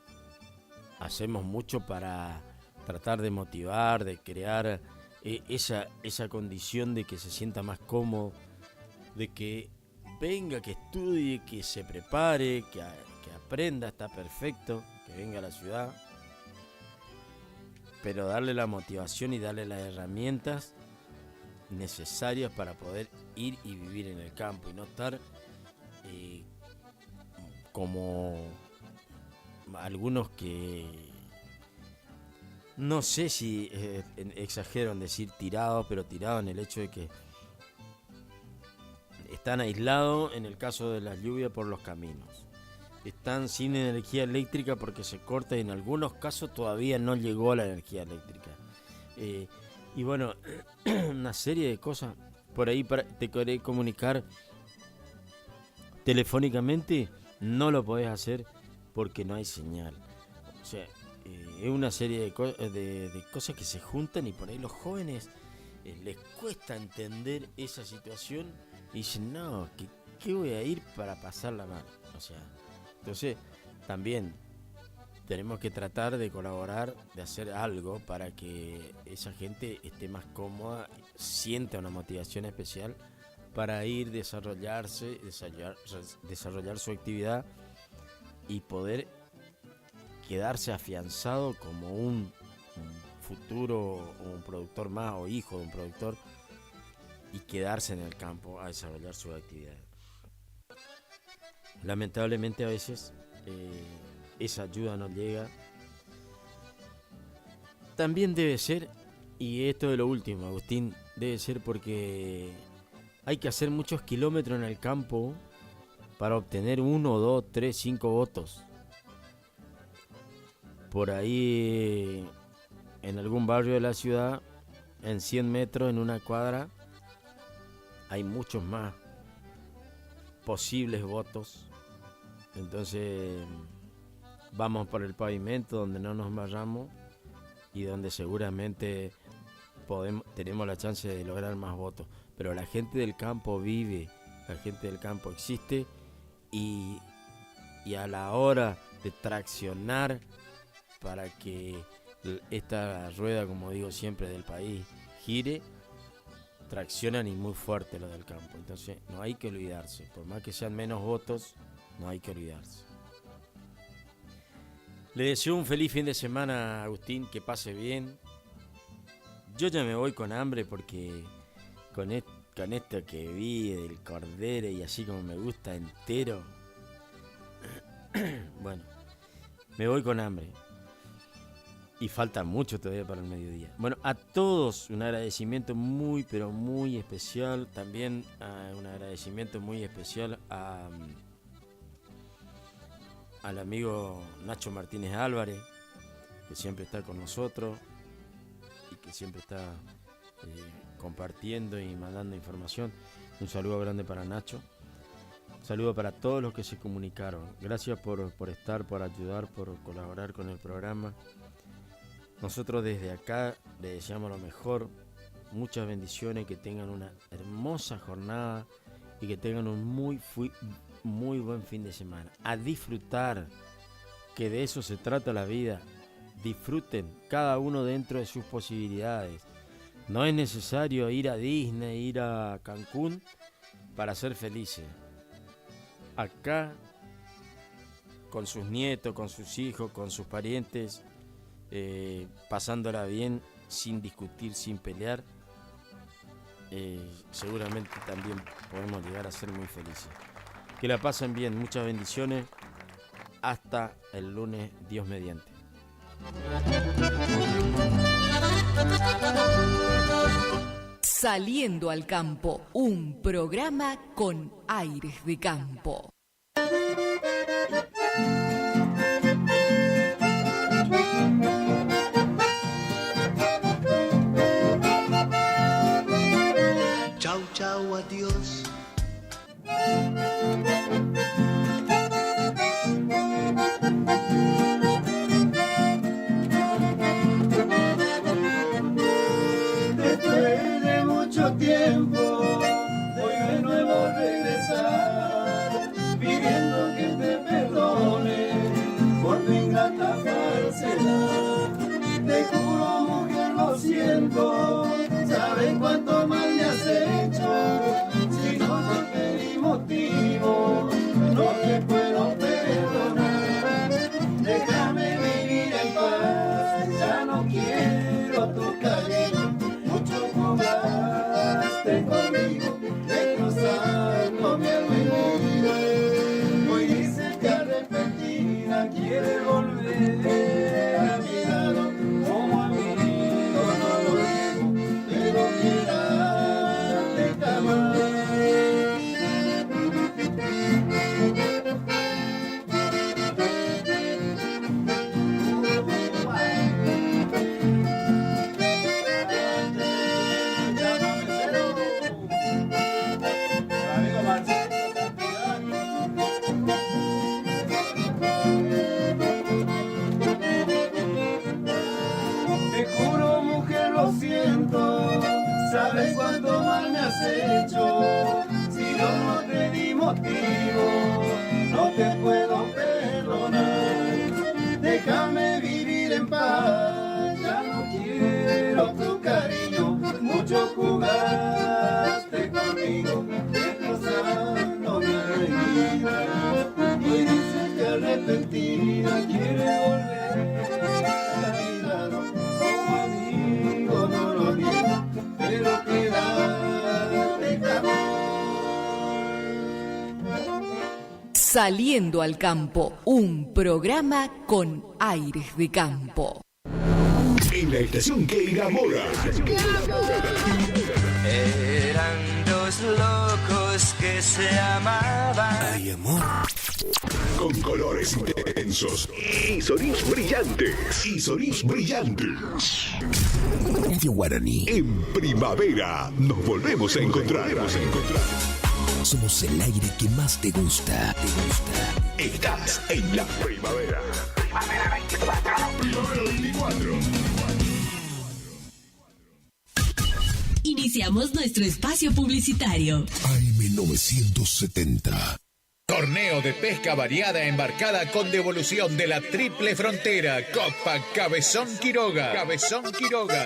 hacemos mucho para tratar de motivar, de crear esa condición de que se sienta más cómodo, de que venga, que estudie, que se prepare, que aprenda, está perfecto, que venga a la ciudad, pero darle la motivación y darle las herramientas necesarias para poder ir y vivir en el campo y no estar como algunos que No sé si exagero en decir tirado, pero tirado en el hecho de que están aislados en el caso de las lluvias por los caminos. Están sin energía eléctrica porque se corta y en algunos casos todavía no llegó la energía eléctrica. Y bueno, una serie de cosas. Por ahí te querés comunicar telefónicamente, no lo podés hacer porque no hay señal. O sea, es una serie de cosas que se juntan y por ahí los jóvenes les cuesta entender esa situación y dicen, no, ¿qué voy a ir para pasarla mal? O sea, entonces también tenemos que tratar de colaborar, de hacer algo para que esa gente esté más cómoda, sienta una motivación especial para ir desarrollar su actividad y poder quedarse afianzado como un futuro o un productor más o hijo de un productor y quedarse en el campo a desarrollar su actividad. Lamentablemente a veces esa ayuda no llega. También debe ser, y esto es lo último, Agustín, debe ser porque hay que hacer muchos kilómetros en el campo para obtener 1, 2, 3, 5 votos. Por ahí, en algún barrio de la ciudad, en 100 metros, en una cuadra, hay muchos más posibles votos. Entonces, vamos por el pavimento donde no nos vayamos y donde seguramente tenemos la chance de lograr más votos. Pero la gente del campo vive, la gente del campo existe y a la hora de traccionar para que esta rueda, como digo siempre, del país gire, traccionan y muy fuerte lo del campo. Entonces no hay que olvidarse, por más que sean menos votos, no hay que olvidarse. Le deseo un feliz fin de semana, Agustín, que pase bien. Yo ya me voy con hambre porque con esto que vi del cordero y así como me gusta entero, bueno, me voy con hambre. Y falta mucho todavía para el mediodía. Bueno, a todos un agradecimiento muy, pero muy especial. También un agradecimiento muy especial al amigo Nacho Martínez Álvarez, que siempre está con nosotros y que siempre está compartiendo y mandando información. Un saludo grande para Nacho. Un saludo para todos los que se comunicaron. Gracias por estar, por ayudar, por colaborar con el programa. Nosotros desde acá le deseamos lo mejor, muchas bendiciones, que tengan una hermosa jornada y que tengan un muy buen fin de semana. A disfrutar, que de eso se trata la vida. Disfruten cada uno dentro de sus posibilidades. No es necesario ir a Disney, ir a Cancún para ser felices. Acá, con sus nietos, con sus hijos, con sus parientes, pasándola bien, sin discutir, sin pelear, seguramente también podemos llegar a ser muy felices. Que la pasen bien, muchas bendiciones. Hasta el lunes, Dios mediante. Saliendo al campo, un programa con aires de campo. Chau, chau, adiós. Después de mucho tiempo, voy de nuevo a regresar, pidiendo que te perdone por tu ingrata falsedad. Te juro, mujer, lo siento. ¿Sabes cuánto mal me has hecho? Si no te pedí motivo, no te puedo perdonar. Déjame vivir en paz, ya no quiero tu cariño. Mucho jugaste conmigo, destrozando mi alma y vida. Hoy dices que arrepentida quiere volver a mi lado, como a sabes cuánto mal me has hecho. Si yo no te di motivo, no te puedo perdonar. Déjame vivir en paz, ya no quiero tu cariño. Mucho jugaste conmigo, destrozando mi vida. Hoy dices que arrepentida quiere volver a mi lado. Como amigo no lo digo, pero quédate jamás. Saliendo al campo, un programa con aires de campo. En la estación que enamora. Eran dos locos que se amaban. Ay, amor. Con colores intensos y sonidos brillantes. Radio Guaraní. En primavera nos volvemos a encontrar. Somos el aire que más te gusta. Estás en la primavera. Primavera 24. Primavera 24. Iniciamos nuestro espacio publicitario. AM970. Torneo de pesca variada embarcada con devolución de la Triple Frontera. Copa Cabezón Quiroga.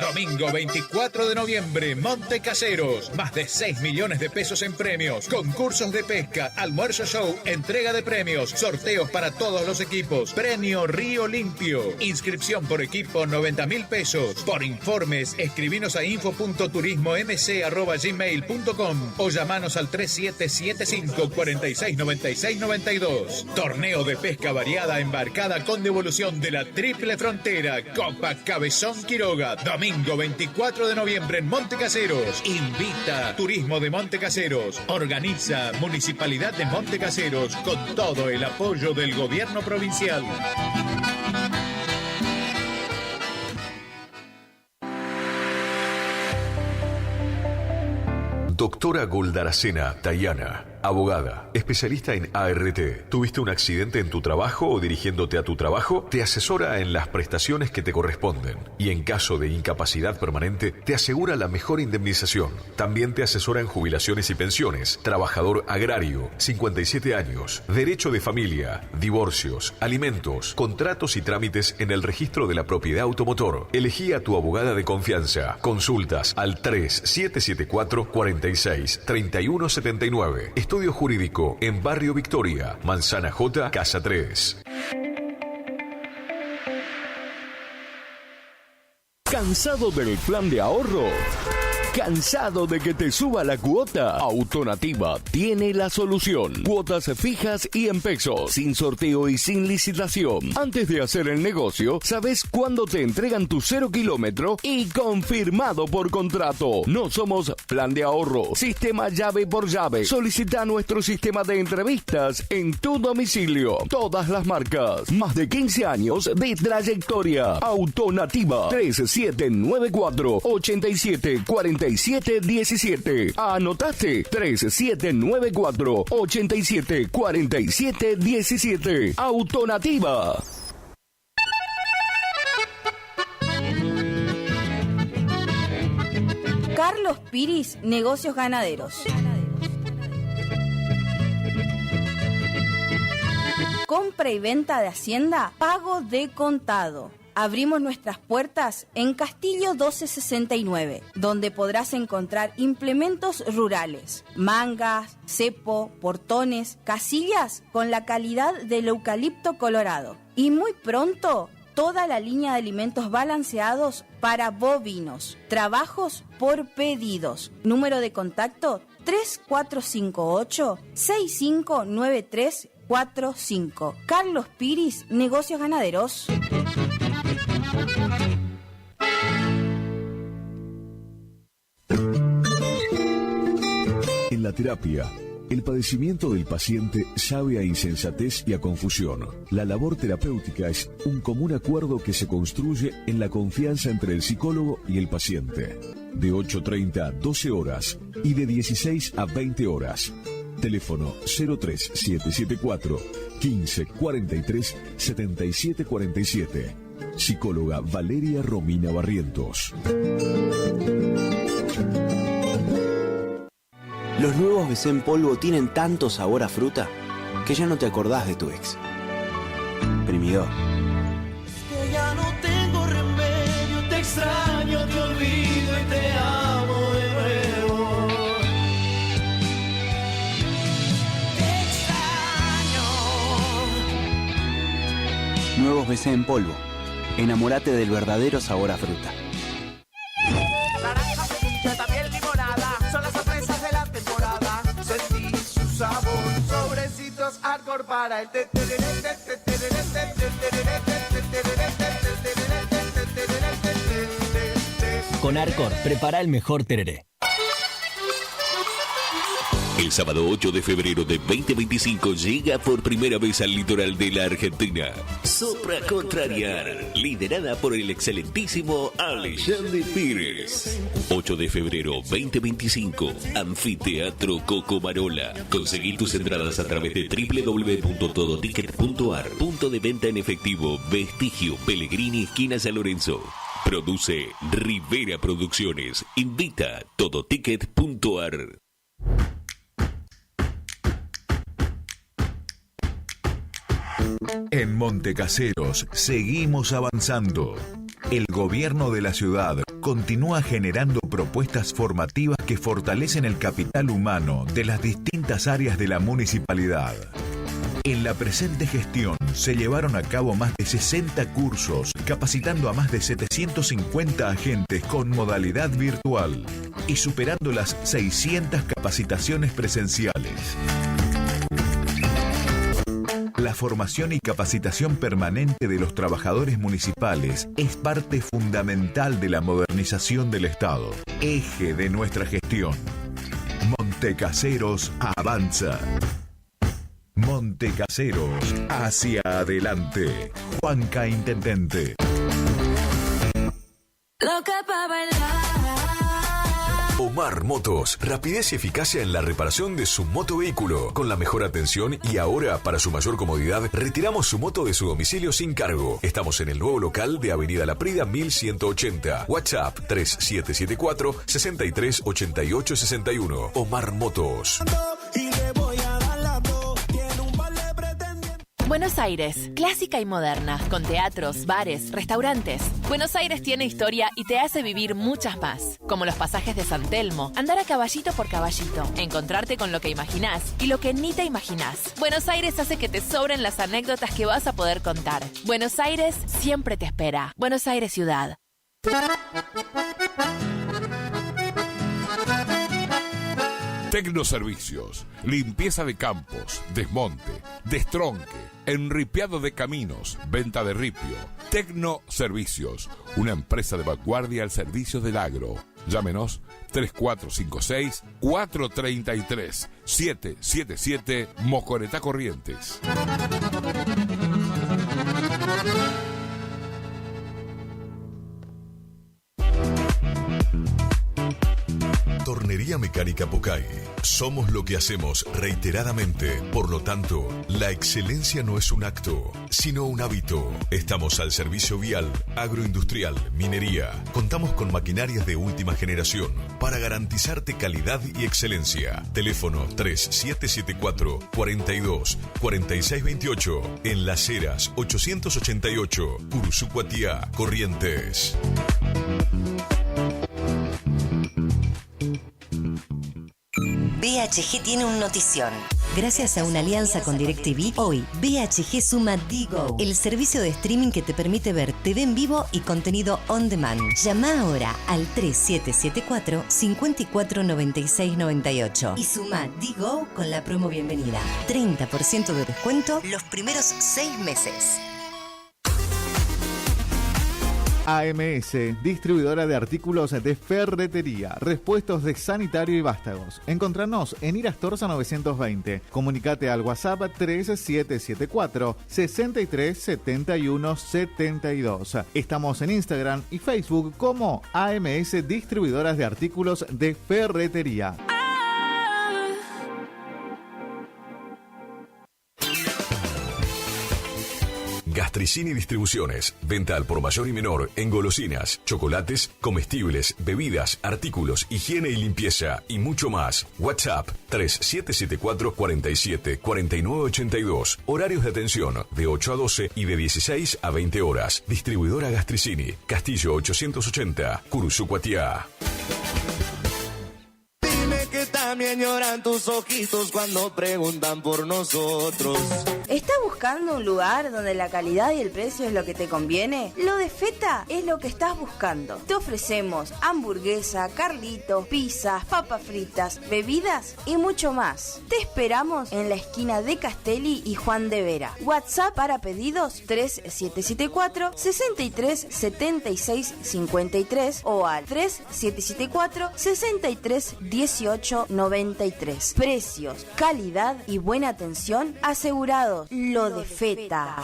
Domingo 24 de noviembre, Monte Caseros. Más de 6 millones de pesos en premios. Concursos de pesca, almuerzo show, entrega de premios, sorteos para todos los equipos. Premio Río Limpio. Inscripción por equipo 90.000 pesos. Por informes, escribinos a info.turismomc@gmail.com o llamanos al 3775 4696 92. Torneo de pesca variada embarcada con devolución de la Triple Frontera. Copa Cabezón Quiroga. Domingo 24 de noviembre en Monte Caseros. Invita Turismo de Monte Caseros. Organiza Municipalidad de Monte Caseros con todo el apoyo del gobierno provincial. Doctora Goldaracena Tayana, abogada, especialista en ART. ¿Tuviste un accidente en tu trabajo o dirigiéndote a tu trabajo? Te asesora en las prestaciones que te corresponden y en caso de incapacidad permanente te asegura la mejor indemnización. También te asesora en jubilaciones y pensiones, trabajador agrario, 57 años, derecho de familia, divorcios, alimentos, contratos y trámites en el registro de la propiedad automotor. Elegí a tu abogada de confianza. Consultas al 3774 46 3179. Estudio Jurídico en Barrio Victoria, Manzana J, Casa 3. ¿Cansado del plan de ahorro? ¿Cansado de que te suba la cuota? Autonativa tiene la solución. Cuotas fijas y en pesos, sin sorteo y sin licitación. Antes de hacer el negocio, sabes cuándo te entregan tu 0 kilómetro y confirmado por contrato. No somos plan de ahorro, sistema llave por llave. Solicita nuestro sistema de entrevistas en tu domicilio. Todas las marcas. Más de 15 años de trayectoria. Autonativa 3794 8747 17. Anotaste 3794 8747 17. Autonativa. Carlos Piris, Negocios Ganaderos. Compra y venta de hacienda, pago de contado. Abrimos nuestras puertas en Castillo 1269, donde podrás encontrar implementos rurales, mangas, cepo, portones, casillas con la calidad del eucalipto colorado. Y muy pronto, toda la línea de alimentos balanceados para bovinos. Trabajos por pedidos. Número de contacto 3458-659345. Carlos Piris, Negocios Ganaderos. En la terapia, el padecimiento del paciente sabe a insensatez y a confusión. La labor terapéutica es un común acuerdo que se construye en la confianza entre el psicólogo y el paciente. De 8:30 a 12 horas y de 16 a 20 horas. Teléfono 03774 1543 7747. Psicóloga Valeria Romina Barrientos. Los nuevos BC en polvo tienen tanto sabor a fruta que ya no te acordás de tu ex. Primidor. Que ya no tengo remedio, te extraño, te olvido y te amo de nuevo. Te extraño. Nuevos BC en polvo. Enamórate del verdadero sabor a fruta. Naranja, cerilla, también limonada, son las sorpresas de la temporada. Sentí su sabor, sobrecitos hardcore para el Con Arcor, prepara el mejor tereré. El sábado 8 de febrero de 2025 llega por primera vez al litoral de la Argentina Sopra Contrariar, liderada por el excelentísimo Alexandre Pires. 8 de febrero 2025, Anfiteatro Cocomarola. Conseguí tus entradas a través de www.todoticket.ar. Punto de venta en efectivo, Vestigio, Pellegrini, esquina San Lorenzo. Produce Rivera Producciones. Invita Todoticket.ar. En Montecaseros seguimos avanzando. El gobierno de la ciudad continúa generando propuestas formativas que fortalecen el capital humano de las distintas áreas de la municipalidad. En la presente gestión se llevaron a cabo más de 60 cursos, capacitando a más de 750 agentes con modalidad virtual y superando las 600 capacitaciones presenciales. La formación y capacitación permanente de los trabajadores municipales es parte fundamental de la modernización del Estado, eje de nuestra gestión. Montecaseros avanza. Montecaseros hacia adelante. Juanca Intendente. Loca pa' bailar. Omar Motos, rapidez y eficacia en la reparación de su motovehículo, con la mejor atención y ahora, para su mayor comodidad, retiramos su moto de su domicilio sin cargo. Estamos en el nuevo local de Avenida La Prida 1180. WhatsApp 3774-638861. Omar Motos. Buenos Aires, clásica y moderna, con teatros, bares, restaurantes. Buenos Aires tiene historia y te hace vivir muchas más, como los pasajes de San Telmo, andar a caballito por caballito, encontrarte con lo que imaginás y lo que ni te imaginás. Buenos Aires hace que te sobren las anécdotas que vas a poder contar. Buenos Aires siempre te espera. Buenos Aires Ciudad. Tecnoservicios, limpieza de campos, desmonte, destronque, enripiado de caminos, venta de ripio. Tecnoservicios, una empresa de vanguardia al servicio del agro. Llámenos 3456-433-777 Mocoretá Corrientes. Tornería Mecánica Pocay. Somos lo que hacemos reiteradamente. Por lo tanto, la excelencia no es un acto, sino un hábito. Estamos al servicio vial, agroindustrial, minería. Contamos con maquinarias de última generación para garantizarte calidad y excelencia. Teléfono 3774-42-4628. En Las Heras 888, Curuzú-Cuatiá, Corrientes. BHG tiene un notición. Gracias a una alianza con DirecTV, hoy BHG suma Digo, el servicio de streaming que te permite ver TV en vivo y contenido on demand. Llama ahora al 3774 549698 y suma Digo con la promo bienvenida. 30% de descuento los primeros 6 meses. AMS, distribuidora de artículos de ferretería, repuestos de sanitario y vástagos. Encontranos en Irastorza 920. Comunicate al WhatsApp 3774 637172. Estamos en Instagram y Facebook como AMS Distribuidoras de Artículos de Ferretería. Gastricini Distribuciones. Venta al por mayor y menor en golosinas, chocolates, comestibles, bebidas, artículos, higiene y limpieza y mucho más. WhatsApp 3774 47 49 82. Horarios de atención de 8 a 12 y de 16 a 20 horas. Distribuidora Gastricini. Castillo 880, Curuzucuatiá. Que también lloran tus ojitos cuando preguntan por nosotros. ¿Estás buscando un lugar donde la calidad y el precio es lo que te conviene? Lo de Feta es lo que estás buscando. Te ofrecemos hamburguesa, carlitos, pizzas, papas fritas, bebidas y mucho más. Te esperamos en la esquina de Castelli y Juan de Vera. WhatsApp para pedidos 3774 63 76 53 o al 3774 63 18 93. Precios, calidad y buena atención asegurados. Lo de Feta.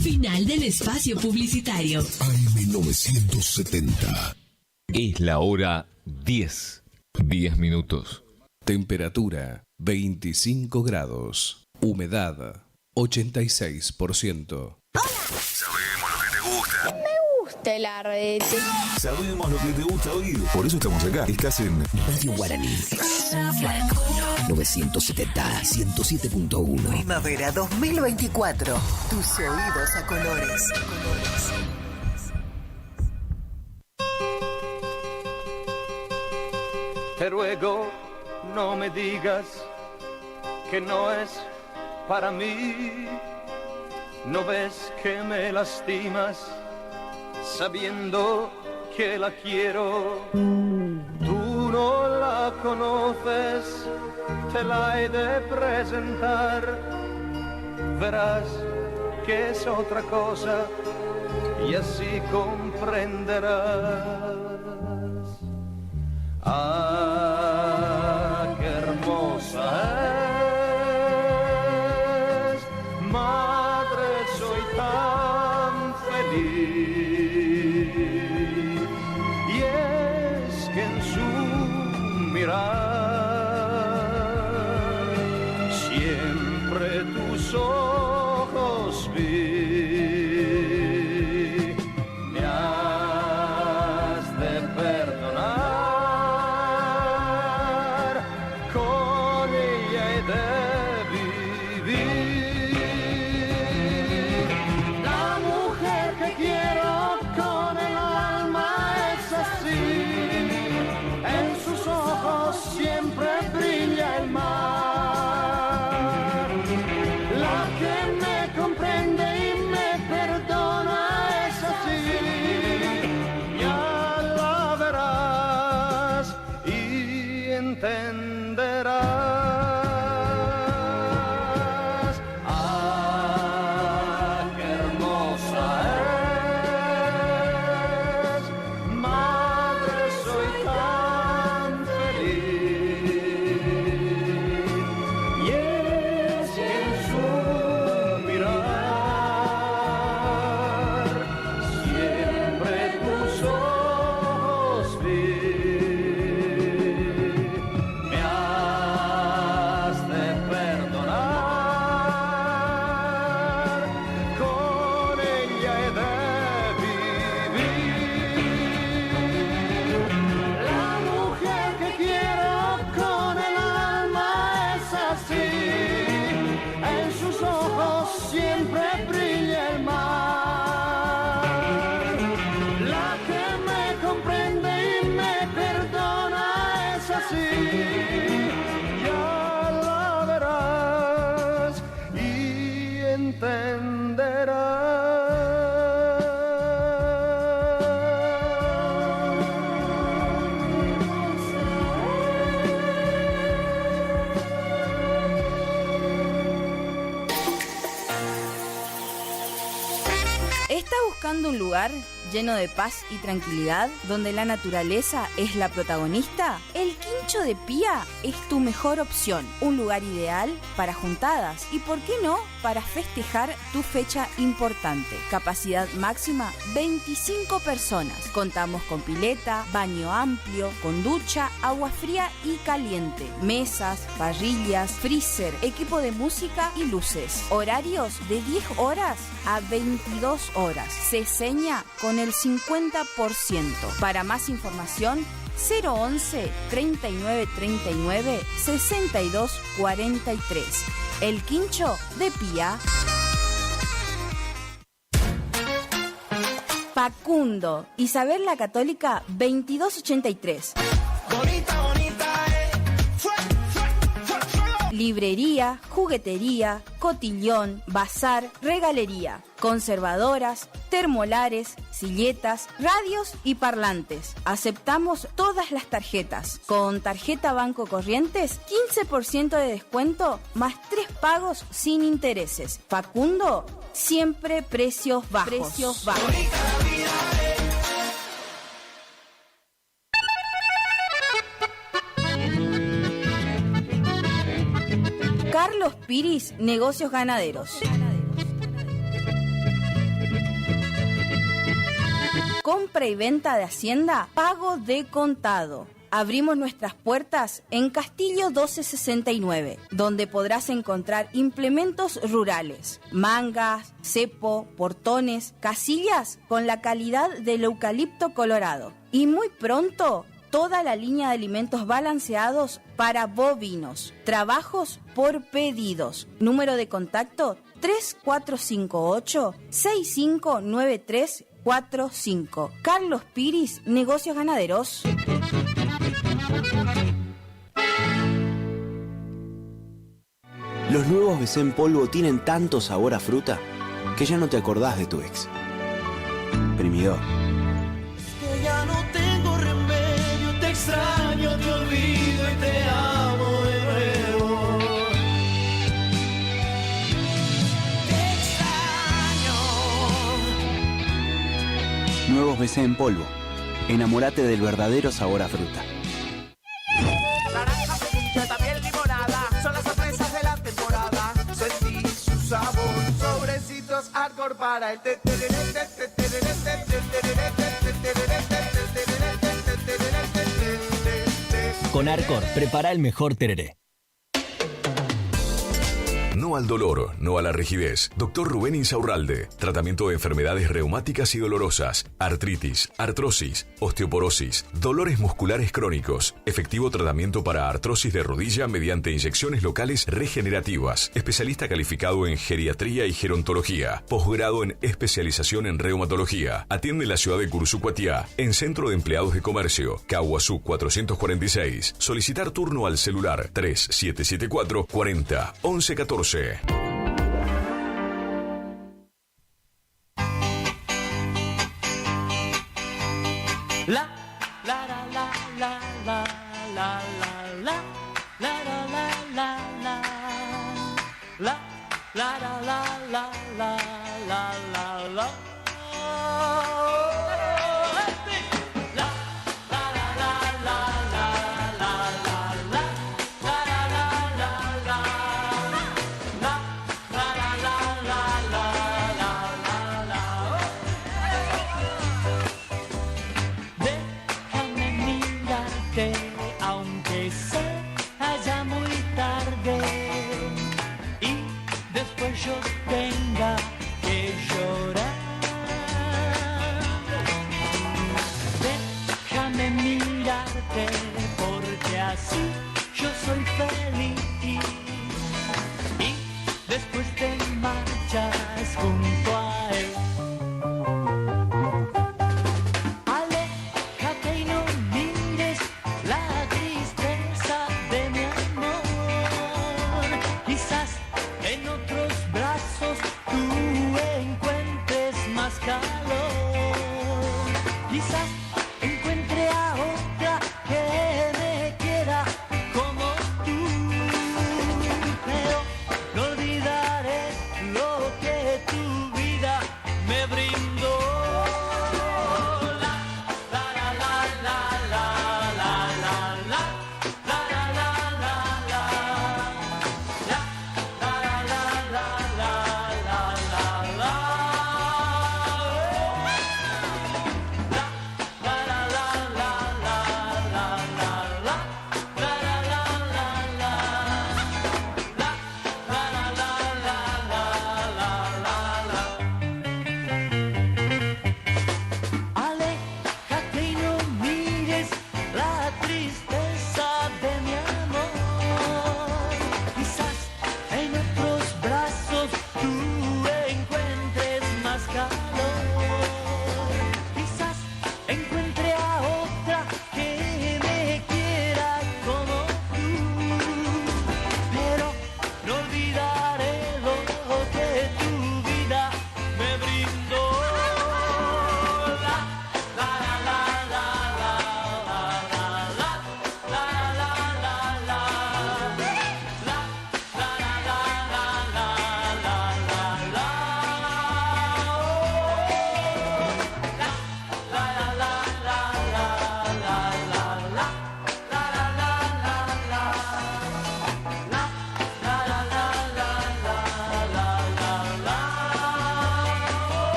Final del espacio publicitario. AM970. Es la hora 10. 10 minutos. Temperatura 25 grados. Humedad 86%. Sabemos lo que te gusta. El arrete. Sabemos lo que te gusta oír. Por eso estamos acá. Estás en Radio Guaraní. 970 107.1. Primavera 2024. Tus oídos a colores. Te ruego, no me digas que no es para mí. ¿No ves que me lastimas sabiendo que la quiero? Tú no la conoces, te la he de presentar. Verás que es otra cosa y así comprenderás. Ah, qué hermosa es, madre, soy tan feliz. Y es que en su mirar siempre tus ojos vi. Me has de perdonar buscando un lugar lleno de paz y tranquilidad, donde la naturaleza es la protagonista? El Quincho de Pía es tu mejor opción. Un lugar ideal para juntadas y, ¿por qué no?, para festejar tu fecha importante. Capacidad máxima 25 personas. Contamos con pileta, baño amplio, con ducha, agua fría y caliente, mesas, parrillas, freezer, equipo de música y luces. Horarios de 10 horas a 22 horas. Se seña con el 50%. Para más información, 011 39 39 62 43. El Quincho de Pía. Facundo, Isabel la Católica 2283. Bonita, bonita, Librería, juguetería, cotillón, bazar, regalería, conservadoras, termolares, silletas, radios y parlantes. Aceptamos todas las tarjetas. Con tarjeta Banco Corrientes, 15% de descuento más 3 pagos sin intereses. Facundo, siempre precios bajos. Carlos Piris, Negocios Ganaderos. Compra y venta de hacienda, pago de contado. Abrimos nuestras puertas en Castillo 1269, donde podrás encontrar implementos rurales, mangas, cepo, portones, casillas con la calidad del eucalipto colorado. Y muy pronto, toda la línea de alimentos balanceados para bovinos. Trabajos por pedidos. Número de contacto 3458-659345. Carlos Piris, Negocios Ganaderos. Los nuevos BC en polvo tienen tanto sabor a fruta que ya no te acordás de tu ex. Primidor. que ya no tengo remedio, te extraño, te olvido y te amo de nuevo. Te extraño. Nuevos BC en polvo. Enamórate del verdadero sabor a fruta. Naranja, frutilla, también limonada, son las sorpresas de la temporada. Sentí su sabor, sobrecitos hardcore para el Con Arcor, prepara el mejor tereré. No al dolor, no a la rigidez. Dr. Rubén Insaurralde. Tratamiento de enfermedades reumáticas y dolorosas, artritis, artrosis, osteoporosis, dolores musculares crónicos. Efectivo tratamiento para artrosis de rodilla mediante inyecciones locales regenerativas. Especialista calificado en geriatría y gerontología. Posgrado en especialización en reumatología. Atiende en la ciudad de Cursucuatiá, en Centro de Empleados de Comercio, Caguazú 446. Solicitar turno al celular 3774 40 11 14. La la la la la la la la la la la la la la la la. Aunque sea ya muy tarde y después yo tenga que llorar, déjame mirarte porque así yo soy feliz y después te marchas junto a él. Quizás encuentre a otra que me quiera como tú, pero no olvidaré lo que tu vida me brindó.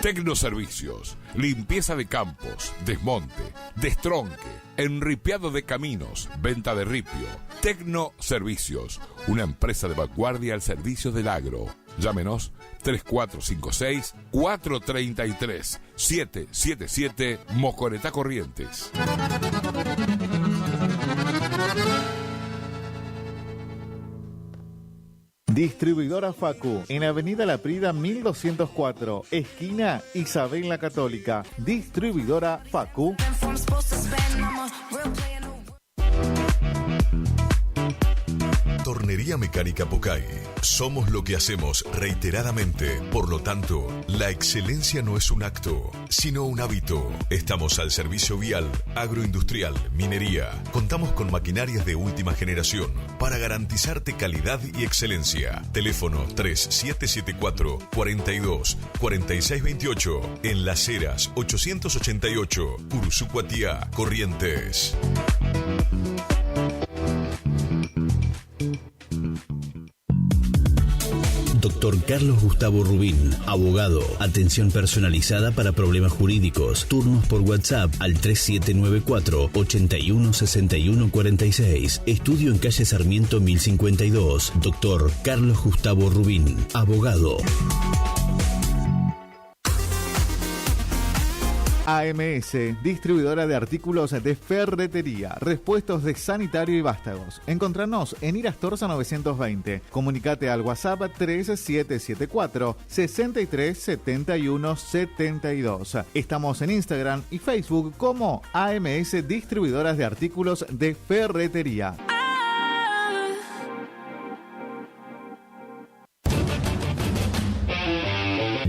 Tecnoservicios, limpieza de campos, desmonte, destronque, enripiado de caminos, venta de ripio. Tecnoservicios, una empresa de vanguardia al servicio del agro. Llámenos 3456-433-777 Mocoretá Corrientes. Distribuidora Facu, en Avenida La Prida 1204, esquina Isabel la Católica. Distribuidora Facu. Tornería Mecánica Pocay. Somos lo que hacemos reiteradamente. Por lo tanto, la excelencia no es un acto, sino un hábito. Estamos al servicio vial, agroindustrial, minería. Contamos con maquinarias de última generación para garantizarte calidad y excelencia. Teléfono 3774 42 46 28 en Las Heras 888, Curuzú-Cuatiá, Corrientes. Dr. Carlos Gustavo Rubín, abogado. Atención personalizada para problemas jurídicos. Turnos por WhatsApp al 3794 81 61 46. Estudio en calle Sarmiento 1052. Dr. Carlos Gustavo Rubín, abogado. AMS, distribuidora de artículos de ferretería, repuestos de sanitario y vástagos. Encontranos en Irastorza 920. Comunicate al WhatsApp 3774 63 71 72. Estamos en Instagram y Facebook como AMS Distribuidoras de Artículos de Ferretería.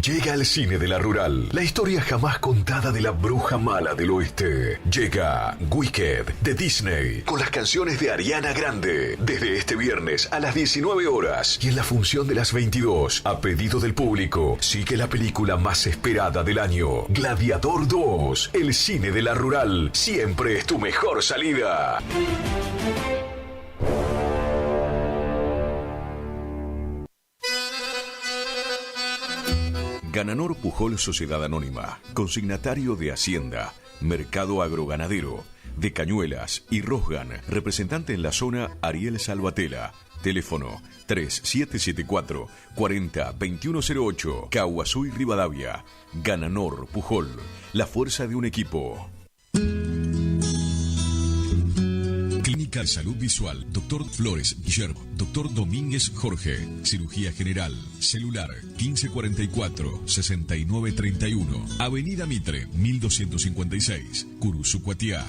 Llega al cine de la Rural, la historia jamás contada de la bruja mala del oeste. Llega Wicked de Disney, con las canciones de Ariana Grande, desde este viernes a las 19 horas y en la función de las 22. A pedido del público, sigue la película más esperada del año, Gladiador 2. El cine de la Rural siempre es tu mejor salida. Gananor Pujol Sociedad Anónima, consignatario de Hacienda, Mercado Agroganadero, de Cañuelas y Rosgan, representante en la zona Ariel Salvatela, teléfono 3774 40 2108, Caguazú y Rivadavia. Gananor Pujol, la fuerza de un equipo. Clínica de Salud Visual, Dr. Flores Guillermo, Dr. Domínguez Jorge, Cirugía General, celular 1544-6931, Avenida Mitre 1256, Curuzú-Cuatiá.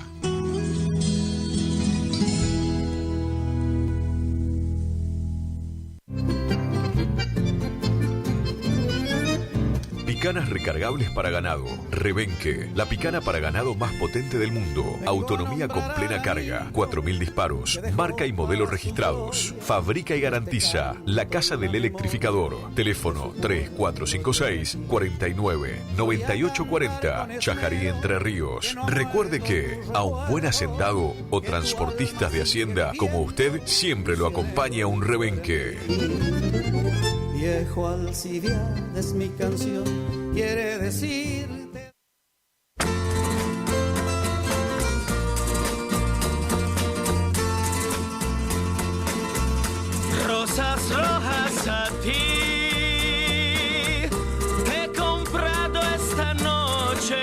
Picanas recargables para ganado. Rebenque, la picana para ganado más potente del mundo. Autonomía con plena carga. 4000 disparos. Marca y modelo registrados. Fabrica y garantiza la Casa del Electrificador. Teléfono 3456 49 98 40. Chajarí, Entre Ríos. Recuerde que a un buen hacendado o transportistas de hacienda como usted siempre lo acompaña un rebenque. Viejo Alcibiades es mi canción, quiere decirte. Rosas rojas a ti, te he comprado esta noche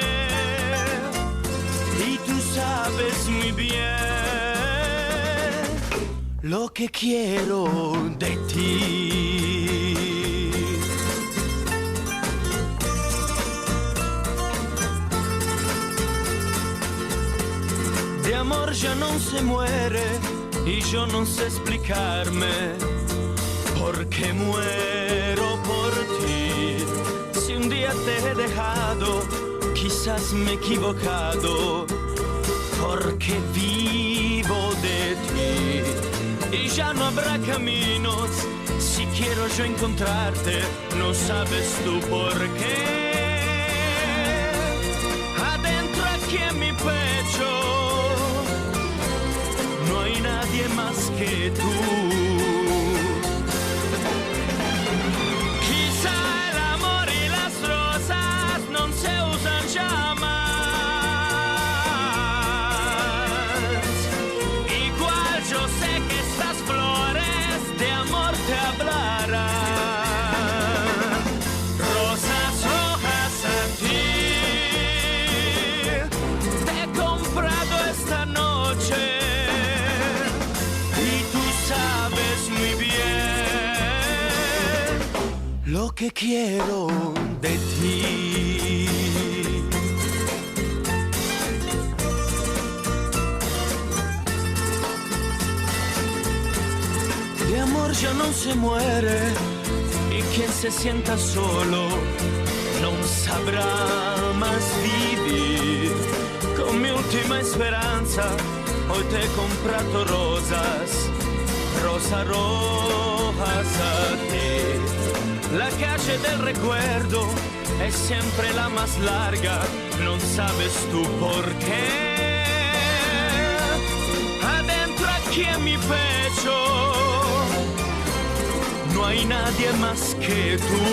y tú sabes muy bien lo que quiero de ti. De amor ya no se muere y yo no sé explicarme por qué muero por ti. Si un día te he dejado, quizás me he equivocado, porque vivo de ti. Y ya no habrá caminos, si quiero yo encontrarte, no sabes tú por qué. Adentro aquí en mi pecho no hay nadie más que tú. Quizá el amor y las rosas no que quiero de ti. De amor ya no se muere y quien se sienta solo non saprà más vivir. Con mi ultima speranza hoy te he comprato rosas, rojas a ti. La calle del recuerdo es siempre la más larga, no sabes tú por qué. Adentro aquí en mi pecho no hay nadie más que tú.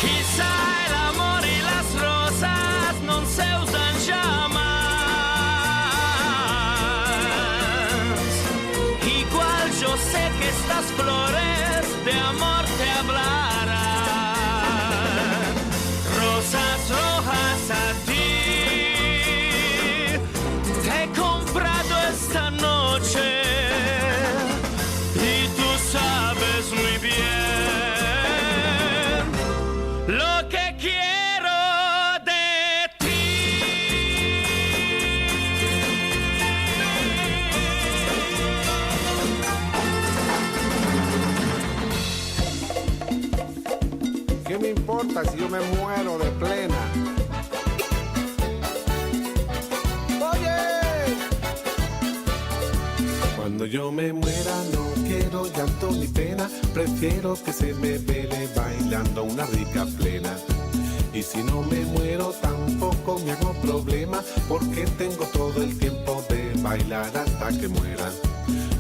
Quizá el amor y las rosas no se usan ya más. Igual yo sé que estas flores de amor te hablarán. Rosas rojas a ti te he comprado esta noche. Sabes muy bien lo que quiero de ti. ¿Qué me importa si yo me muero de plena? Oye, cuando yo me muera no quiero llanto ni pena, prefiero que se me vele bailando una rica plena. Y si no me muero tampoco me hago problema, porque tengo todo el tiempo de bailar hasta que muera.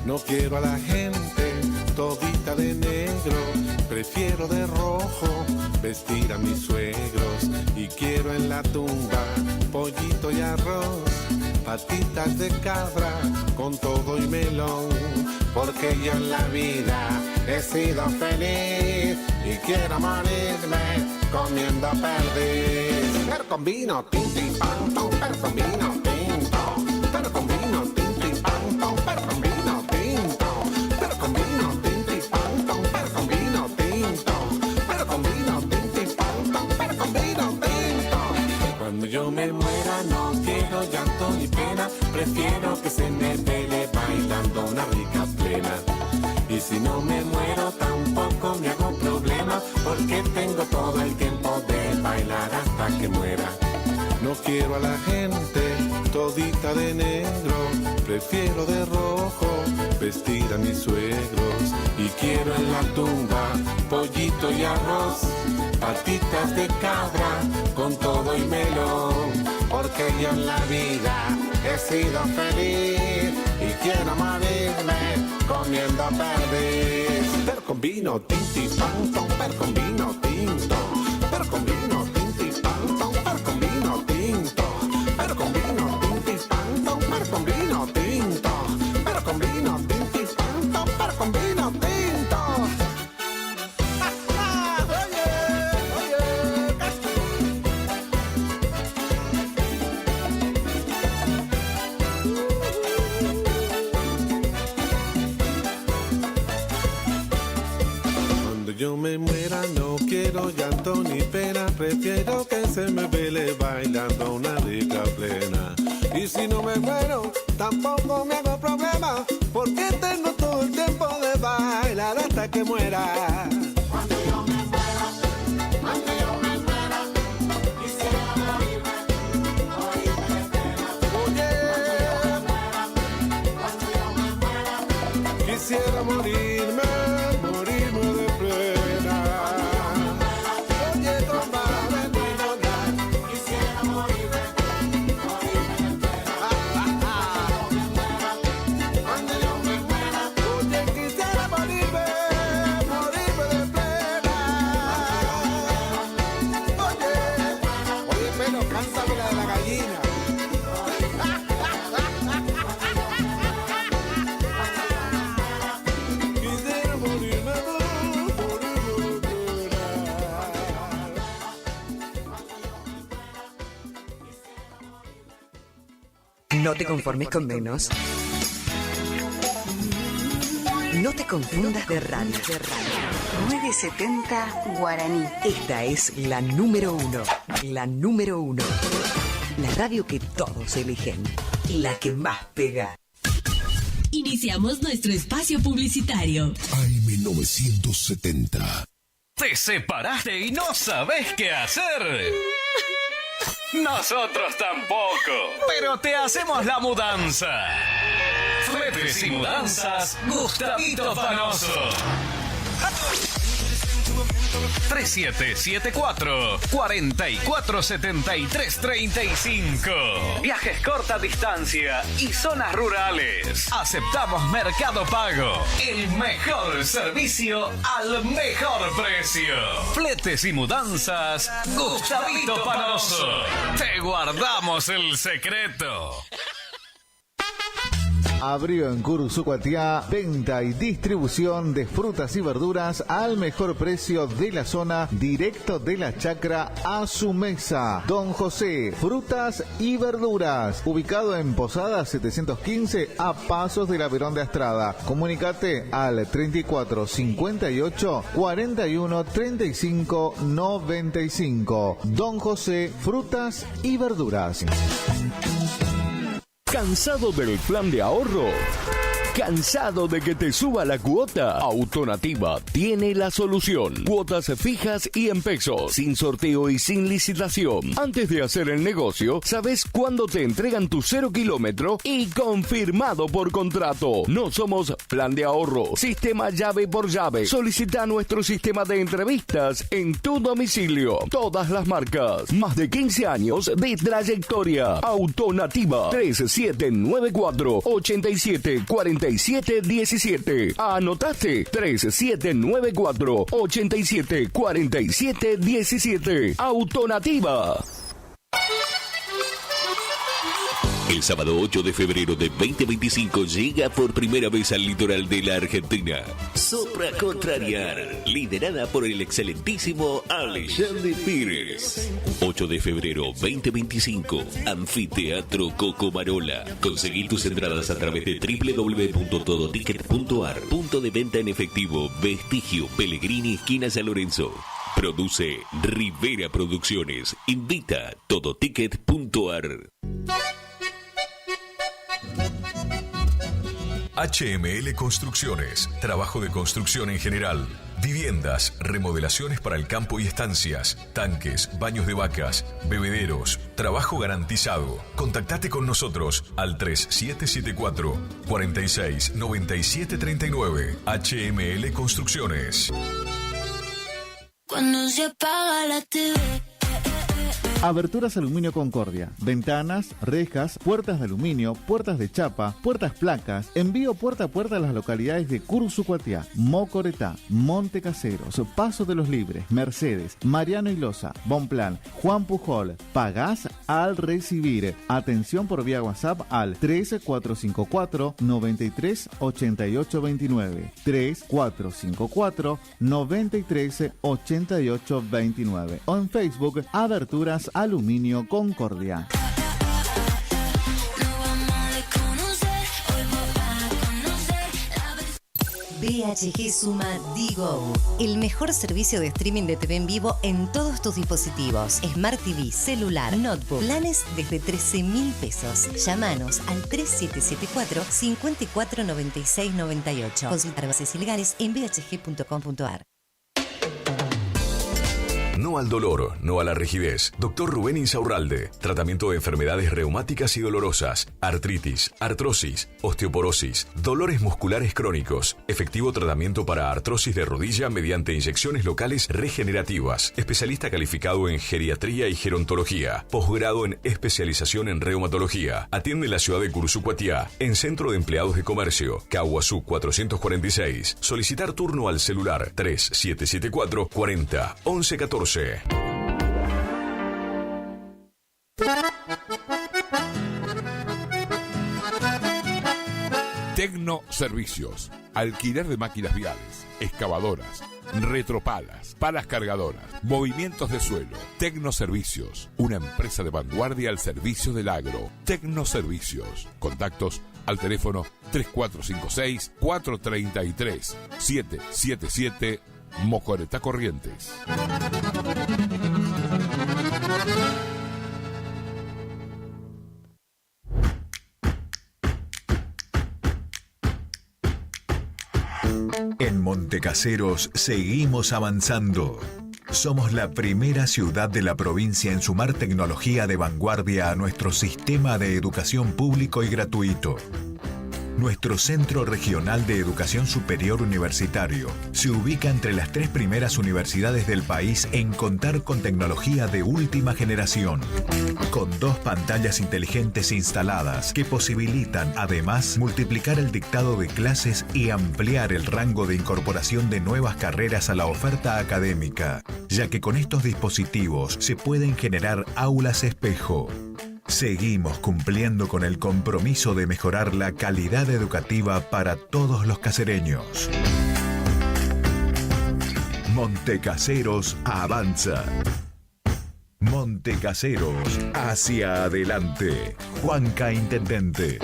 No quiero a la gente todita de negro, prefiero de rojo vestir a mis suegros. Y quiero en la tumba pollito y arroz, patitas de cabra con todo y melón, porque yo en la vida he sido feliz y quiero morirme comiendo perdiz. Pero con vino, tinto y pan, pero con vino tinto, pero con vino, tinto y pan, pero con vino tinto, pero con vino, tinto y pan, pero con vino tinto, pero con vino, tinto y pan, pero con vino tinto. Cuando yo me muera no quiero llanto ni pena, prefiero que se me vele bailando una rica plena. Y si no me muero tampoco me hago problema, porque tengo todo el tiempo de bailar hasta que muera. No quiero a la gente todita de negro, prefiero de rojo vestir a mis suegros. Y quiero en la tumba pollito y arroz, patitas de cabra con todo y melón, porque yo en la vida he sido feliz y quiero morirme comiendo perdiz. Pero con vino tinto y pan, pero con vino tinto, pero con vino tinto y pan, pero con vino tinto, pero con vino tinto y pan, pero con vino tinto, pero con vino tinto y pan, pero con vino tinto. Yo me muera, no quiero llanto ni pena, prefiero que se me vele bailando una rica plena. Y si no me muero, tampoco me hago problema, porque tengo todo el tiempo de bailar hasta que muera. Cuando yo me muera, quisiera morirme de pena. Oye, cuando yo me muera, quisiera morirme de pena. Oye, compadre, quisiera morirme de pena. Cuando yo me muera, oye, quisiera morirme de pena. Oye, pero cántame la de la gallina. Quisiera morirme de pena. No te conformes con menos. No te confundas de radio. 970 Guaraní. Esta es la número 1. La número 1. La radio que todos eligen. La que más pega. Iniciamos nuestro espacio publicitario. AM970. ¿Te separaste y no sabes qué hacer? Nosotros tampoco, pero te hacemos la mudanza. Fletes y mudanzas, Gustavito Panoso. 3774-447335. Viajes corta distancia y zonas rurales. Aceptamos Mercado Pago. El mejor servicio al mejor precio. Fletes y mudanzas, Gustavito Panoso. Te guardamos el secreto. Abrió en Cursucuatiá venta y distribución de frutas y verduras al mejor precio de la zona, directo de la chacra a su mesa. Don José, frutas y verduras, ubicado en Posada 715 a pasos de la Verón de Astrada. Comunicate al 34 58 41 35 95. Don José, frutas y verduras. ¿Cansado del plan de ahorro? ¿Cansado de que te suba la cuota? Autonativa tiene la solución. Cuotas fijas y en pesos, sin sorteo y sin licitación. Antes de hacer el negocio, sabes cuándo te entregan tu 0 kilómetro y confirmado por contrato. No somos plan de ahorro, sistema llave por llave. Solicita nuestro sistema de entrevistas en tu domicilio. Todas las marcas. Más de 15 años de trayectoria. Autonativa 3794 8747 17. Anotaste 3794 8747 17. Autonativa. El sábado 8 de febrero de 2025 llega por primera vez al litoral de la Argentina. Sopra Contrariar, liderada por el excelentísimo Alexandre Pires. 8 de febrero 2025, Anfiteatro Cocomarola. Conseguí tus entradas a través de www.todoticket.ar. Punto de venta en efectivo, Vestigio, Pellegrini, esquina San Lorenzo. Produce Rivera Producciones. Invita Todoticket.ar. HML Construcciones, trabajo de construcción en general, viviendas, remodelaciones para el campo y estancias, tanques, baños de vacas, bebederos, trabajo garantizado. Contactate con nosotros al 3774 46 97 39. HML Construcciones. Cuando se apaga la TV. Aberturas Aluminio Concordia. Ventanas, rejas, puertas de aluminio, puertas de chapa, puertas placas. Envío puerta a puerta a las localidades de Cursucuatiá, Mocoretá, Monte Caseros, Paso de los Libres, Mercedes, Mariano Ilosa, Bonplan, Juan Pujol. Pagás al recibir. Atención por vía WhatsApp al 3454 93 88 29. 3454 93 88 29. O en Facebook, Aberturas Aluminio Concordia. BHG Suma Digo, el mejor servicio de streaming de TV en vivo en todos tus dispositivos. Smart TV, celular, notebook, planes desde 13.000 pesos. Llámanos al 3774 54 96 98. Consultar bases y legales en bhg.com.ar. No al dolor, no a la rigidez. Dr. Rubén Insaurralde. Tratamiento de enfermedades reumáticas y dolorosas, artritis, artrosis, osteoporosis, dolores musculares crónicos. Efectivo tratamiento para artrosis de rodilla mediante inyecciones locales regenerativas. Especialista calificado en geriatría y gerontología. Posgrado en especialización en reumatología. Atiende en la ciudad de Cursucuatiá, en Centro de Empleados de Comercio, Caguazú 446. Solicitar turno al celular 3774 40 11 14. Tecno Servicios. Alquiler de máquinas viales, excavadoras, retropalas, palas cargadoras, movimientos de suelo. Tecno Servicios. Una empresa de vanguardia al servicio del agro. Tecno Servicios. Contactos al teléfono 3456-433-777 Mocoretá Corrientes. En Montecaseros seguimos avanzando. Somos la primera ciudad de la provincia en sumar tecnología de vanguardia a nuestro sistema de educación público y gratuito. Nuestro Centro Regional de Educación Superior Universitario se ubica entre las 3 primeras universidades del país en contar con tecnología de última generación, con 2 pantallas inteligentes instaladas que posibilitan además multiplicar el dictado de clases y ampliar el rango de incorporación de nuevas carreras a la oferta académica, ya que con estos dispositivos se pueden generar aulas espejo. Seguimos cumpliendo con el compromiso de mejorar la calidad educativa para todos los casereños. Montecaseros avanza. Montecaseros hacia adelante. Juanca Intendente.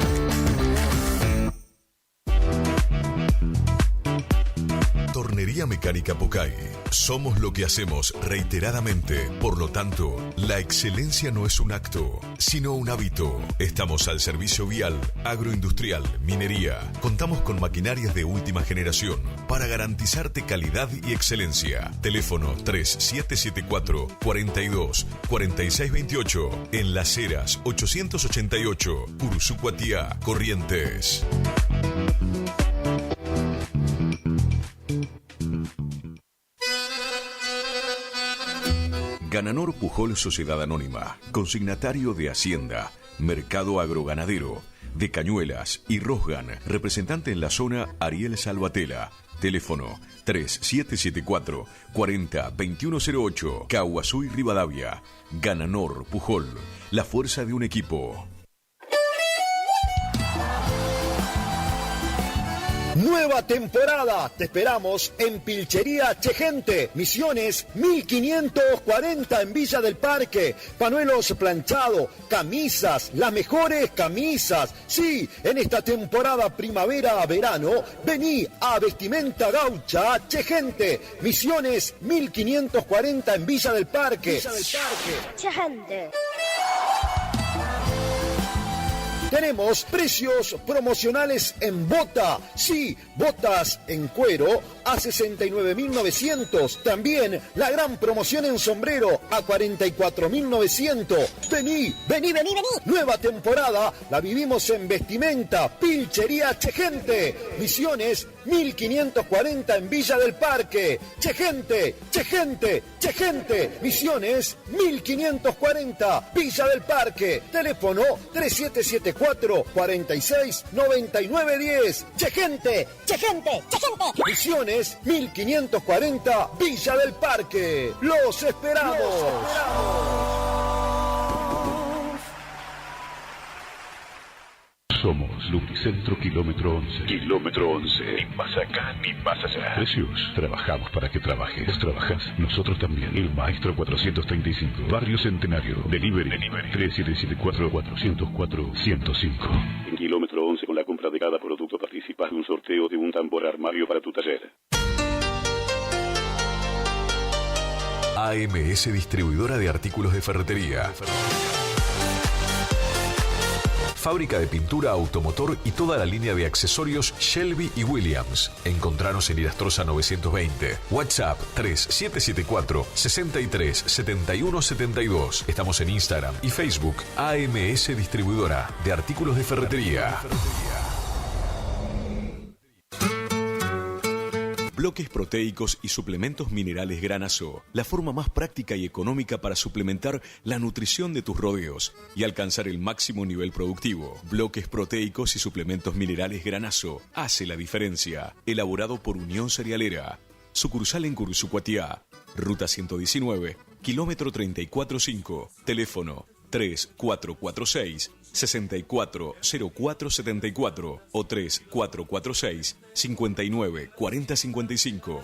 Tornería Mecánica Pocay. Somos lo que hacemos reiteradamente. Por lo tanto, la excelencia no es un acto, sino un hábito. Estamos al servicio vial, agroindustrial, minería. Contamos con maquinarias de última generación para garantizarte calidad y excelencia. Teléfono 3774 42 46 28. En Las Heras 888, Cursucuatiá, Corrientes. Gananor Pujol Sociedad Anónima, consignatario de Hacienda, Mercado Agroganadero, de Cañuelas y Rosgan, representante en la zona Ariel Salvatela. Teléfono 3774 40 2108, Caguazú y Rivadavia. Gananor Pujol, la fuerza de un equipo. Nueva temporada, te esperamos en Pilchería Chegente, Misiones 1540 en Villa del Parque. Panuelos planchado, camisas, las mejores camisas. Sí, en esta temporada primavera-verano, vení a Vestimenta Gaucha Chegente, Misiones 1540 en Villa del Parque. Chegente. Tenemos precios promocionales en bota. Sí, botas en cuero a 69.900. También la gran promoción en sombrero a 44.900. Vení. Nueva temporada la vivimos en Vestimenta, Pilchería Chegente. Misiones 1540 en Villa del Parque. Chegente. Misiones 1540, Villa del Parque. Teléfono 3774 46 99 10. Chegente. Misiones 1540, Villa del Parque. Los esperamos. Somos Lubricentro Kilómetro 11. Kilómetro 11. Ni más acá ni más allá. Precios. Trabajamos para que trabajes. Vos trabajás, nosotros también. El Maestro 435. Barrio Centenario. Delivery. 3774-404-105. En Kilómetro 11, con la compra de cada producto participas de un sorteo de un tambor armario para tu taller. AMS Distribuidora de Artículos de Ferretería. Fábrica de pintura, automotor y toda la línea de accesorios Shelby y Williams. Encontranos en Irastrosa 920. WhatsApp 3774 63 71 72. Estamos en Instagram y Facebook. AMS Distribuidora de Artículos de Ferretería. Bloques proteicos y suplementos minerales Granazo, la forma más práctica y económica para suplementar la nutrición de tus rodeos y alcanzar el máximo nivel productivo. Bloques proteicos y suplementos minerales Granazo hace la diferencia. Elaborado por Unión Cerealera. Sucursal en Cursucuatiá, Ruta 119, kilómetro 345. Teléfono 3446-640474 o 3446-594055.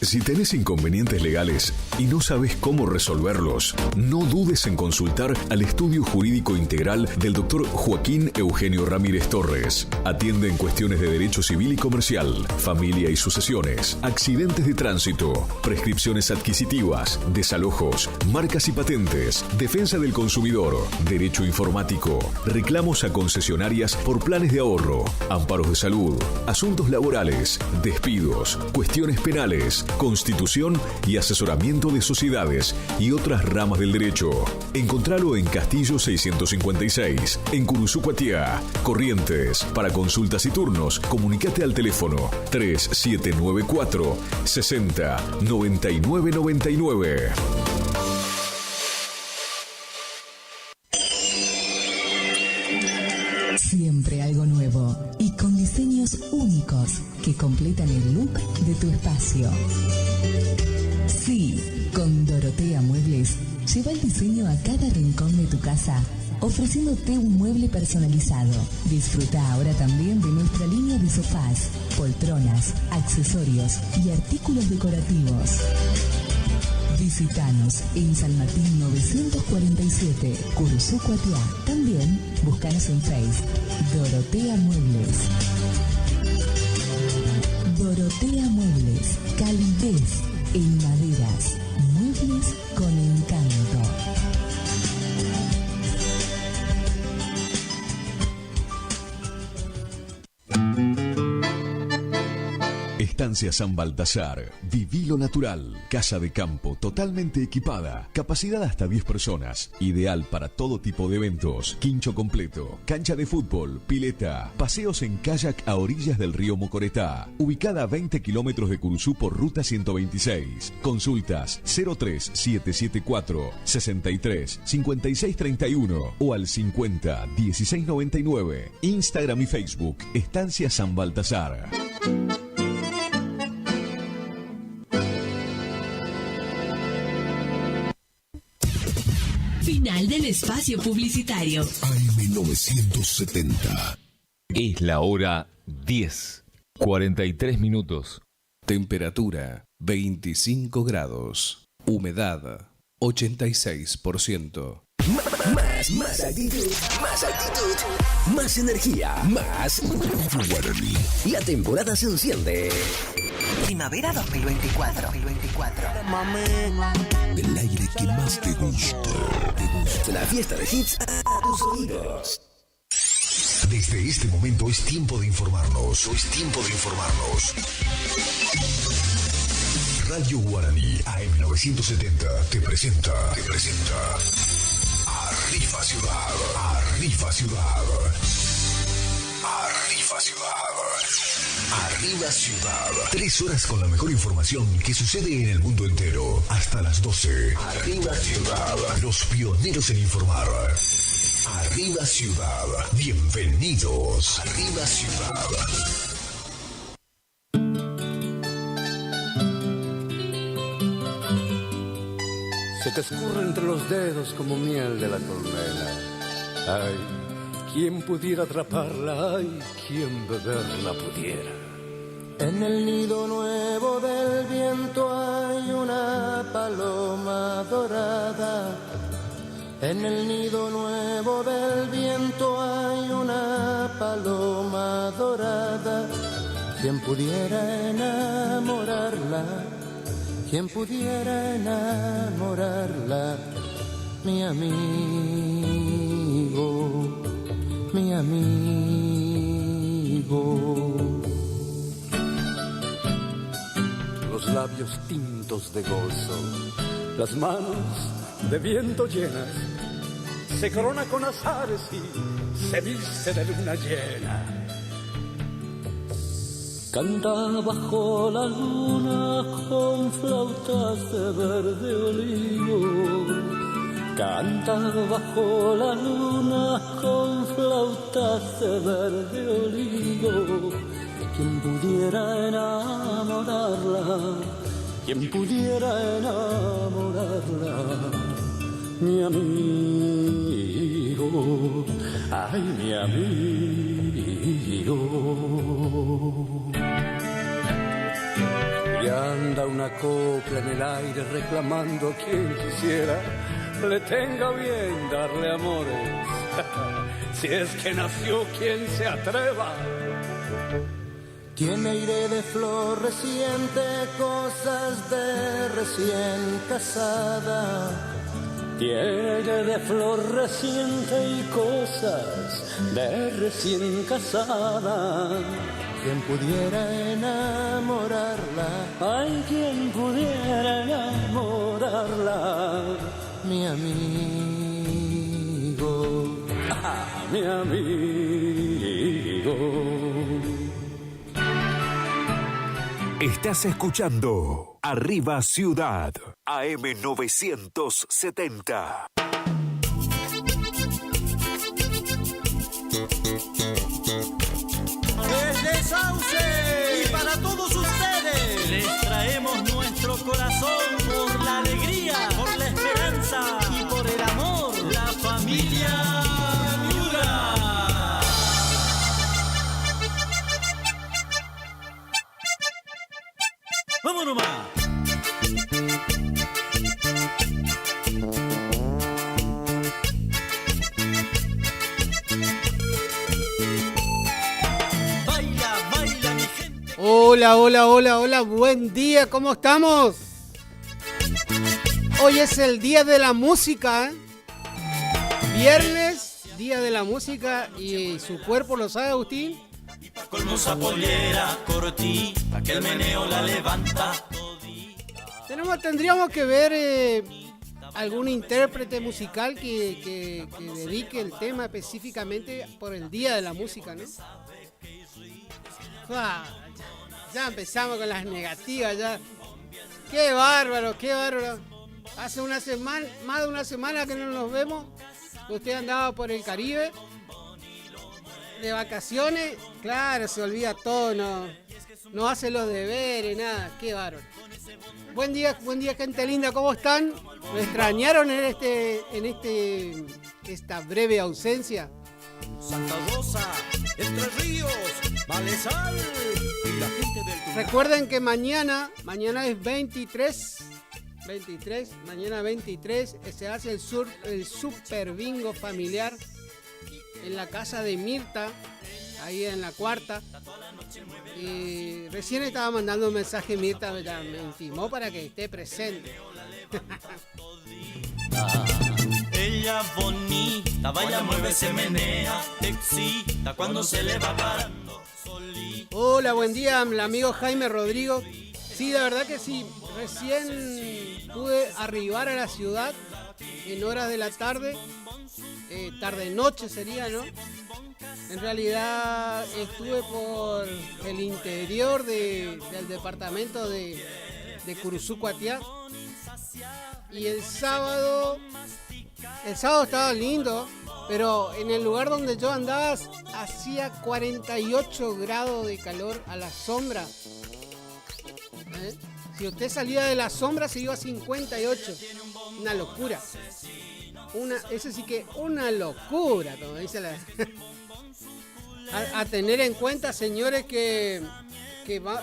Si tenés inconvenientes legales y no sabes cómo resolverlos, no dudes en consultar al Estudio Jurídico Integral del Dr. Joaquín Eugenio Ramírez Torres. Atiende en cuestiones de derecho civil y comercial, familia y sucesiones, accidentes de tránsito, prescripciones adquisitivas, desalojos, marcas y patentes, defensa del consumidor, derecho informático, reclamos a concesionarias por planes de ahorro, amparos de salud, asuntos laborales, despidos, cuestiones penales, constitución y asesoramiento de sociedades y otras ramas del derecho. Encontralo en Castillo 656, en Curuzú-Cuatiá, Corrientes. Para consultas y turnos, comunicate al teléfono 3794 60 99 99. Siempre algo nuevo y con diseños únicos que completan el look de tu espacio. Sí, con Dorotea Muebles, lleva el diseño a cada rincón de tu casa, ofreciéndote un mueble personalizado. Disfruta ahora también de nuestra línea de sofás, poltronas, accesorios y artículos decorativos. Visítanos en San Martín 947, Curuzú-Cuatiá. También búscanos en Facebook, Dorotea Muebles. Dorotea Muebles, calidez en maderas, muebles con encanto. Estancia San Baltasar. Viví lo natural. Casa de campo totalmente equipada. Capacidad hasta 10 personas. Ideal para todo tipo de eventos. Quincho completo. Cancha de fútbol. Pileta. Paseos en kayak a orillas del río Mocoretá. Ubicada a 20 kilómetros de Curuzú por ruta 126. Consultas 03774 63 56 31 o al 50 16 99. Instagram y Facebook. Estancia San Baltasar. Final del espacio publicitario. AM970. Es la hora 10, 43 minutos. Temperatura 25 grados. Humedad 86%. Más actitud, más energía, más Guaraní. La temporada se enciende. Primavera 2024. El aire que más te gusta. La fiesta de hits a tus oídos. Desde este momento es tiempo de informarnos. Radio Guaraní AM970 te presenta Arriba Ciudad. Arriba Ciudad. 3 horas con la mejor información que sucede en el mundo entero. Hasta las 12. Arriba Ciudad. Los pioneros en informar. Arriba Ciudad. Bienvenidos. Arriba Ciudad. Se te escurre entre los dedos como miel de la colmena. Ay, ¿quién pudiera atraparla? Ay, ¿quién beberla pudiera? En el nido nuevo del viento hay una paloma dorada. En el nido nuevo del viento hay una paloma dorada. ¿Quién pudiera enamorarla? ¿Quién pudiera enamorarla? Mi amigo, mi amigo. Los labios tintos de gozo, las manos de viento llenas, se corona con azares y se viste de luna llena. Canta bajo la luna con flautas de verde olivo. Canta bajo la luna con flautas de verde olivo. Quien pudiera enamorarla, quien pudiera enamorarla, mi amigo, ay mi amigo. Y anda Anda una copla en el aire reclamando a quien quisiera le tenga bien darle amores. Si es que nació quien se atreva. Tiene aire de flor reciente, cosas de recién casada. Tiene aire de flor reciente y cosas de recién casada. Quien pudiera enamorarla, hay quien pudiera enamorarla. Mi amigo, mi amigo. Estás escuchando Arriba Ciudad, AM 970. Desde Sauce y para todos ustedes les traemos nuestro corazón por la alegría, por la esperanza y por el amor. La familia Miura. ¡Vamos nomás! Hola, hola, hola, hola, buen día, ¿cómo estamos? Hoy es el día de la música, ¿eh? Viernes, día de la música, y su cuerpo lo sabe, Agustín. Con esa pollera cortita, que el meneo la levanta. Tendríamos que ver algún intérprete musical que dedique el tema específicamente por el día de la música, ¿no? Ya empezamos con las negativas, ya. Qué bárbaro, qué bárbaro. Hace una semana, más de una semana que no nos vemos. Usted andaba por el Caribe de vacaciones. Claro, se olvida todo, no hace los deberes, nada. Qué bárbaro. Buen día, gente linda, ¿cómo están? ¿Me extrañaron en esta breve ausencia? Santa Rosa, Entre Ríos, Valesal y la gente del Tucumán. Recuerden que mañana es 23, mañana 23 se hace el super bingo familiar en la casa de Mirta, ahí en la cuarta. Recién estaba mandando un mensaje Mirta, me intimó para que esté presente. Ella bonita, baila, mueve, se menea, te excita cuando se le va parando solita. Hola, buen día, el amigo Jaime Rodrigo. Sí, la verdad que sí, recién pude arribar a la ciudad en horas de la tarde, tarde-noche sería, ¿no? En realidad estuve por el interior del departamento de Curuzucuatiá y el sábado estaba lindo, pero en el lugar donde yo andaba hacía 48 grados de calor a la sombra. Si usted salía de la sombra se iba a 58. Una locura. Eso sí que una locura, como dice la... a tener en cuenta, señores, que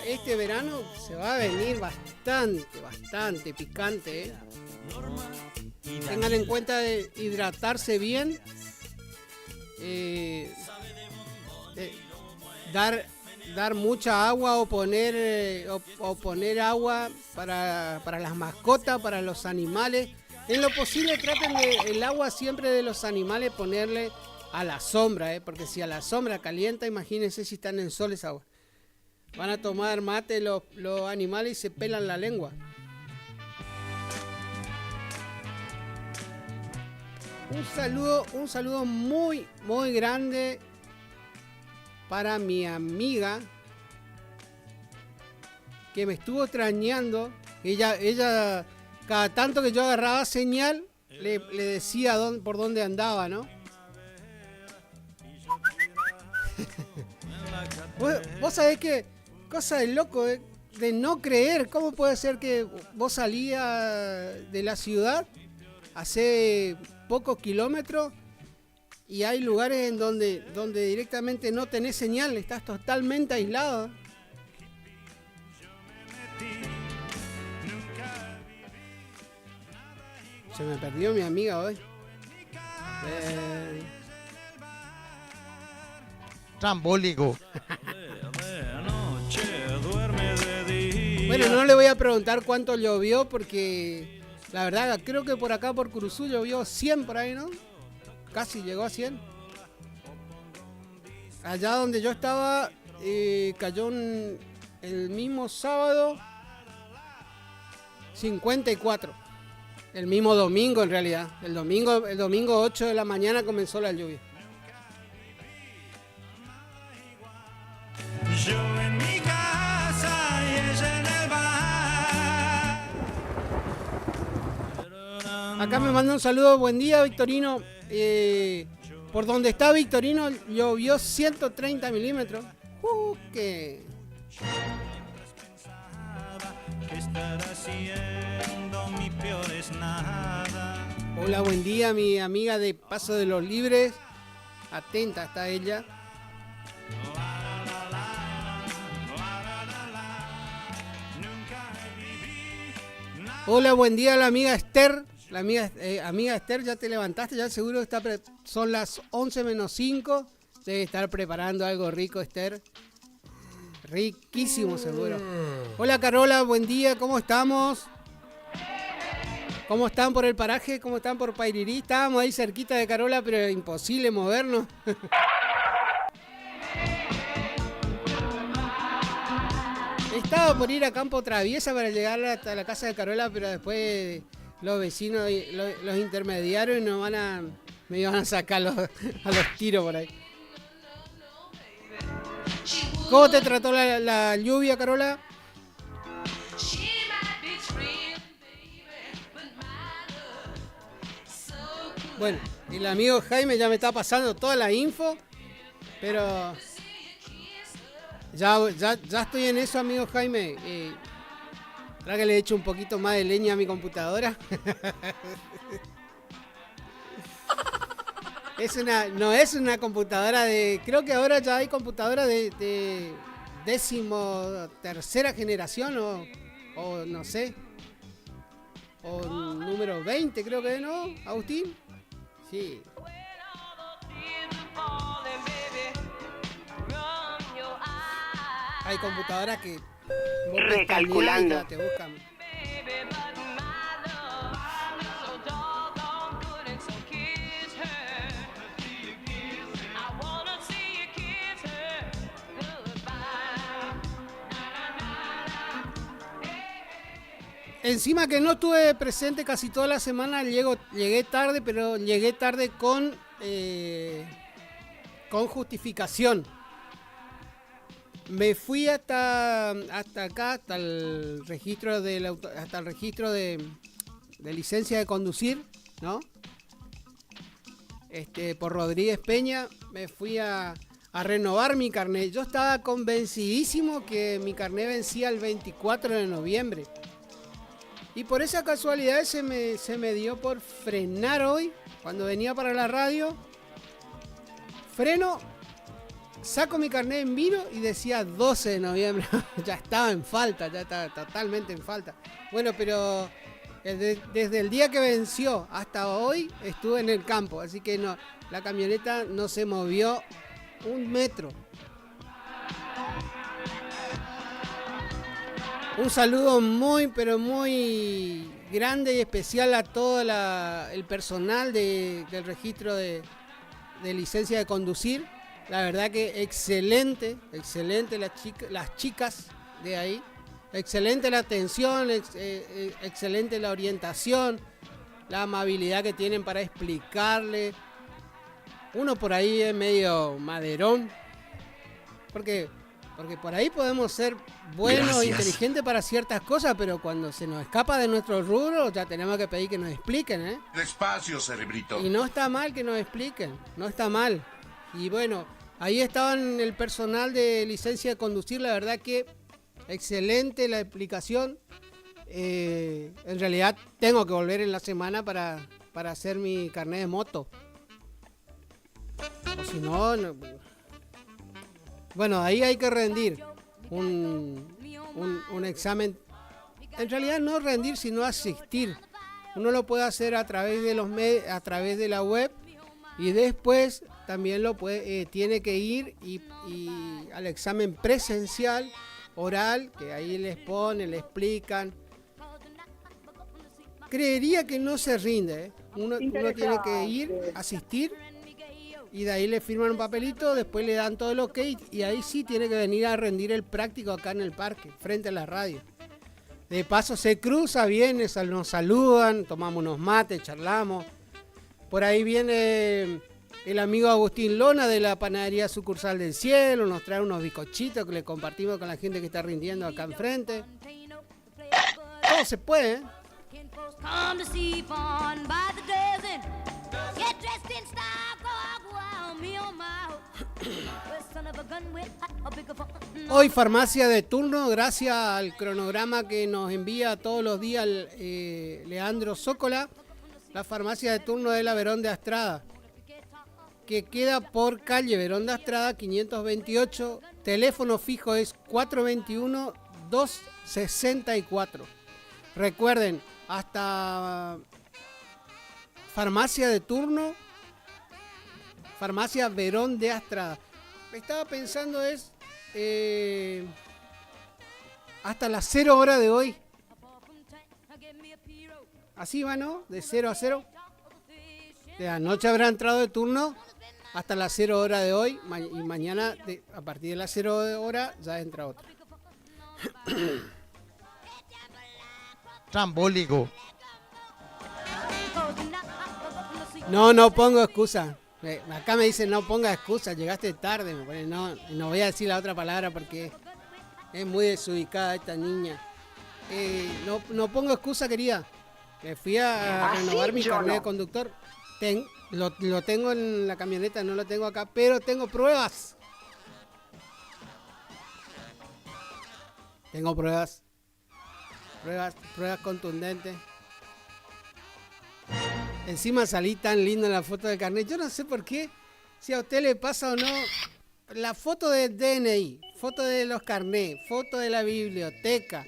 este verano se va a venir bastante picante, ¿eh? Tengan en cuenta de hidratarse bien, dar mucha agua o poner agua para las mascotas, para los animales. En lo posible traten el agua siempre de los animales ponerle a la sombra, porque si a la sombra calienta, imagínense si están en sol esa agua. Van a tomar mate los animales y se pelan la lengua. Un saludo muy, muy grande para mi amiga que me estuvo extrañando. Ella cada tanto que yo agarraba señal, le decía por dónde andaba, ¿no? Vos sabés que cosa de loco, de no creer. ¿Cómo puede ser que vos salías de la ciudad hace pocos kilómetros y hay lugares en donde directamente no tenés señal, estás totalmente aislado? Se me perdió mi amiga hoy. Trambólico. Bueno, no le voy a preguntar cuánto llovió porque la verdad creo que por acá por Curuzú llovió 100 por ahí, ¿no? Casi llegó a 100. Allá donde yo estaba cayó el mismo sábado 54. El mismo domingo en realidad. El domingo 8 de la mañana comenzó la lluvia. Yo en mi casa y ella en el bar. Acá me manda un saludo, buen día Victorino. Por donde está Victorino llovió 130 milímetros. ¿Qué? ¿Qué estará haciendo? Mi peor es nada. Hola, buen día mi amiga de Paso de los Libres. Atenta está ella. Hola, buen día la amiga Esther. La amiga Esther, ya te levantaste, ya seguro está son las 11 menos 5. Debe estar preparando algo rico, Esther. Riquísimo, seguro. Hola, Carola, buen día, ¿cómo estamos? ¿Cómo están por el paraje? ¿Cómo están por Pairirí? Estábamos ahí cerquita de Carola, pero imposible movernos. Estaba por ir a Campo Traviesa para llegar hasta la casa de Carola, pero después los vecinos, los intermediarios me iban a sacar a los tiros por ahí. ¿Cómo te trató la lluvia, Carola? Bueno, el amigo Jaime ya me está pasando toda la info, pero ya estoy en eso, amigo Jaime. ¿Será que le echo un poquito más de leña a mi computadora? No es una computadora creo que ahora ya hay computadoras de 13ª generación o no sé. O número 20 creo que, ¿no, Agustín? Sí. Hay computadoras que recalculando te buscan. Encima que no estuve presente casi toda la semana, llegué tarde, pero llegué tarde con justificación. Me fui hasta acá, hasta el registro de licencia de conducir, ¿no? Por Rodríguez Peña, me fui a renovar mi carnet. Yo estaba convencidísimo que mi carnet vencía el 24 de noviembre. Y por esa casualidad se me dio por frenar hoy, cuando venía para la radio. Freno, saco mi carnet en vino y decía 12 de noviembre. Ya estaba en falta, ya estaba totalmente en falta. Bueno, pero desde el día que venció hasta hoy estuve en el campo, así que no, la camioneta no se movió un metro. Un saludo muy, pero muy grande y especial a todo el personal del registro de licencia de conducir. La verdad que excelente las chicas de ahí. Excelente la atención, excelente la orientación, la amabilidad que tienen para explicarle. Uno por ahí es medio maderón, porque por ahí podemos ser buenos e inteligentes para ciertas cosas, pero cuando se nos escapa de nuestro rubro ya tenemos que pedir que nos expliquen, ¿eh? Despacio, cerebrito. Y no está mal que nos expliquen, no está mal. Y bueno, ahí estaban el personal de licencia de conducir, la verdad que excelente la explicación. En realidad tengo que volver en la semana para hacer mi carnet de moto. O si no... Bueno, ahí hay que rendir un examen. En realidad no rendir, sino asistir Uno lo puede hacer a través de a través de la web, y después también lo puede, tiene que ir y al examen presencial oral, que ahí les explican. Creería que no se rinde, ¿eh? Uno tiene que ir, asistir, y de ahí le firman un papelito, después le dan todo el ok, y ahí sí tiene que venir a rendir el práctico acá en el parque, frente a la radio. De paso se cruza, viene, nos saludan, tomamos unos mates, charlamos. Por ahí viene el amigo Agustín Lona de la panadería Sucursal del Cielo, nos trae unos bizcochitos que le compartimos con la gente que está rindiendo acá enfrente. Todo se puede, ¿eh? Hoy farmacia de turno, gracias al cronograma que nos envía todos los días Leandro Zócola. La farmacia de turno es la Verón de Astrada, que queda por calle Verón de Astrada 528. Teléfono fijo es 421-264. Recuerden, hasta farmacia de turno, farmacia Verón de Astrada. Estaba pensando hasta las 0 horas de hoy. Así va, ¿no? De 0 a 0. De anoche habrá entrado de turno hasta las 0 horas de hoy. Y mañana, a partir de las 0 horas, ya entra otro. Trambólico. No pongo excusa. Acá me dicen no ponga excusa, llegaste tarde. Me pone, no voy a decir la otra palabra porque es muy desubicada esta niña. No pongo excusa, querida. Me fui a renovar mi carnet de conductor. Lo tengo en la camioneta, no lo tengo acá, pero tengo pruebas. Tengo pruebas contundentes. Encima salí tan lindo en la foto del carnet. Yo no sé por qué, si a usted le pasa o no, la foto del DNI, foto de los carnets, foto de la biblioteca,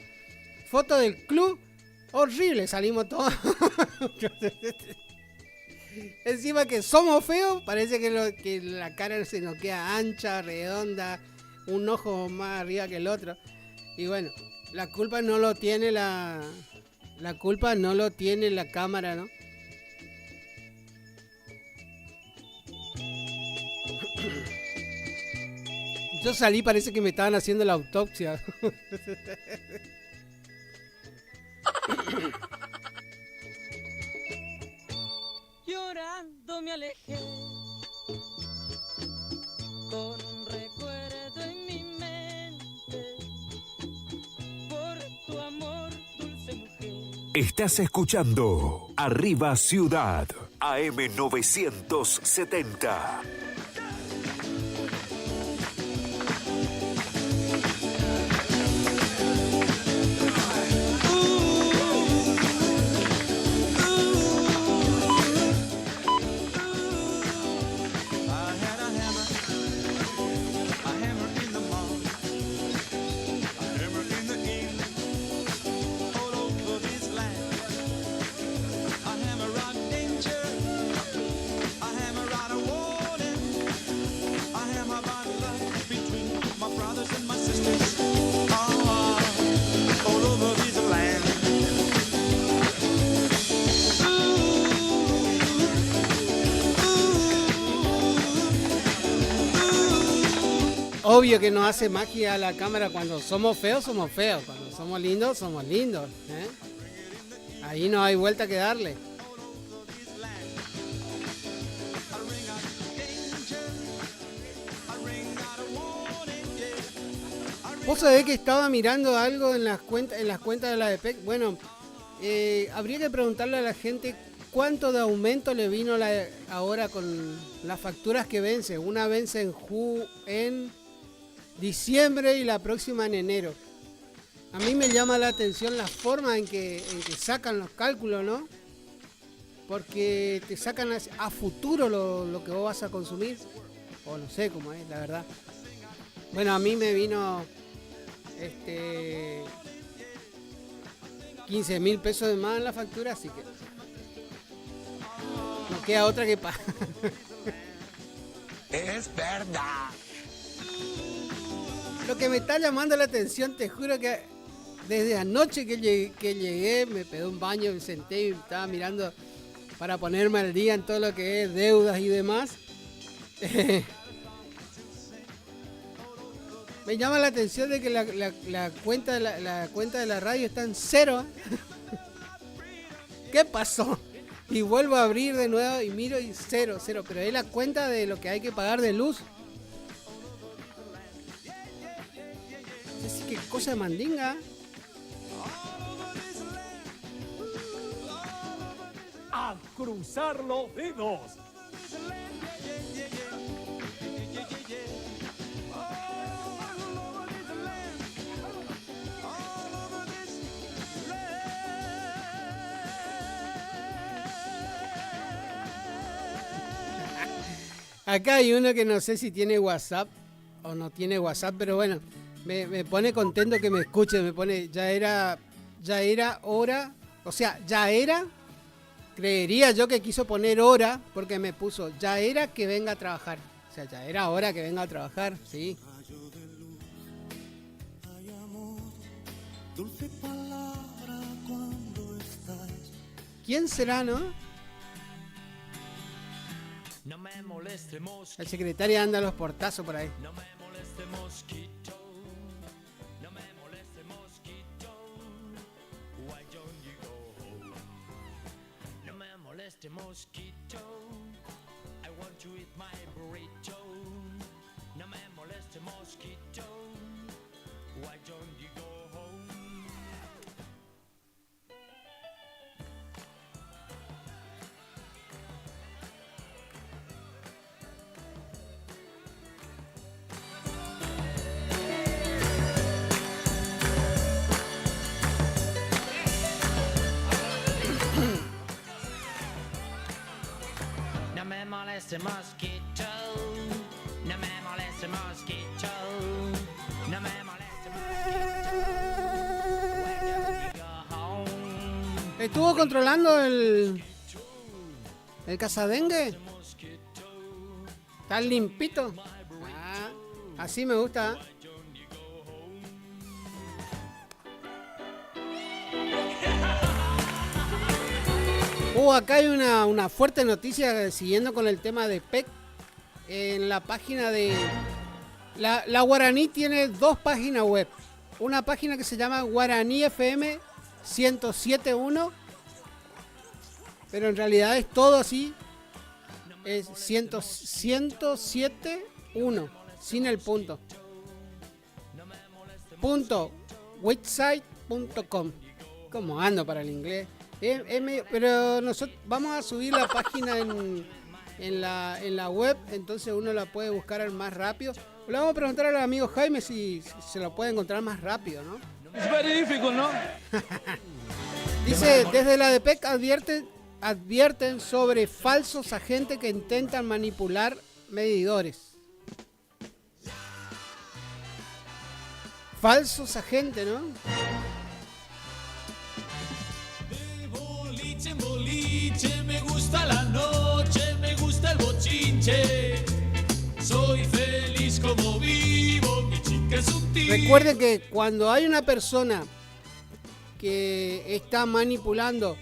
foto del club, horrible, salimos todos. Encima que somos feos, parece que la cara se nos queda ancha, redonda, un ojo más arriba que el otro. Y bueno, la culpa no lo tiene la cámara, ¿no? Yo salí, parece que me estaban haciendo la autopsia. Llorando me alejé, con un recuerdo en mi mente, por tu amor, dulce mujer. Estás escuchando Arriba Ciudad, AM 970. Obvio que nos hace magia la cámara. Cuando somos feos, somos feos. Cuando somos lindos, somos lindos, ¿eh? Ahí no hay vuelta que darle. Vos sabés que estaba mirando algo en las cuentas de la EPEC. Bueno, habría que preguntarle a la gente cuánto de aumento le vino ahora con las facturas que vence. Una vence en diciembre y la próxima en enero. A mí me llama la atención la forma en que sacan los cálculos, ¿no? Porque te sacan a futuro lo que vos vas a consumir. O no sé cómo es, la verdad. Bueno, a mí me vino 15.000 pesos de más en la factura, así que queda otra que pagar. Es verdad. Lo que me está llamando la atención, te juro que desde anoche que llegué, me pegué un baño, me senté y estaba mirando para ponerme al día en todo lo que es deudas y demás. Me llama la atención de que la cuenta de la radio está en cero. ¿Qué pasó? Y vuelvo a abrir de nuevo y miro y cero. Pero es la cuenta de lo que hay que pagar de luz. No sé si qué cosa de mandinga. A cruzar los dedos. Acá hay uno que no sé si tiene WhatsApp o no tiene WhatsApp, pero bueno, me pone contento que me escuche, me pone, ya era hora, o sea, ya era, creería yo que quiso poner hora, porque me puso, ya era que venga a trabajar, o sea, ya era hora que venga a trabajar, sí. ¿Quién será, no? El secretario anda a los portazos por ahí. No me moleste mosquito, no me moleste mosquito. Why don't you go home? No me moleste mosquito. I want to eat my burrito. No me moleste mosquito. Why don't you go home? No me moleste mosquito, no me moleste mosquito, no me moleste mosquito. Why don't you go home? ¿Estuvo controlando el cazadengue? ¿Está limpito? Ah, así me gusta. Acá hay una fuerte noticia siguiendo con el tema de PEC. En la página de... La Guaraní tiene dos páginas web. Una página que se llama Guaraní FM 107.1. Pero en realidad es todo así. Es 107.1. Sin el punto. .website.com. ¿Cómo ando para el inglés? Pero nosotros vamos a subir la página en la web, entonces uno la puede buscar más rápido. Le vamos a preguntar al amigo Jaime si se lo puede encontrar más rápido, ¿no? Es very difficult, ¿no? Dice, desde la DPEC advierten sobre falsos agentes que intentan manipular medidores. Falsos agentes, ¿no? En boliche, me gusta la noche, me gusta el bochinche. Soy feliz como vivo, mi chica es un tigre. Recuerden que cuando hay una persona que está manipulando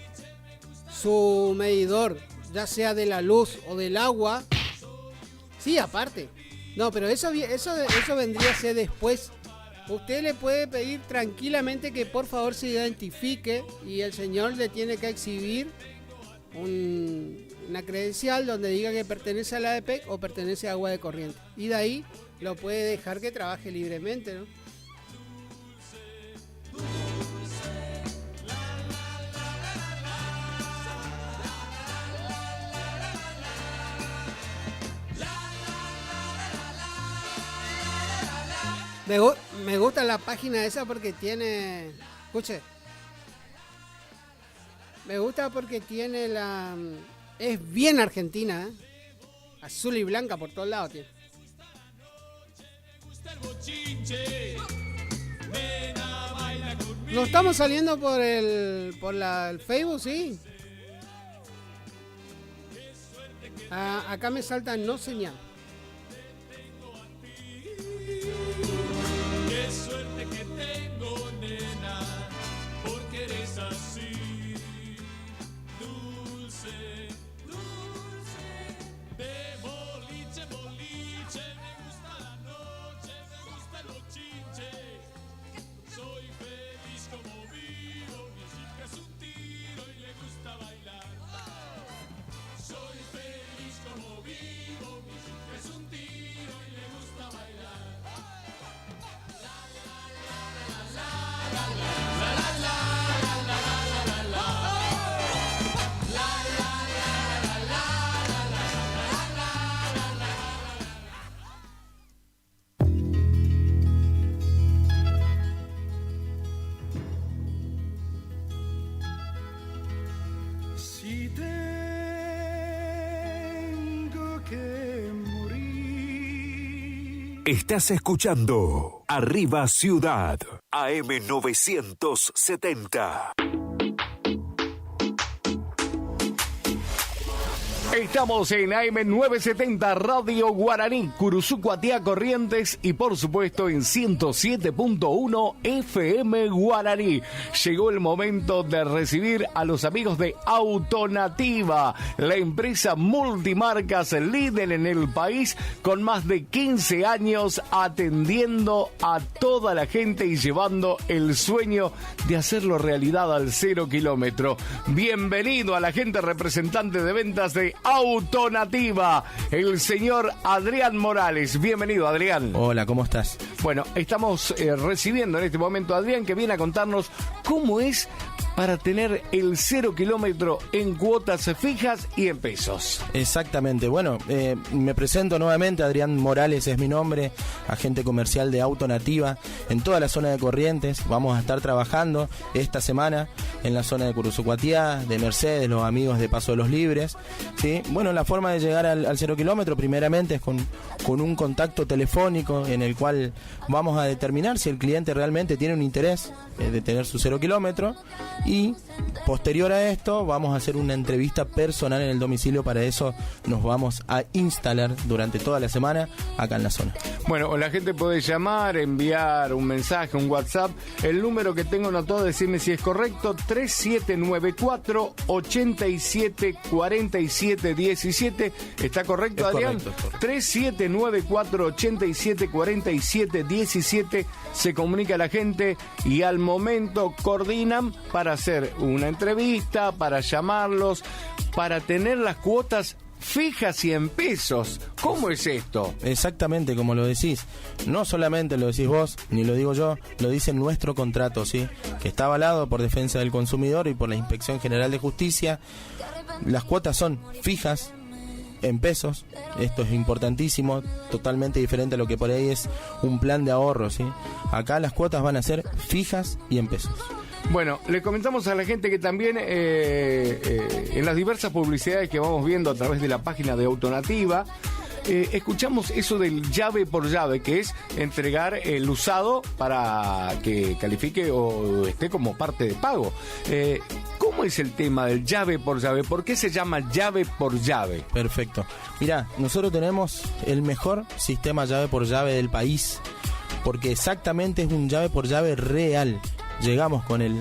su medidor, ya sea de la luz o del agua, sí, aparte. No, pero eso vendría a ser después. Usted le puede pedir tranquilamente que por favor se identifique y el señor le tiene que exhibir una credencial donde diga que pertenece a la ADPEC o pertenece a Agua de Corriente. Y de ahí lo puede dejar que trabaje libremente, ¿no? Me gusta la página esa porque tiene... Escuche. Me gusta porque tiene la... Es bien argentina, ¿eh? Azul y blanca por todos lados tiene. Nos estamos saliendo por el Facebook, sí. Acá me salta no señal. Qué suerte que tengo, nena, porque eres así, dulce, dulce, de boliche, boliche, me gusta la noche, me gusta el bochinche, soy feliz como vivo, mi chica es un tiro y le gusta bailar, soy feliz como vivo, mi chica es un tiro y le gusta bailar. Si tengo que morir. Estás escuchando Arriba Ciudad, AM 970. Estamos en AM 970 Radio Guaraní, Curuzucuatiá, Corrientes y por supuesto en 107.1 FM Guaraní. Llegó el momento de recibir a los amigos de Autonativa, la empresa multimarcas líder en el país con más de 15 años atendiendo a toda la gente y llevando el sueño de hacerlo realidad al 0 kilómetro. Bienvenido a la gente representante de ventas de Autonativa, el señor Adrián Morales. Bienvenido, Adrián. Hola, ¿cómo estás? Bueno, estamos recibiendo en este momento a Adrián, que viene a contarnos cómo es para tener el 0 kilómetro en cuotas fijas y en pesos. Exactamente. Bueno, me presento nuevamente. Adrián Morales es mi nombre, agente comercial de Autonativa en toda la zona de Corrientes. Vamos a estar trabajando esta semana en la zona de Curuzucuatiá, de Mercedes, los amigos de Paso de los Libres, ¿sí? Bueno, la forma de llegar al 0 kilómetro primeramente es con un contacto telefónico en el cual vamos a determinar si el cliente realmente tiene un interés de tener su 0 kilómetro, y posterior a esto vamos a hacer una entrevista personal en el domicilio. Para eso nos vamos a instalar durante toda la semana acá en la zona. Bueno, la gente puede llamar, enviar un mensaje, un WhatsApp. El número que tengo anotado, decirme si es correcto: 3794-874717. ¿Está correcto, Adrián? Correcto. 3794-874717. Se comunica a la gente y al momento coordinan para hacer una entrevista, para llamarlos, para tener las cuotas fijas y en pesos. ¿Cómo es esto? Exactamente como lo decís. No solamente lo decís vos, ni lo digo yo, lo dice nuestro contrato, ¿sí? Que está avalado por Defensa del Consumidor y por la Inspección General de Justicia. Las cuotas son fijas, en pesos. Esto es importantísimo, totalmente diferente a lo que por ahí es un plan de ahorro, ¿sí? Acá las cuotas van a ser fijas y en pesos. Bueno, le comentamos a la gente que también en las diversas publicidades que vamos viendo a través de la página de Autonativa, escuchamos eso del llave por llave, que es entregar el usado para que califique o esté como parte de pago. ¿Cómo es el tema del llave por llave? ¿Por qué se llama llave por llave? Perfecto. Mirá, nosotros tenemos el mejor sistema llave por llave del país, porque exactamente es un llave por llave real. Llegamos con el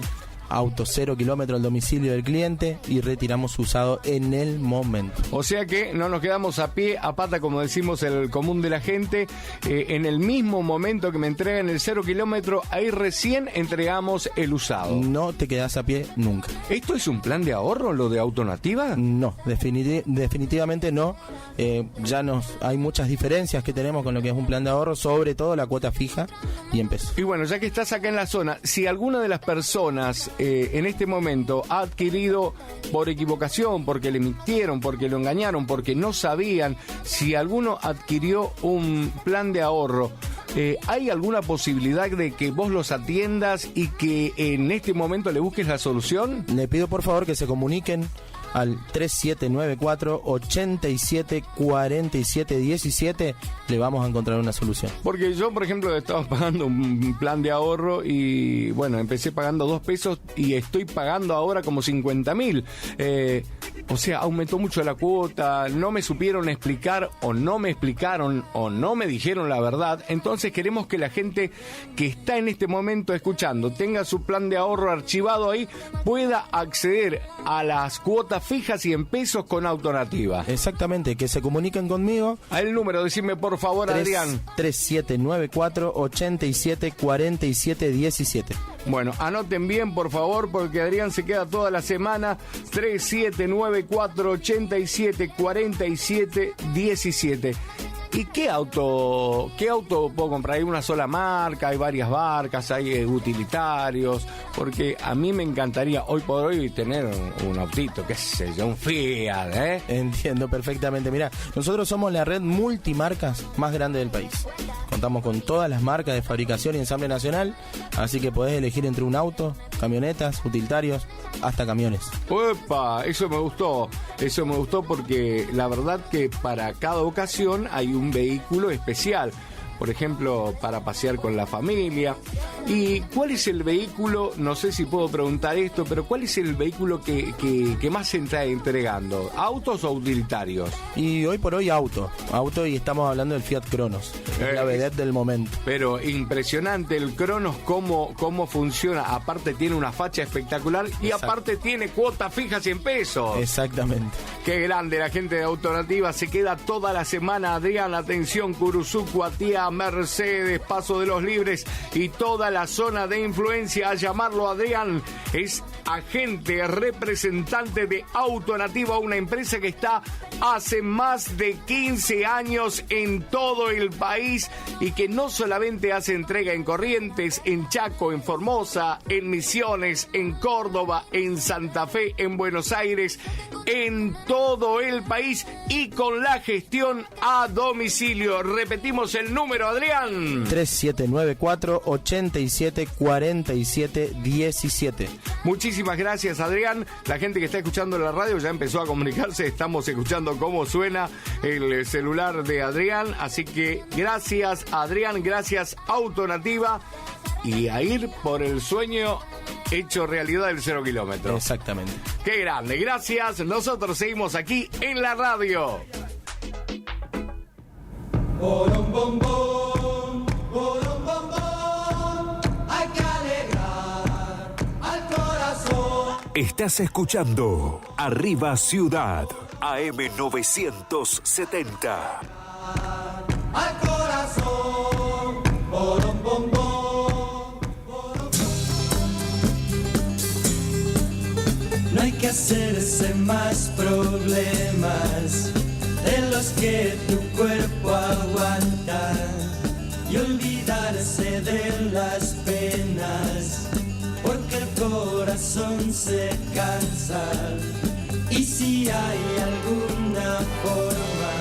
auto 0 kilómetro al domicilio del cliente y retiramos su usado en el momento. O sea que no nos quedamos a pie, a pata, como decimos el común de la gente. En el mismo momento que me entregan el 0 kilómetro, ahí recién entregamos el usado. No te quedás a pie nunca. ¿Esto es un plan de ahorro, lo de Autonativa? No, definitivamente no. Hay muchas diferencias que tenemos con lo que es un plan de ahorro, sobre todo la cuota fija y en pesos. Y bueno, ya que estás acá en la zona, si alguna de las personas en este momento ha adquirido por equivocación, porque le mintieron, porque lo engañaron, porque no sabían, si alguno adquirió un plan de ahorro, ¿hay alguna posibilidad de que vos los atiendas y que en este momento le busques la solución? Le pido por favor que se comuniquen al 3794-874717, le vamos a encontrar una solución. Porque yo, por ejemplo, estaba pagando un plan de ahorro y, bueno, empecé pagando 2 pesos y estoy pagando ahora como 50.000. O sea, aumentó mucho la cuota, no me supieron explicar o no me explicaron o no me dijeron la verdad. Entonces queremos que la gente que está en este momento escuchando tenga su plan de ahorro archivado ahí, pueda acceder a las cuotas fijas y en pesos con Autonativa. Exactamente, que se comuniquen conmigo. El número, decime por favor, Adrián. 3794-874717. Bueno, anoten bien, por favor, porque Adrián se queda toda la semana. 3794-874717. ¿Y qué auto puedo comprar? ¿Hay una sola marca? ¿Hay varias marcas? ¿Hay utilitarios? Porque a mí me encantaría hoy por hoy tener un autito, qué sé yo, un Fiat, ¿eh? Entiendo perfectamente. Mira, nosotros somos la red multimarcas más grande del país. Contamos con todas las marcas de fabricación y ensamble nacional, así que podés elegir entre un auto, camionetas, utilitarios, hasta camiones. ¡Epa! Eso me gustó porque la verdad que para cada ocasión hay un vehículo especial. Por ejemplo, para pasear con la familia. ¿Y cuál es el vehículo? No sé si puedo preguntar esto, pero ¿cuál es el vehículo que más se está entregando? ¿Autos o utilitarios? Y hoy por hoy auto, y estamos hablando del Fiat Cronos, la vedette del momento. Pero impresionante el Cronos, cómo funciona. Aparte tiene una facha espectacular y aparte tiene cuotas fijas en pesos. Exactamente. Qué grande la gente de Autonativa, se queda toda la semana. Adrián, atención, Curuzú, Cuatía, Mercedes, Paso de los Libres y toda la zona de influencia. A llamarlo Adrián, es agente representante de Autonativa, una empresa que está hace más de 15 años en todo el país y que no solamente hace entrega en Corrientes, en Chaco, en Formosa, en Misiones, en Córdoba, en Santa Fe, en Buenos Aires, en todo el país y con la gestión a domicilio. Repetimos el número, Adrián. 3794-874717. Muchísimas gracias, Adrián. La gente que está escuchando la radio ya empezó a comunicarse. Estamos escuchando cómo suena el celular de Adrián. Así que gracias, Adrián. Gracias, Autonativa. Y a ir por el sueño hecho realidad del 0 kilómetro. Exactamente. Qué grande. Gracias. Nosotros seguimos aquí en la radio. Borom, bom, bom, borom, bom, bom. Hay que alegrar al corazón. Estás escuchando Arriba Ciudad, AM970. Al corazón. Borom, bom, bom, borom. No hay que hacerse más problemas de los que tu cuerpo aguanta y olvidarse de las penas, porque el corazón se cansa. Y si hay alguna forma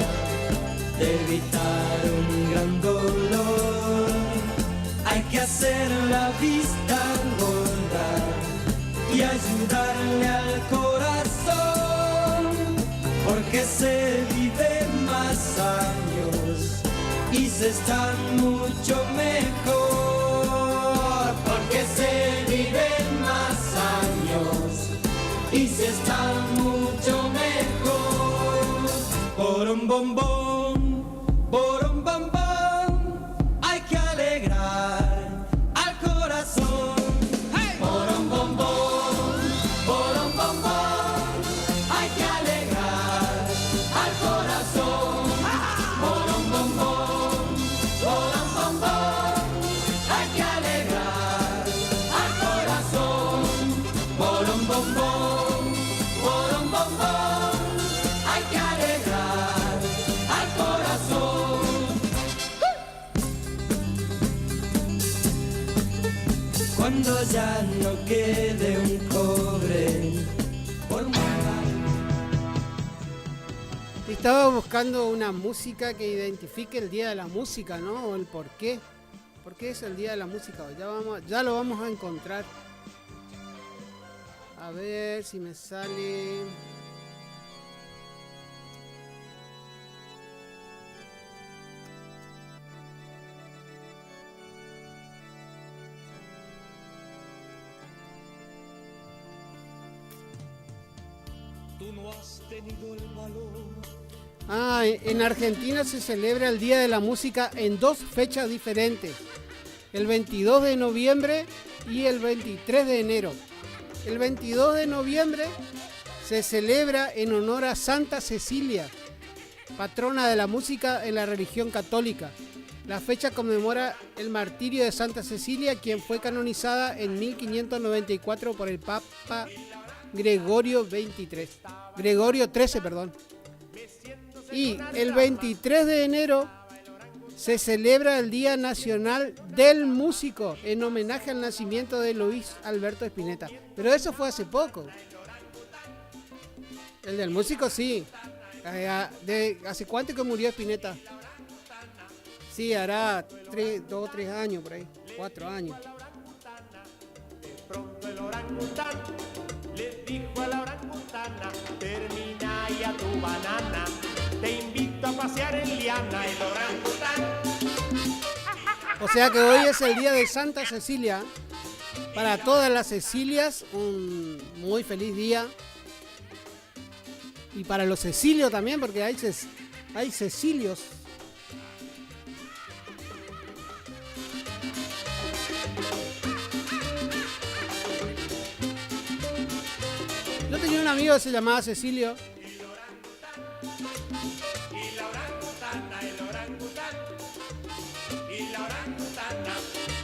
de evitar un gran dolor, hay que hacer la vista gorda y ayudarle al corazón, porque se vive más años y se está mucho mejor, porque se vive más años y se está mucho mejor. Por un bombón, por un bombón, hay que alegrar al corazón. Por un bombón, por un bombón, hay que alegrar al corazón. Por un bombón, hay que alegrar al corazón. Por un bombón, hay que alegrar al corazón. Cuando ya no quede un cobre por Estaba buscando una música que identifique el Día de la Música, ¿no? O el por qué. ¿Por qué es el Día de la Música? Ya lo vamos a encontrar. A ver si me sale. En Argentina se celebra el Día de la Música en 2 fechas diferentes, el 22 de noviembre y el 23 de enero. El 22 de noviembre se celebra en honor a Santa Cecilia, patrona de la música en la religión católica. La fecha conmemora el martirio de Santa Cecilia, quien fue canonizada en 1594 por el Papa Gregorio XIII. Y el 23 de enero se celebra el Día Nacional del Músico, en homenaje al nacimiento de Luis Alberto Spinetta. Pero eso fue hace poco. El del músico sí. ¿Hace cuánto que murió Spinetta? Sí, hará 2 o 3 años por ahí, 4 años. Pronto el orangután le dijo a la orangutana: termina ya tu banana, te invito a pasear en liana. El orangután. O sea que hoy es el día de Santa Cecilia. Para todas las Cecilias, un muy feliz día. Y para los Cecilios también, porque hay Cecilios. Yo tenía un amigo que se llamaba Cecilio. Y la orangutana, el orangután y la orangutana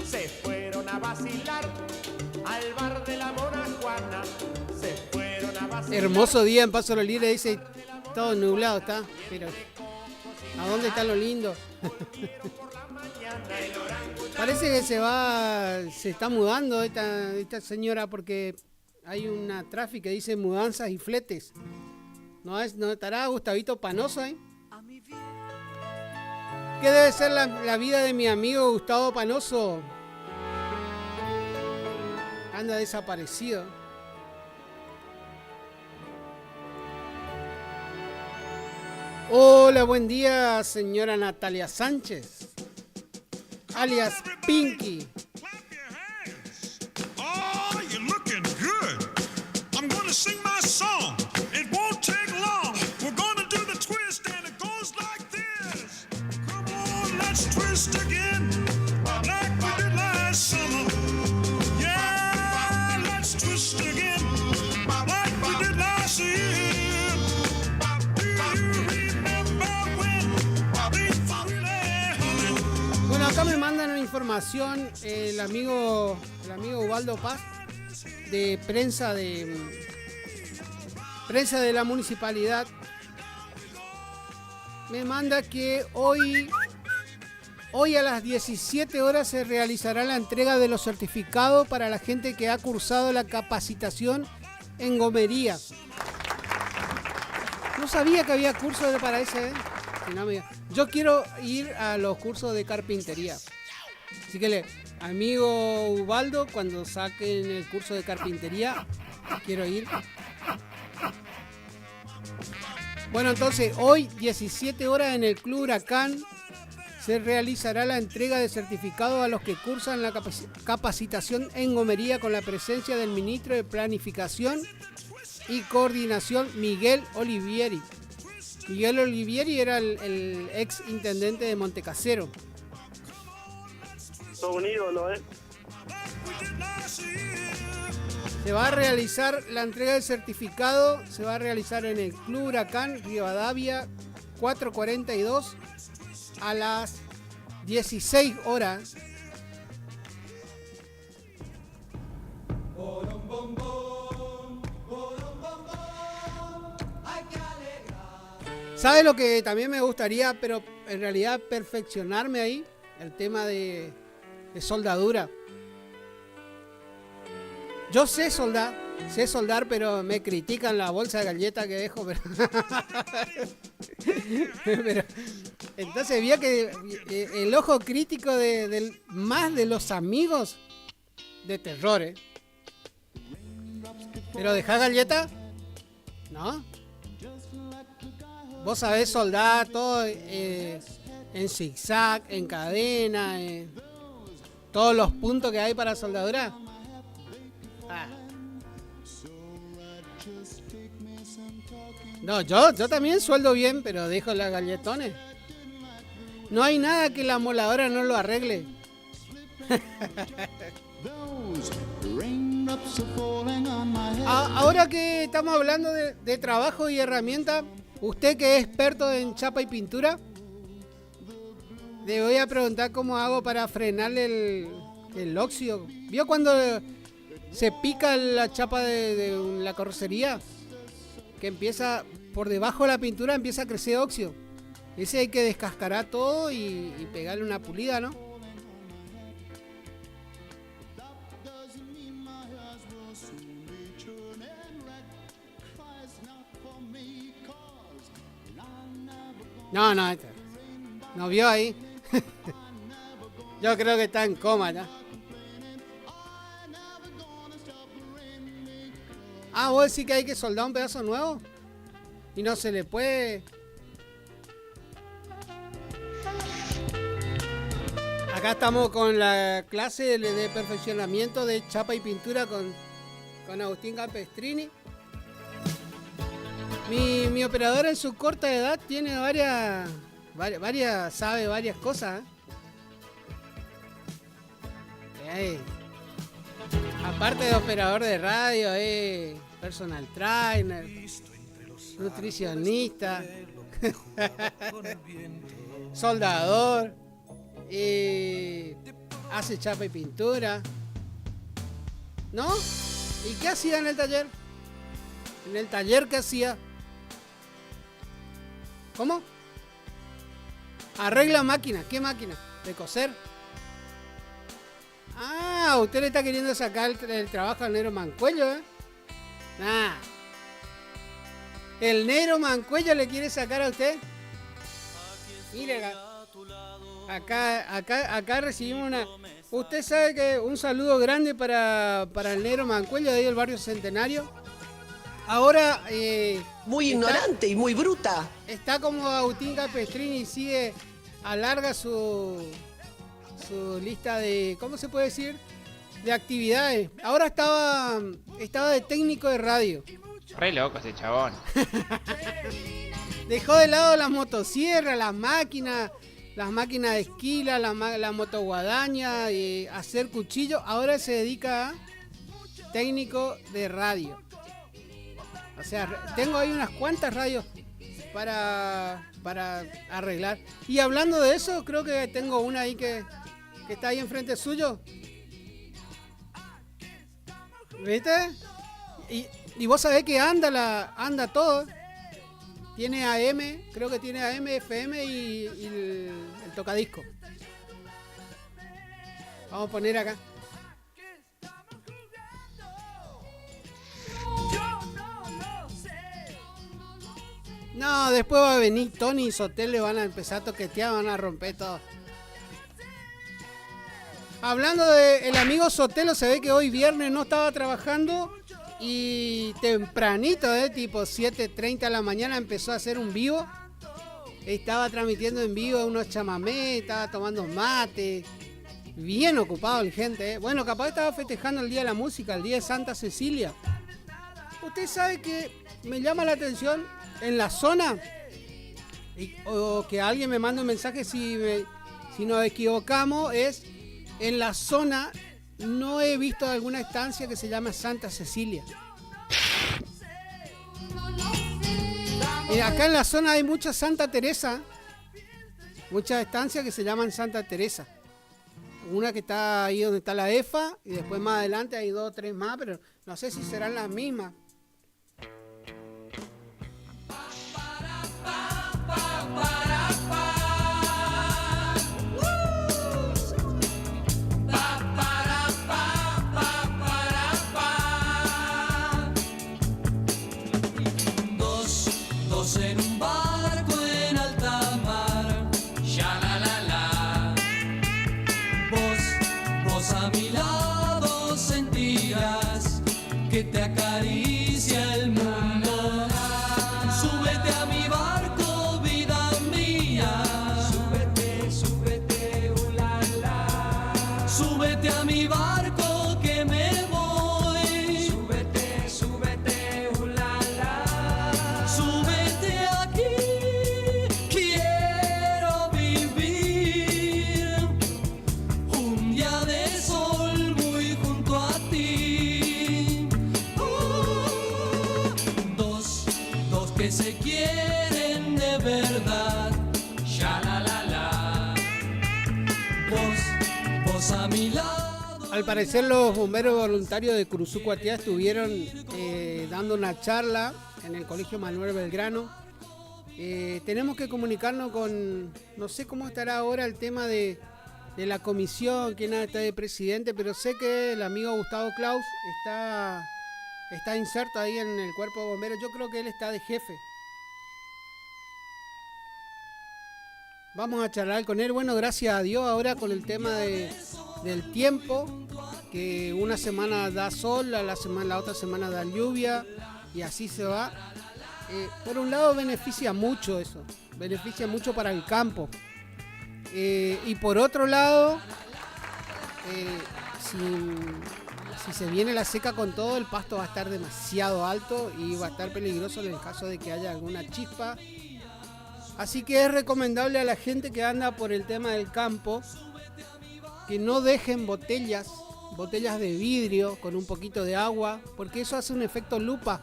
se fueron a vacilar al bar de la Mona Juana. Se fueron a vacilar. Hermoso día en Paso los Libres, dice. Todo nublado está, pero ¿a dónde está lo lindo? Parece que se está mudando esta señora, porque hay una tráfico que dice mudanzas y fletes. ¿No estará Gustavito Panoso ahí? ¿Qué debe ser la vida de mi amigo Gustavo Panoso? Anda desaparecido. Hola, buen día, señora Natalia Sánchez, alias Pinky. Oh, you're looking good. I'm gonna sing my song. It won't take long. We're gonna do the twist and it goes like this. Come on, let's twist again, like we did last summer. Yeah, let's twist again, like we did last year. Bueno, acá me mandan una información el amigo Ubaldo Paz, de prensa de la municipalidad. Me manda que hoy a las 17 horas se realizará la entrega de los certificados para la gente que ha cursado la capacitación en gomería. No sabía que había cursos para ese, ¿eh? Yo quiero ir a los cursos de carpintería. Así que amigo Ubaldo, cuando saquen el curso de carpintería, quiero ir. Bueno, entonces hoy 17 horas en el Club Huracán se realizará la entrega de certificados a los que cursan la capacitación en gomería, con la presencia del ministro de Planificación y Coordinación, Miguel Olivieri. Miguel Olivieri era el ex intendente de Montecasero. Todo un ídolo, ¿eh? Se va a realizar la entrega del certificado, se va a realizar en el Club Huracán, Rivadavia 442, a las 16 horas. ¿Sabe lo que también me gustaría, pero en realidad perfeccionarme ahí? El tema de soldadura. Yo sé soldar, pero me critican la bolsa de galleta que dejo. Pero entonces vi que el ojo crítico más de los amigos de terror, ¿eh? Pero dejar galleta, ¿no? Vos sabés soldar todo en zigzag, en cadena, todos los puntos que hay para soldadura. No, yo también sueldo bien, pero dejo las galletones. No hay nada que la moladora no lo arregle. Ahora que estamos hablando de trabajo y herramientas, usted que es experto en chapa y pintura, le voy a preguntar cómo hago para frenarle el óxido. ¿Vio cuando se pica la chapa de la carrocería? Que empieza, por debajo de la pintura empieza a crecer óxido. Ese hay que descascarar todo y pegarle una pulida, ¿no? No, no vio ahí. Yo creo que está en coma ya. Ah, vos decís que hay que soldar un pedazo nuevo y no se le puede. Acá estamos con la clase de perfeccionamiento de chapa y pintura con Agustín Campestrini. Mi operadora en su corta edad tiene sabe varias cosas. Aparte de operador de radio, personal trainer, nutricionista, soldador, hace chapa y pintura, ¿no? ¿Y qué hacía en el taller? ¿En el taller qué hacía? ¿Cómo? Arregla máquinas. ¿Qué máquina? ¿De coser? Ah, usted le está queriendo sacar el trabajo al negro Mancuello, ¿eh? Nah. ¿El negro Mancuello le quiere sacar a usted? Mire, acá recibimos una... Usted sabe que un saludo grande para el negro Mancuello de ahí del barrio Centenario. Ahora... muy ignorante y muy bruta. Está como Agustín Campestrini y sigue... Alarga su lista de... ¿Cómo se puede decir? De actividades. Ahora estaba de técnico de radio. Re loco ese chabón. Dejó de lado las motosierras, las máquinas de esquila, la motoguadaña, hacer cuchillos. Ahora se dedica a técnico de radio. O sea, tengo ahí unas cuantas radios para arreglar. Y hablando de eso, creo que tengo una ahí que está ahí enfrente suyo. ¿Viste? Y vos sabés que anda todo. Tiene AM, creo que tiene AM, FM y el tocadisco. Vamos a poner acá. No, después va a venir Tony y Sotel, le van a empezar a toquetear, van a romper todo. Hablando de el amigo Sotelo, se ve que hoy viernes no estaba trabajando y tempranito, tipo 7:30 de la mañana empezó a hacer un vivo. Estaba transmitiendo en vivo unos chamamés, estaba tomando mate. Bien ocupado el gente, Bueno, capaz estaba festejando el Día de la Música, el Día de Santa Cecilia. Usted sabe que me llama la atención en la zona, o que alguien me manda un mensaje si nos equivocamos, es en la zona no he visto alguna estancia que se llama Santa Cecilia. Acá en la zona hay mucha Santa Teresa, muchas estancias que se llaman Santa Teresa. Una que está ahí donde está la EFA y después más adelante hay 2 o 3 más, pero no sé si serán las mismas. Dos en un barco en alta mar, ya la. Vos a mi lado sentirás que te acaricio. verdad. Ya la la la. Vos a mi lado. Al parecer los bomberos voluntarios de Curuzucuatiá estuvieron dando una charla en el Colegio Manuel Belgrano. Tenemos que comunicarnos con, no sé cómo estará ahora el tema de la comisión, quién está de presidente, pero sé que el amigo Gustavo Claus está inserto ahí en el cuerpo de bomberos. Yo creo que él está de jefe. Vamos a charlar con él. Bueno, gracias a Dios ahora con el tema del tiempo, que una semana da sol, la otra semana da lluvia y así se va. Por un lado beneficia mucho eso, beneficia mucho para el campo. Y por otro lado, si se viene la seca con todo, el pasto va a estar demasiado alto y va a estar peligroso en el caso de que haya alguna chispa. Así que es recomendable a la gente que anda por el tema del campo que no dejen botellas de vidrio con un poquito de agua, porque eso hace un efecto lupa.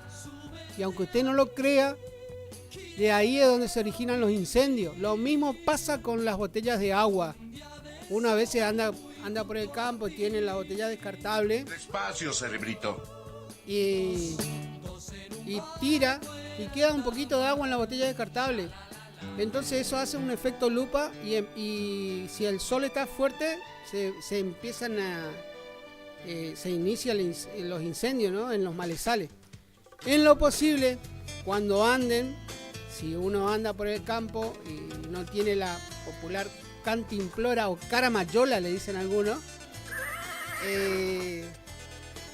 Y aunque usted no lo crea, de ahí es donde se originan los incendios. Lo mismo pasa con las botellas de agua. Uno a veces anda por el campo y tiene la botella descartable. Despacio, cerebrito. Y tira y queda un poquito de agua en la botella descartable. Entonces eso hace un efecto lupa y si el sol está fuerte se empiezan se inician los incendios, ¿no? En los malezales. En lo posible, cuando anden, si uno anda por el campo y no tiene la popular cantimplora o caramayola, le dicen algunos,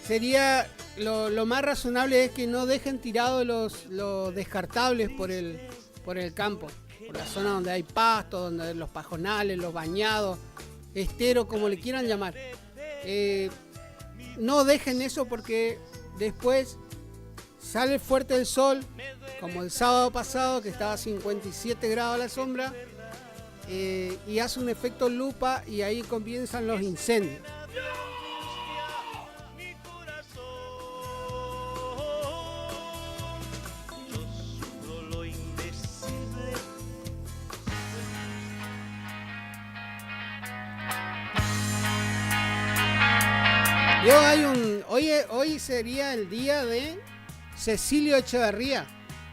sería lo más razonable es que no dejen tirados los descartables por el campo, por la zona donde hay pasto, donde los pajonales, los bañados, esteros, como le quieran llamar. No dejen eso porque después sale fuerte el sol, como el sábado pasado que estaba a 57 grados a la sombra, y hace un efecto lupa y ahí comienzan los incendios. Hoy sería el día de Cecilio Echeverría.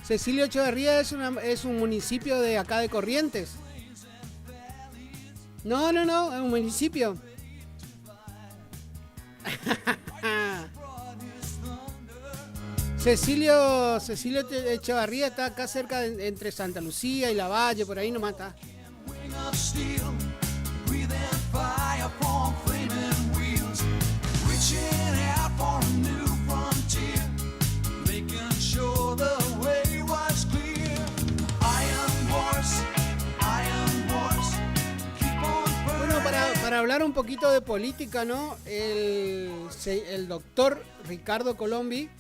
Cecilio Echeverría es un municipio de acá de Corrientes. No, es un municipio. Cecilio Echeverría está acá cerca entre Santa Lucía y La Valle, por ahí nomás está. Bueno, para hablar un poquito de política, ¿no? El doctor Ricardo Colombi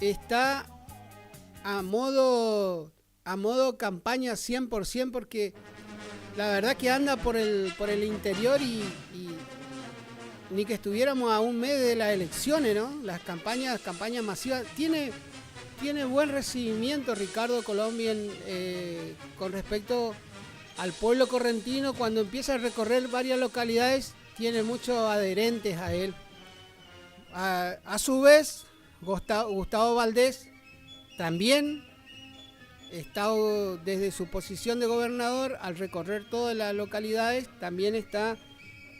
está a modo campaña 100% porque la verdad que anda por el interior y ni que estuviéramos a un mes de las elecciones, ¿no? Las campañas masivas. Tiene buen recibimiento Ricardo Colombi con respecto al pueblo correntino. Cuando empieza a recorrer varias localidades, tiene muchos adherentes a él. A su vez, Gustavo Valdés también está desde su posición de gobernador, al recorrer todas las localidades, también está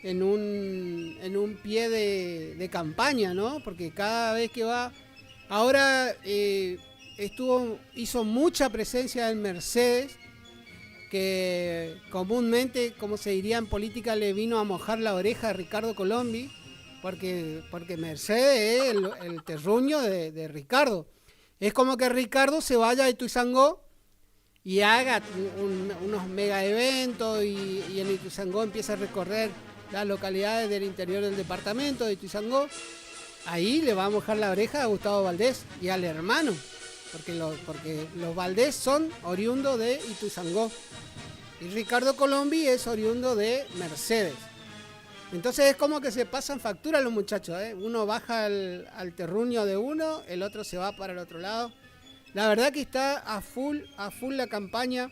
en un pie de campaña, ¿no? Porque cada vez que va, ahora hizo mucha presencia en Mercedes, que comúnmente, como se diría en política, le vino a mojar la oreja a Ricardo Colombi, porque Mercedes es el terruño de Ricardo. Es como que Ricardo se vaya a Ituzaingó y haga unos mega eventos y en Ituzaingó empieza a recorrer las localidades del interior del departamento de Ituzaingó. Ahí le va a mojar la oreja a Gustavo Valdés y al hermano, porque los Valdés son oriundos de Ituzaingó y Ricardo Colombi es oriundo de Mercedes. Entonces es como que se pasan factura los muchachos, ¿eh? Uno baja al terruño de uno, el otro se va para el otro lado. La verdad que está a full la campaña.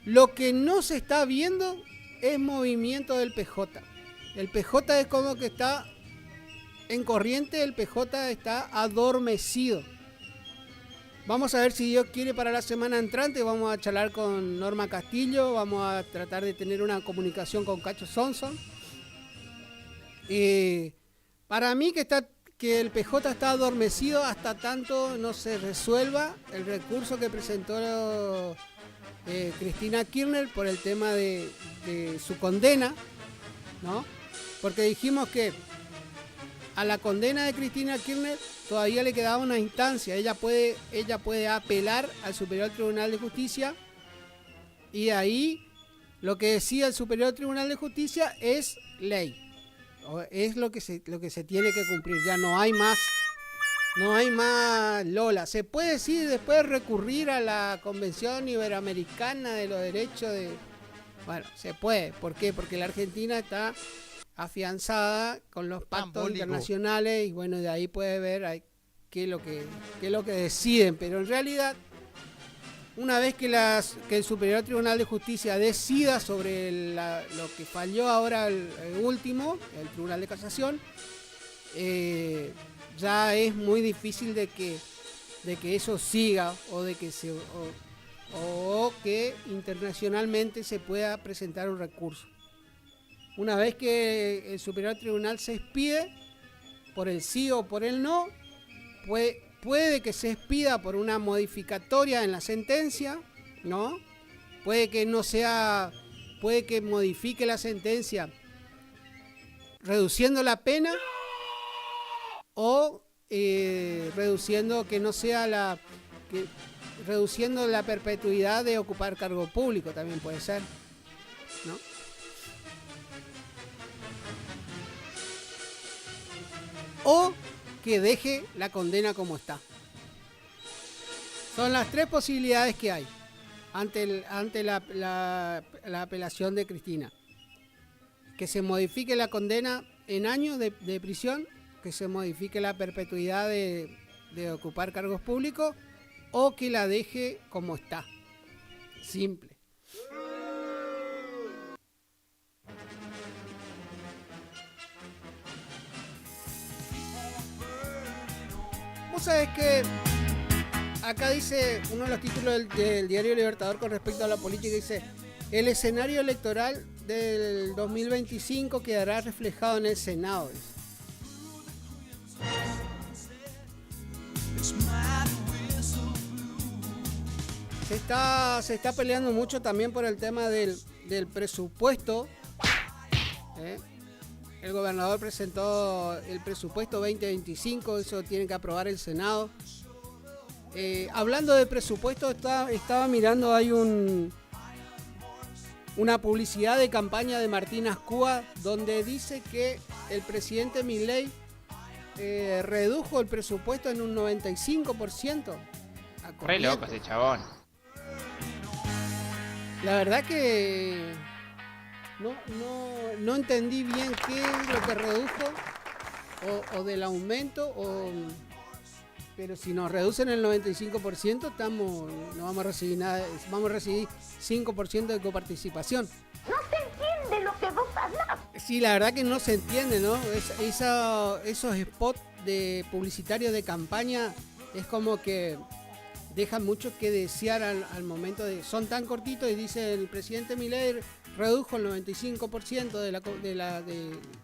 Lo que no se está viendo es movimiento del PJ. El PJ es como que está en corriente, el PJ está adormecido. Vamos a ver si Dios quiere para la semana entrante. Vamos a charlar con Norma Castillo. Vamos a tratar de tener una comunicación con Cacho Sonson. Para mí que el PJ está adormecido hasta tanto no se resuelva el recurso que presentó Cristina Kirchner por el tema de su condena, ¿no? Porque dijimos que a la condena de Cristina Kirchner todavía le quedaba una instancia. Ella puede apelar al Superior Tribunal de Justicia y de ahí lo que decía el Superior Tribunal de Justicia es ley. Es lo que se tiene que cumplir. Ya no hay más Lola. Se puede decir después recurrir a la Convención Iberoamericana de los Derechos de... Bueno, se puede. ¿Por qué? Porque la Argentina está afianzada con los pactos internacionales y bueno, de ahí puede ver qué es lo que deciden. Pero en realidad, una vez que el Superior Tribunal de Justicia decida sobre lo que falló ahora el último, el Tribunal de Casación, ya es muy difícil de que eso siga o que internacionalmente se pueda presentar un recurso. Una vez que el Superior Tribunal se expide por el sí o por el no, puede que se expida por una modificatoria en la sentencia, ¿no? Puede que modifique la sentencia reduciendo la pena o reduciendo reduciendo la perpetuidad de ocupar cargo público, también puede ser, ¿no? O que deje la condena como está. Son las tres posibilidades que hay ante la apelación de Cristina. Que se modifique la condena en años de prisión, que se modifique la perpetuidad de ocupar cargos públicos o que la deje como está. Simple. Vos sabés que acá dice uno de los títulos del diario Libertador con respecto a la política, dice: el escenario electoral del 2025 quedará reflejado en el Senado. Se está peleando mucho también por el tema del presupuesto. El gobernador presentó el presupuesto 2025, eso tiene que aprobar el Senado. Hablando de presupuesto, estaba mirando, hay una publicidad de campaña de Martín Azcúa donde dice que el presidente Milei redujo el presupuesto en un 95%. Re loco ese chabón. La verdad que no entendí bien qué es lo que redujo o del aumento, pero si nos reducen el 95% no vamos a recibir nada, vamos a recibir 5% de coparticipación. No se entiende lo que vos hablas. Sí, la verdad que no se entiende, ¿no? Esos spots publicitarios de campaña es como que dejan mucho que desear al momento son tan cortitos y dice el presidente Milei redujo el 95%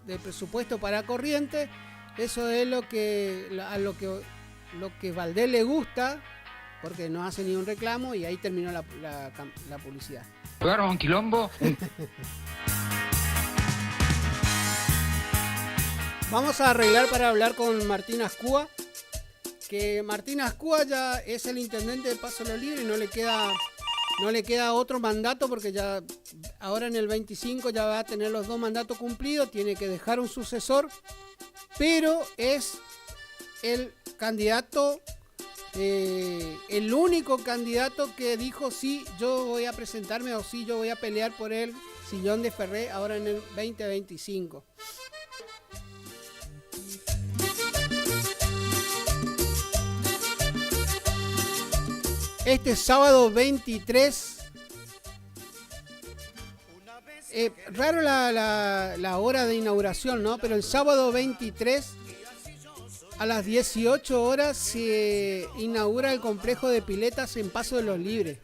del presupuesto para corriente. Eso es lo que Valdés le gusta, porque no hace ni un reclamo y ahí terminó la publicidad. ¿Jugaron un quilombo? Vamos a arreglar para hablar con Martín Azcúa, que Martín Azcúa ya es el intendente de Paso Lo Libre y no le queda otro mandato, porque ya ahora en el 25 ya va a tener los 2 mandatos cumplidos, tiene que dejar un sucesor, pero es el candidato, el único candidato que dijo sí, yo voy a presentarme o sí, yo voy a pelear por el sillón de Ferré ahora en el 2025. Este sábado 23. Raro la hora de inauguración, ¿no? Pero el sábado 23 a las 18 horas se inaugura el complejo de piletas en Paso de los Libres,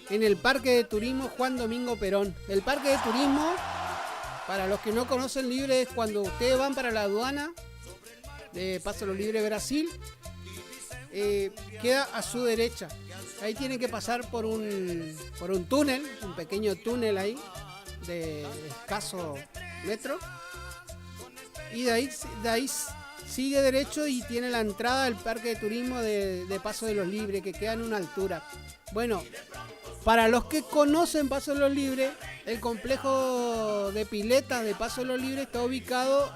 en el Parque de Turismo Juan Domingo Perón. El Parque de Turismo, para los que no conocen Libre, es cuando ustedes van para la aduana de Paso de los Libres, Brasil. Queda a su derecha. Ahí tienen que pasar por un túnel, un pequeño túnel ahí de escaso metro, y de ahí sigue derecho y tiene la entrada al Parque de Turismo de Paso de los Libres, que queda en una altura. Bueno, para los que conocen Paso de los Libres, el complejo de piletas de Paso de los Libres está ubicado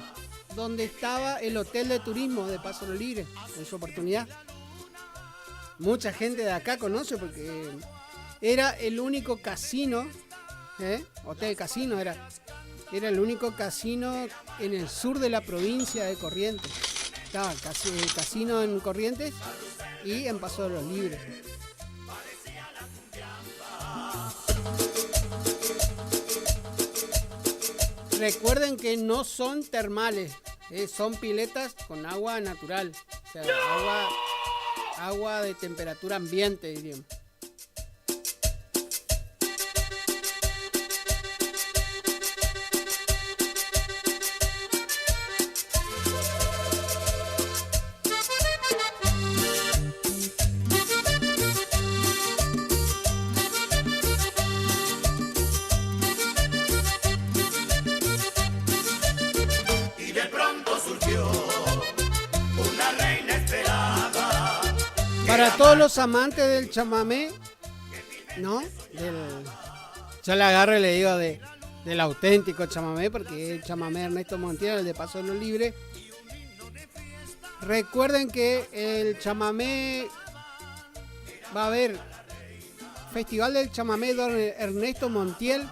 donde estaba el hotel de turismo de Paso de los Libres en su oportunidad. Mucha gente de acá conoce porque era el único casino, hotel casino era el único casino en el sur de la provincia de Corrientes. Estaba el casino en Corrientes y en Paso de los Libres. Recuerden que no son termales, son piletas con agua natural, o sea, agua de temperatura ambiente, diríamos. Y de pronto surgió una reina esperada. Para todos los amantes del chamamé, ¿no? Yo le agarro y le digo del auténtico chamamé, porque el chamamé Ernesto Montiel, el de Paso de los Libres. Recuerden que el chamamé va a haber Festival del Chamamé Don Ernesto Montiel,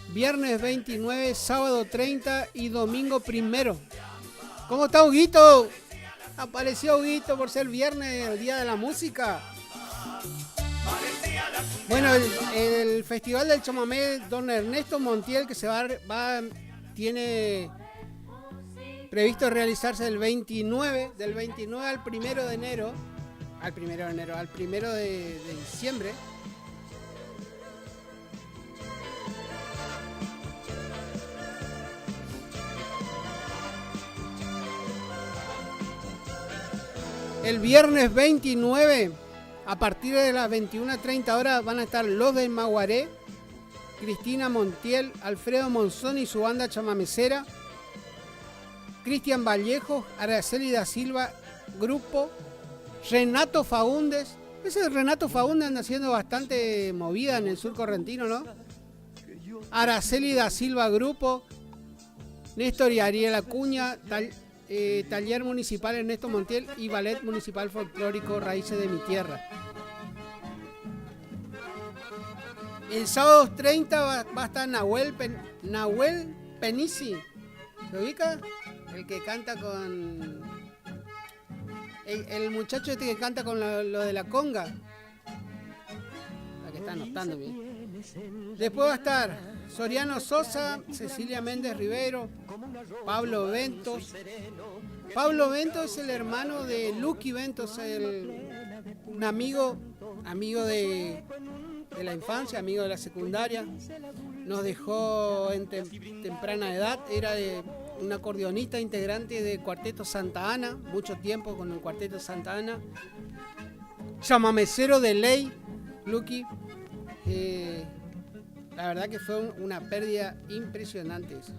viernes 29, sábado 30 y domingo 1. ¿Cómo está Huguito? Apareció Huguito por ser viernes, el día de la música. Bueno, el Festival del Chamamé Don Ernesto Montiel, que tiene previsto realizarse del 29 al 1 de enero, al 1 de diciembre. El viernes 29, a partir de las 21:30 horas, van a estar los del Maguaré, Cristina Montiel, Alfredo Monzón y su banda chamamecera, Cristian Vallejo, Araceli da Silva, grupo, Renato Faúndez. Ese Renato Faúndez anda haciendo bastante movida en el sur correntino, ¿no? Araceli da Silva, grupo, Néstor y Ariel Acuña, Taller Municipal Ernesto Montiel y Ballet Municipal Folclórico Raíces de mi Tierra. El sábado 30 va a estar Nahuel Penisi. ¿Se ubica? El que canta con... El muchacho este que canta con lo de la conga. La que está anotando bien. Después va a estar Soriano Sosa, Cecilia Méndez Rivero, Pablo Ventos. Pablo Ventos es el hermano de Lucky Ventos, un amigo de la infancia, amigo de la secundaria. Nos dejó en temprana edad. Era un acordeonista integrante del Cuarteto Santa Ana, mucho tiempo con el Cuarteto Santa Ana. Chamamecero de ley, Lucky. La verdad que fue una pérdida impresionante eso.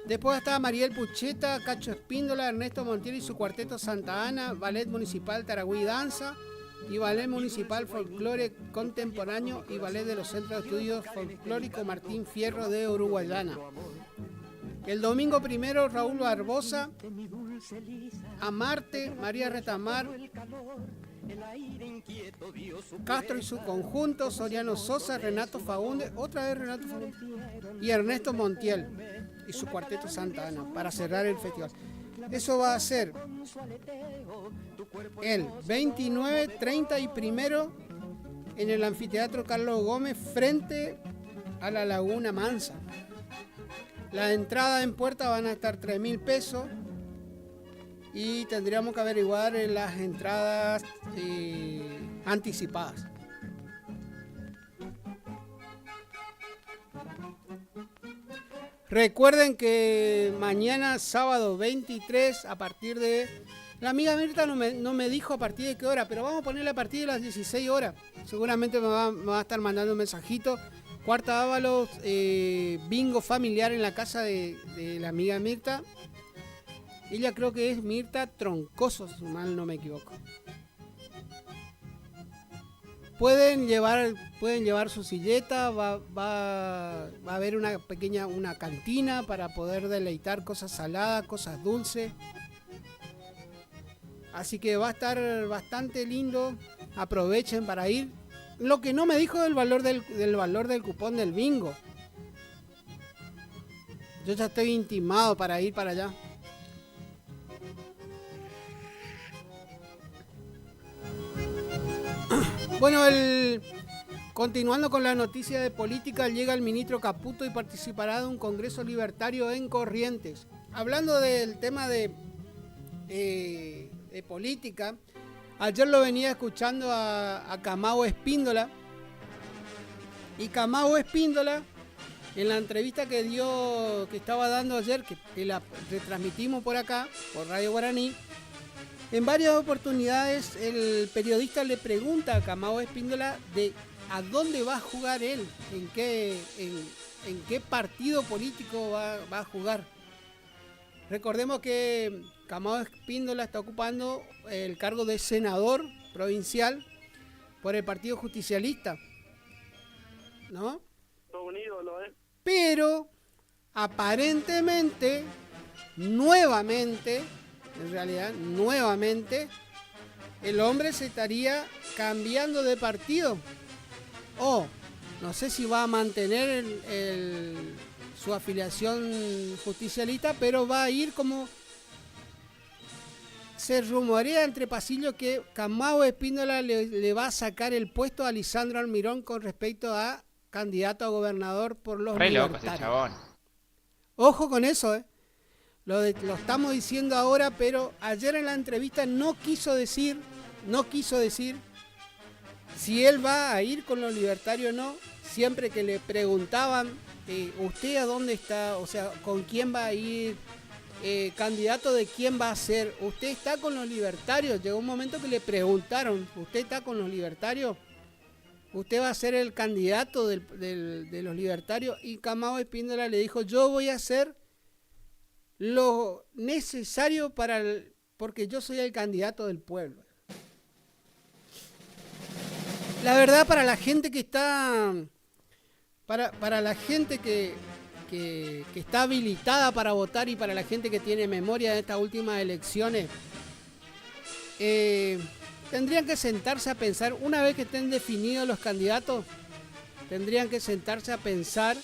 Después estaba Mariel Pucheta, Cacho Espíndola, Ernesto Montiel y su Cuarteto Santa Ana, Ballet Municipal Taragüí Danza y Ballet Municipal Folclore Contemporáneo y Ballet de los Centros de Estudios Folclórico Martín Fierro de Uruguayana. El domingo 1, Raúl Barbosa, Amarte, María Retamar, Castro y su conjunto, Soriano Sosa, Renato Faúndez, otra vez Renato Faúndez, y Ernesto Montiel y su Cuarteto Santa Ana, para cerrar el festival. Eso va a ser el 29, 30 y 1 en el Anfiteatro Carlos Gómez frente a la Laguna Mansa. La entrada en puerta van a estar 3.000 pesos y tendríamos que averiguar las entradas anticipadas. Recuerden que mañana, sábado 23, a partir de... La amiga Mirta no me dijo a partir de qué hora, pero vamos a ponerle a partir de las 16 horas. Seguramente me va a estar mandando un mensajito. Cuarta Ábalos, bingo familiar en la casa de la amiga Mirta. Ella creo que es Mirta Troncoso, si mal no me equivoco. Pueden llevar su silleta, va a haber una cantina para poder deleitar cosas saladas, cosas dulces. Así que va a estar bastante lindo. Aprovechen para ir. Lo que no me dijo del valor del cupón del bingo. Yo ya estoy intimado para ir para allá. Bueno, continuando con la noticia de política, llega el ministro Caputo y participará de un congreso libertario en Corrientes. Hablando del tema de política, ayer lo venía escuchando a Camao Espíndola. Y Camao Espíndola, en la entrevista que estaba dando ayer, que la retransmitimos por acá, por Radio Guaraní, en varias oportunidades el periodista le pregunta a Camao Espíndola de a dónde va a jugar él, en qué partido político va a jugar. Recordemos que Camao Espíndola está ocupando el cargo de senador provincial por el Partido Justicialista, ¿no? Pero aparentemente, nuevamente, el hombre se estaría cambiando de partido. O no sé si va a mantener su afiliación justicialista, pero va a ir como... Se rumorea entre pasillos que Camao Espíndola le va a sacar el puesto a Lisandro Almirón con respecto a candidato a gobernador por los libertarios. Loco ese chabón. Ojo con eso, Lo estamos diciendo ahora, pero ayer en la entrevista no quiso decir si él va a ir con los libertarios o no. Siempre que le preguntaban, ¿usted a dónde está? O sea, ¿con quién va a ir? ¿Candidato de quién va a ser? ¿Usted está con los libertarios? Llegó un momento que le preguntaron, ¿usted está con los libertarios? ¿Usted va a ser el candidato de los libertarios? Y Camao Espíndola le dijo, yo voy a hacer lo necesario porque yo soy el candidato del pueblo. La verdad, para la gente que está... Para la gente que está habilitada para votar y para la gente que tiene memoria de estas últimas elecciones, tendrían que sentarse a pensar, una vez que estén definidos los candidatos, tendrían que sentarse a pensar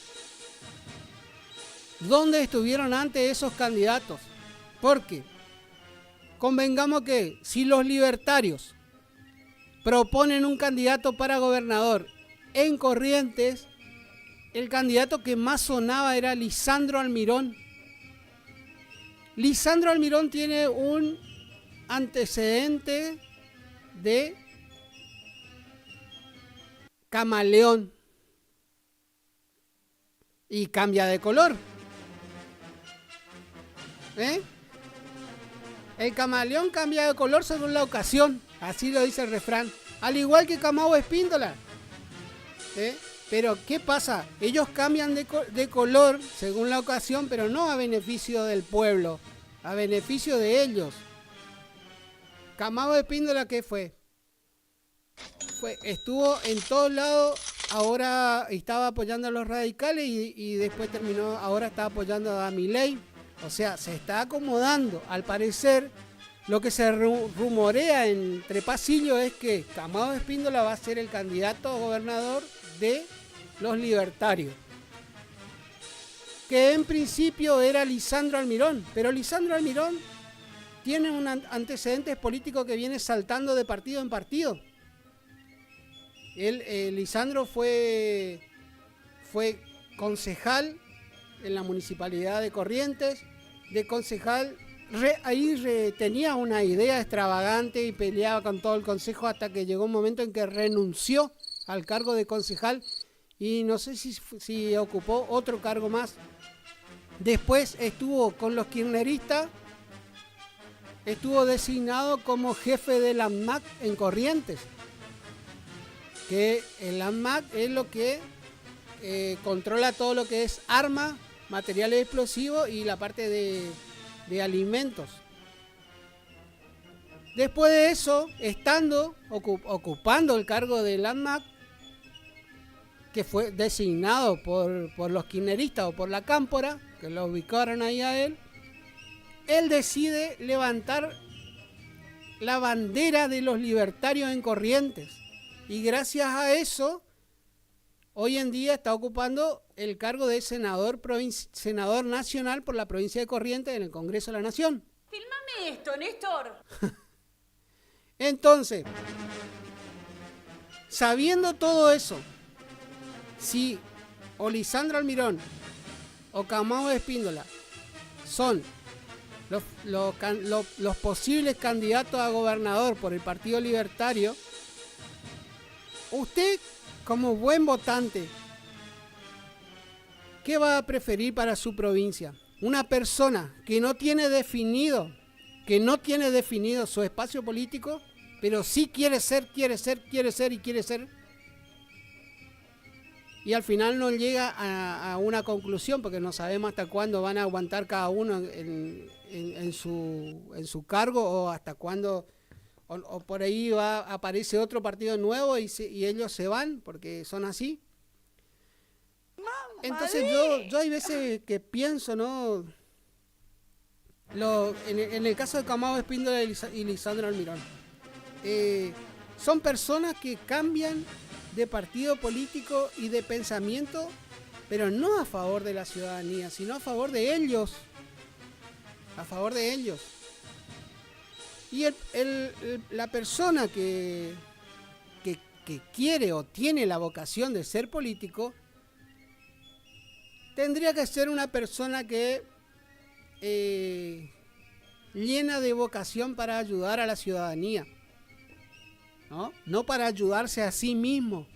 dónde estuvieron antes esos candidatos. Porque convengamos que si los libertarios proponen un candidato para gobernador en Corrientes, el candidato que más sonaba era Lisandro Almirón. Lisandro Almirón tiene un antecedente de camaleón y cambia de color. El camaleón cambia de color según la ocasión, así lo dice el refrán, al igual que Camao Espíndola. Pero ¿qué pasa? Ellos cambian de color según la ocasión, pero no a beneficio del pueblo, a beneficio de ellos. Camao Espíndola, ¿qué fue? Estuvo en todos lados, ahora estaba apoyando a los radicales y después terminó, ahora está apoyando a Milei. O sea, se está acomodando. Al parecer, lo que se rumorea entre pasillos es que Camao Espíndola va a ser el candidato a gobernador de los libertarios, que en principio era Lisandro Almirón, pero Lisandro Almirón tiene un antecedentes políticos que viene saltando de partido en partido. Lisandro fue concejal en la municipalidad de Corrientes, de concejal, tenía una idea extravagante y peleaba con todo el consejo hasta que llegó un momento en que renunció al cargo de concejal y no sé si ocupó otro cargo más. Después estuvo con los kirchneristas, estuvo designado como jefe del ANMAC en Corrientes, que el ANMAC es lo que controla todo lo que es armas, materiales explosivos y la parte de alimentos. Después de eso, ocupando el cargo del ANMAC, que fue designado por los kirchneristas o por la Cámpora, que lo ubicaron ahí a él decide levantar la bandera de los libertarios en Corrientes. Y gracias a eso, hoy en día está ocupando el cargo de senador nacional por la provincia de Corrientes en el Congreso de la Nación. Fílmame esto, Néstor. Entonces, sabiendo todo eso, si o Lisandro Almirón o Camao Espíndola son los posibles candidatos a gobernador por el Partido Libertario, usted, como buen votante, ¿qué va a preferir para su provincia? Una persona que no tiene definido su espacio político, pero sí quiere ser, y al final no llega a una conclusión, porque no sabemos hasta cuándo van a aguantar cada uno en su cargo, o hasta cuándo, o por ahí aparece otro partido nuevo y ellos se van, porque son así. Entonces yo hay veces que pienso, ¿no? En el caso de Camao Espíndola y Lisandro Almirón, son personas que cambian de partido político y de pensamiento, pero no a favor de la ciudadanía, sino a favor de ellos. Y la persona que quiere o tiene la vocación de ser político, tendría que ser una persona que llena de vocación para ayudar a la ciudadanía, no para ayudarse a sí mismo,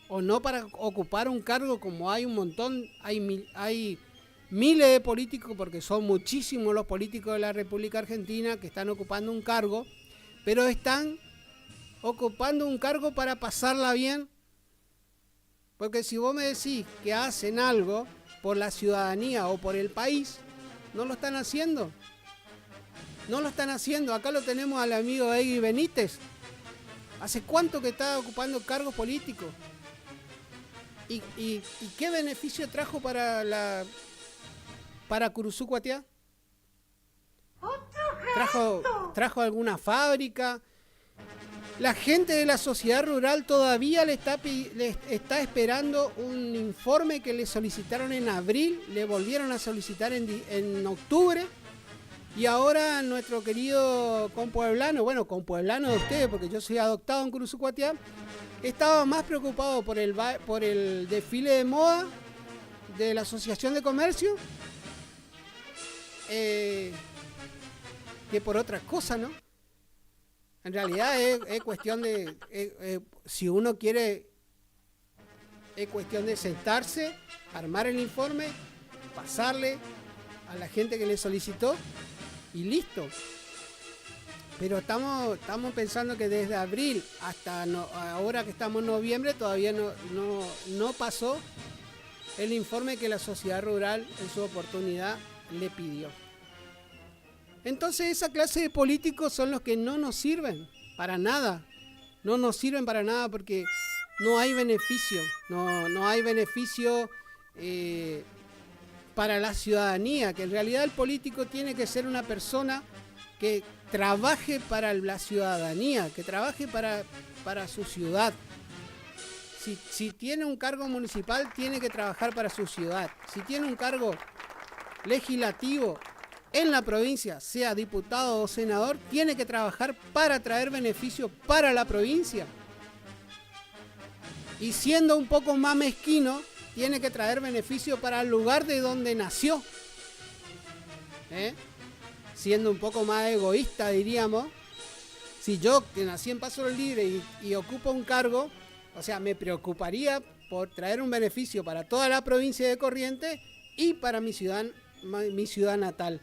o no para ocupar un cargo, como hay un montón, hay miles de políticos, porque son muchísimos los políticos de la República Argentina que están ocupando un cargo, pero están ocupando un cargo para pasarla bien. Porque si vos me decís que hacen algo por la ciudadanía o por el país, no lo están haciendo. Acá lo tenemos al amigo Egui Benítez. ¿Hace cuánto que está ocupando cargos políticos? ¿Y qué beneficio trajo para Curuzú Cuatiá? ¿Trajo alguna fábrica? La gente de la sociedad rural todavía le está esperando un informe que le solicitaron en abril, le volvieron a solicitar en octubre, y ahora nuestro querido compueblano de ustedes, porque yo soy adoptado en Curuzú Cuatiá, estaba más preocupado por el desfile de moda de la Asociación de Comercio que por otras cosas, ¿no? En realidad es cuestión de, si uno quiere, es cuestión de sentarse, armar el informe, pasarle a la gente que le solicitó y listo. Pero estamos pensando que desde abril hasta ahora que estamos en noviembre todavía no pasó el informe que la sociedad rural en su oportunidad le pidió. Entonces esa clase de políticos son los que no nos sirven para nada. No nos sirven para nada porque no hay beneficio. No hay beneficio para la ciudadanía, que en realidad el político tiene que ser una persona que trabaje para la ciudadanía, que trabaje para su ciudad. Si tiene un cargo municipal, tiene que trabajar para su ciudad. Si tiene un cargo legislativo, en la provincia, sea diputado o senador, tiene que trabajar para traer beneficio para la provincia. Y siendo un poco más mezquino, tiene que traer beneficio para el lugar de donde nació. Siendo un poco más egoísta, diríamos, si yo que nací en Paso del Libre y ocupo un cargo, o sea, me preocuparía por traer un beneficio para toda la provincia de Corrientes y para mi ciudad natal.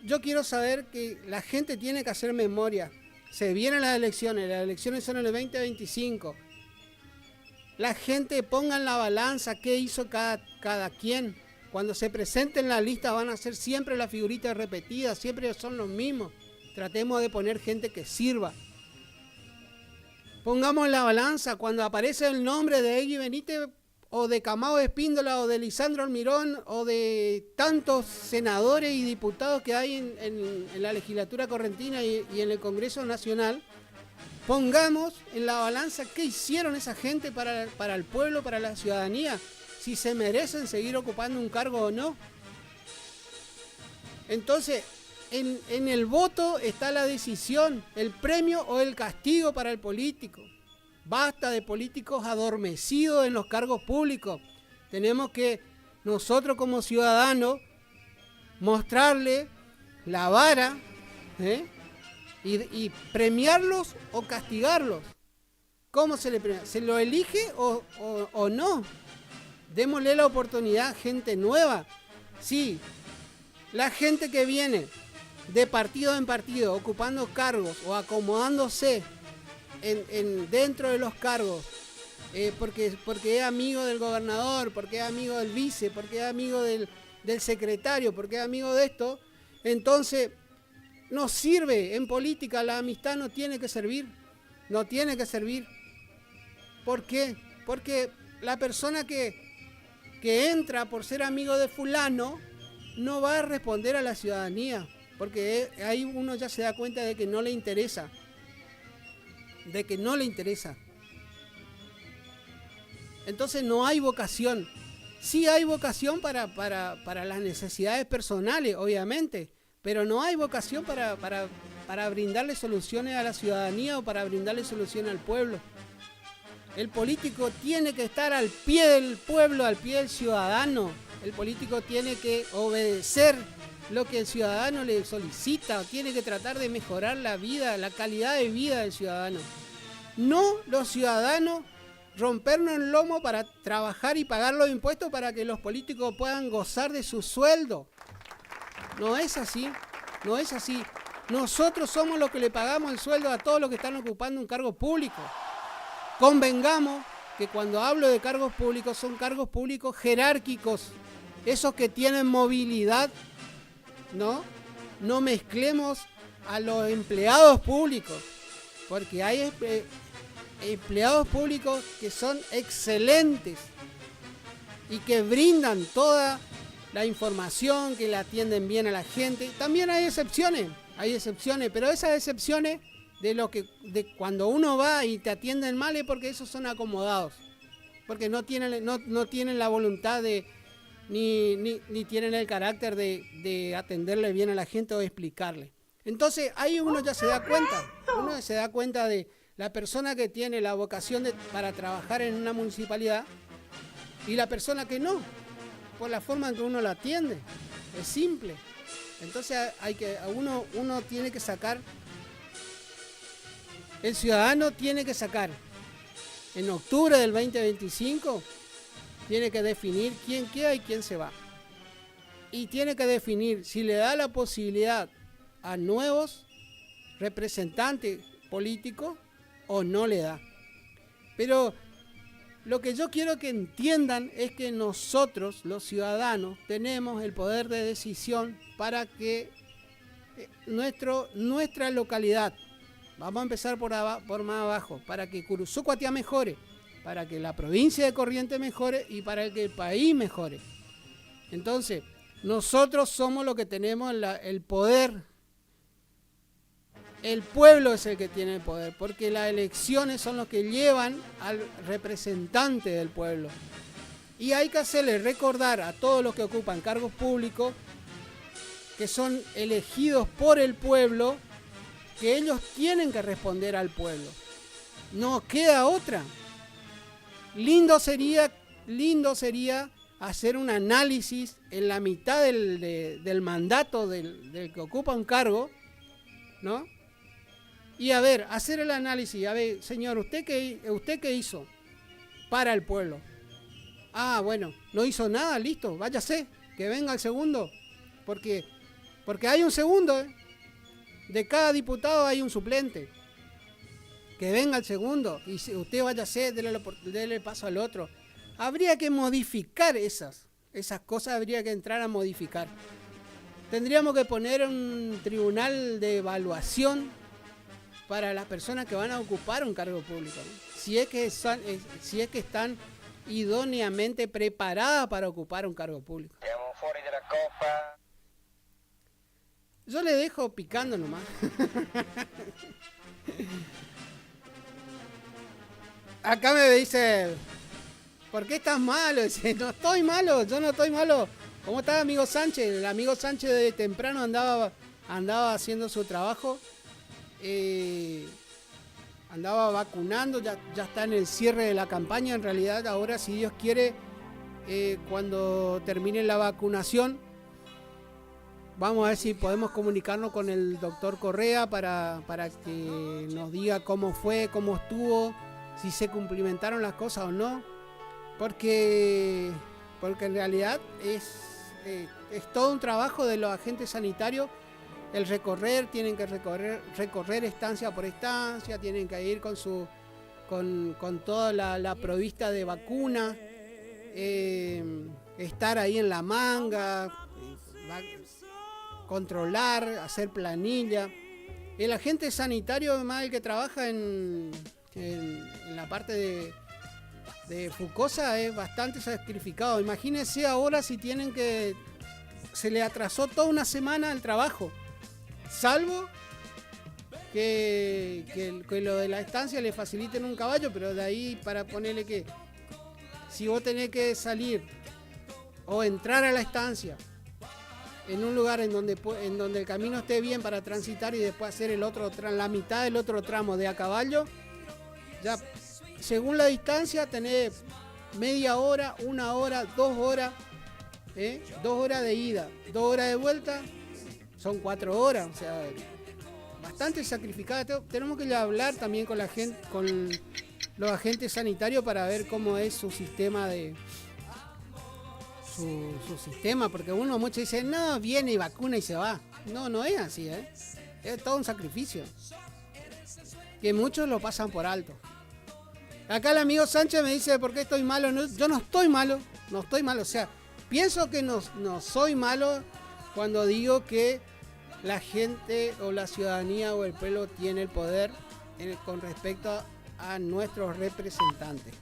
Yo quiero saber que la gente tiene que hacer memoria. Se vienen las elecciones son en el 2025. La gente ponga en la balanza qué hizo cada quien. Cuando se presenten la lista van a ser siempre las figuritas repetidas, siempre son los mismos. Tratemos de poner gente que sirva. Pongamos en la balanza cuando aparece el nombre de Egui Benítez o de Camao Espíndola o de Lisandro Almirón o de tantos senadores y diputados que hay en la legislatura correntina y en el Congreso Nacional. Pongamos en la balanza qué hicieron esa gente para el pueblo, para la ciudadanía, si se merecen seguir ocupando un cargo o no. Entonces, en el voto está la decisión, el premio o el castigo para el político. Basta de políticos adormecidos en los cargos públicos. Tenemos que nosotros como ciudadanos mostrarle la vara, y premiarlos o castigarlos. ¿Cómo se le premia? ¿Se lo elige o no? Démosle la oportunidad a gente nueva. Sí, la gente que viene de partido en partido ocupando cargos o acomodándose dentro de los cargos, porque es amigo del gobernador, porque es amigo del vice, porque es amigo del secretario, porque es amigo de esto, entonces no sirve. En política la amistad no tiene que servir. No tiene que servir. ¿Por qué? Porque la persona que entra por ser amigo de fulano no va a responder a la ciudadanía. Porque ahí uno ya se da cuenta de que no le interesa. De que no le interesa. Entonces no hay vocación. Sí hay vocación para las necesidades personales, obviamente. Pero no hay vocación para brindarle soluciones a la ciudadanía o para brindarle soluciones al pueblo. El político tiene que estar al pie del pueblo, al pie del ciudadano. El político tiene que obedecer lo que el ciudadano le solicita, tiene que tratar de mejorar la vida, la calidad de vida del ciudadano. No los ciudadanos rompernos el lomo para trabajar y pagar los impuestos para que los políticos puedan gozar de su sueldo. No es así, no es así. Nosotros somos los que le pagamos el sueldo a todos los que están ocupando un cargo público. Convengamos que cuando hablo de cargos públicos son cargos públicos jerárquicos, esos que tienen movilidad, ¿no? No mezclemos a los empleados públicos, porque hay empleados públicos que son excelentes y que brindan toda la información, que le atienden bien a la gente. También hay excepciones, pero esas excepciones de cuando uno va y te atienden mal es porque esos son acomodados, porque no tienen la voluntad ni tienen el carácter de atenderle bien a la gente o de explicarle. Entonces ahí uno ya se da cuenta de la persona que tiene la vocación para trabajar en una municipalidad y la persona que no, por la forma en que uno la atiende. Es simple. Entonces uno tiene que sacar, el ciudadano tiene que sacar, en octubre del 2025, tiene que definir quién queda y quién se va. Y tiene que definir si le da la posibilidad a nuevos representantes políticos o no le da. Pero lo que yo quiero que entiendan es que nosotros, los ciudadanos, tenemos el poder de decisión para que nuestra localidad, vamos a empezar por más abajo, para que Curuzú-Cuatiá mejore, para que la provincia de Corrientes mejore y para que el país mejore. Entonces, nosotros somos los que tenemos el poder. El pueblo es el que tiene el poder, porque las elecciones son los que llevan al representante del pueblo. Y hay que hacerle recordar a todos los que ocupan cargos públicos que son elegidos por el pueblo, que ellos tienen que responder al pueblo. No queda otra. Lindo sería hacer un análisis en la mitad del mandato del que ocupa un cargo, ¿no? Y a ver, hacer el análisis. A ver, señor, ¿usted qué hizo para el pueblo? Ah, bueno, no hizo nada, listo, váyase, que venga el segundo. Porque hay un segundo, ¿eh? De cada diputado hay un suplente. Que venga el segundo y si usted váyase, dele paso al otro. Habría que modificar esas cosas, habría que entrar a modificar. Tendríamos que poner un tribunal de evaluación para las personas que van a ocupar un cargo público, ¿no? Si es que están idóneamente preparadas para ocupar un cargo público. Yo le dejo picando nomás. Acá me dice, ¿por qué estás malo? Dice, no estoy malo, yo no estoy malo. ¿Cómo está amigo Sánchez? El amigo Sánchez de temprano andaba haciendo su trabajo. Andaba vacunando, ya está en el cierre de la campaña. En realidad ahora, si Dios quiere, cuando termine la vacunación, vamos a ver si podemos comunicarnos con el doctor Correa para que nos diga cómo fue, cómo estuvo, si se cumplimentaron las cosas o no. Porque en realidad es todo un trabajo de los agentes sanitarios. Tienen que recorrer estancia por estancia, tienen que ir con toda la provista de vacuna, estar ahí en la manga, controlar, hacer planilla. El agente sanitario, además, el que trabaja en la parte de Fucosa, es bastante sacrificado. Imagínense ahora si se le atrasó toda una semana el trabajo. Salvo que lo de la estancia le faciliten un caballo, pero de ahí para ponerle que si vos tenés que salir o entrar a la estancia en un lugar en donde el camino esté bien para transitar y después hacer la mitad del otro tramo de a caballo, ya según la distancia tenés media hora, 1 hora, 2 horas, 2 horas de ida, 2 horas de vuelta. Son 4 horas, o sea, bastante sacrificada. Tenemos que hablar también con los agentes sanitarios para ver cómo es su sistema su sistema, porque muchos dicen, no, viene y vacuna y se va. No es así, es todo un sacrificio que muchos lo pasan por alto. Acá el amigo Sánchez me dice, ¿por qué estoy malo? No, yo no estoy malo, o sea, pienso que no soy malo cuando digo que la gente o la ciudadanía o el pueblo tiene el poder con respecto a nuestros representantes.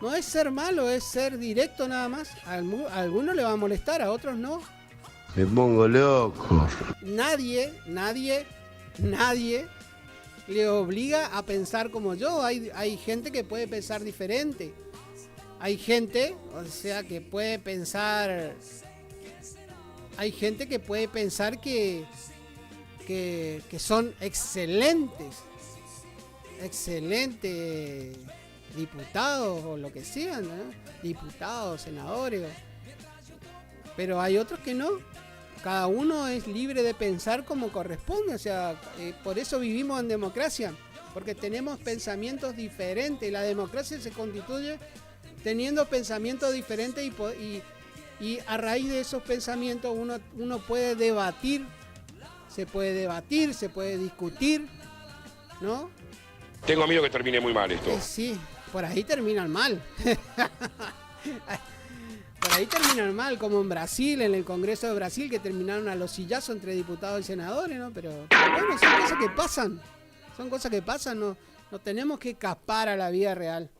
No es ser malo, es ser directo nada más. A algunos le va a molestar, a otros no. Me pongo loco. Nadie le obliga a pensar como yo. Hay gente que puede pensar diferente. Hay gente, que puede pensar... Hay gente que puede pensar que son excelentes diputados o lo que sean, ¿no? Diputados, senadores. Pero hay otros que no. Cada uno es libre de pensar como corresponde. O sea, por eso vivimos en democracia. Porque tenemos pensamientos diferentes. La democracia se constituye teniendo pensamientos diferentes y a raíz de esos pensamientos uno puede debatir, se puede discutir, ¿no? Tengo miedo que termine muy mal esto. Sí, por ahí terminan mal. Por ahí terminan mal, como en Brasil, en el Congreso de Brasil, que terminaron a los sillazos entre diputados y senadores, ¿no? Pero bueno, son cosas que pasan, no tenemos que escapar a la vida real.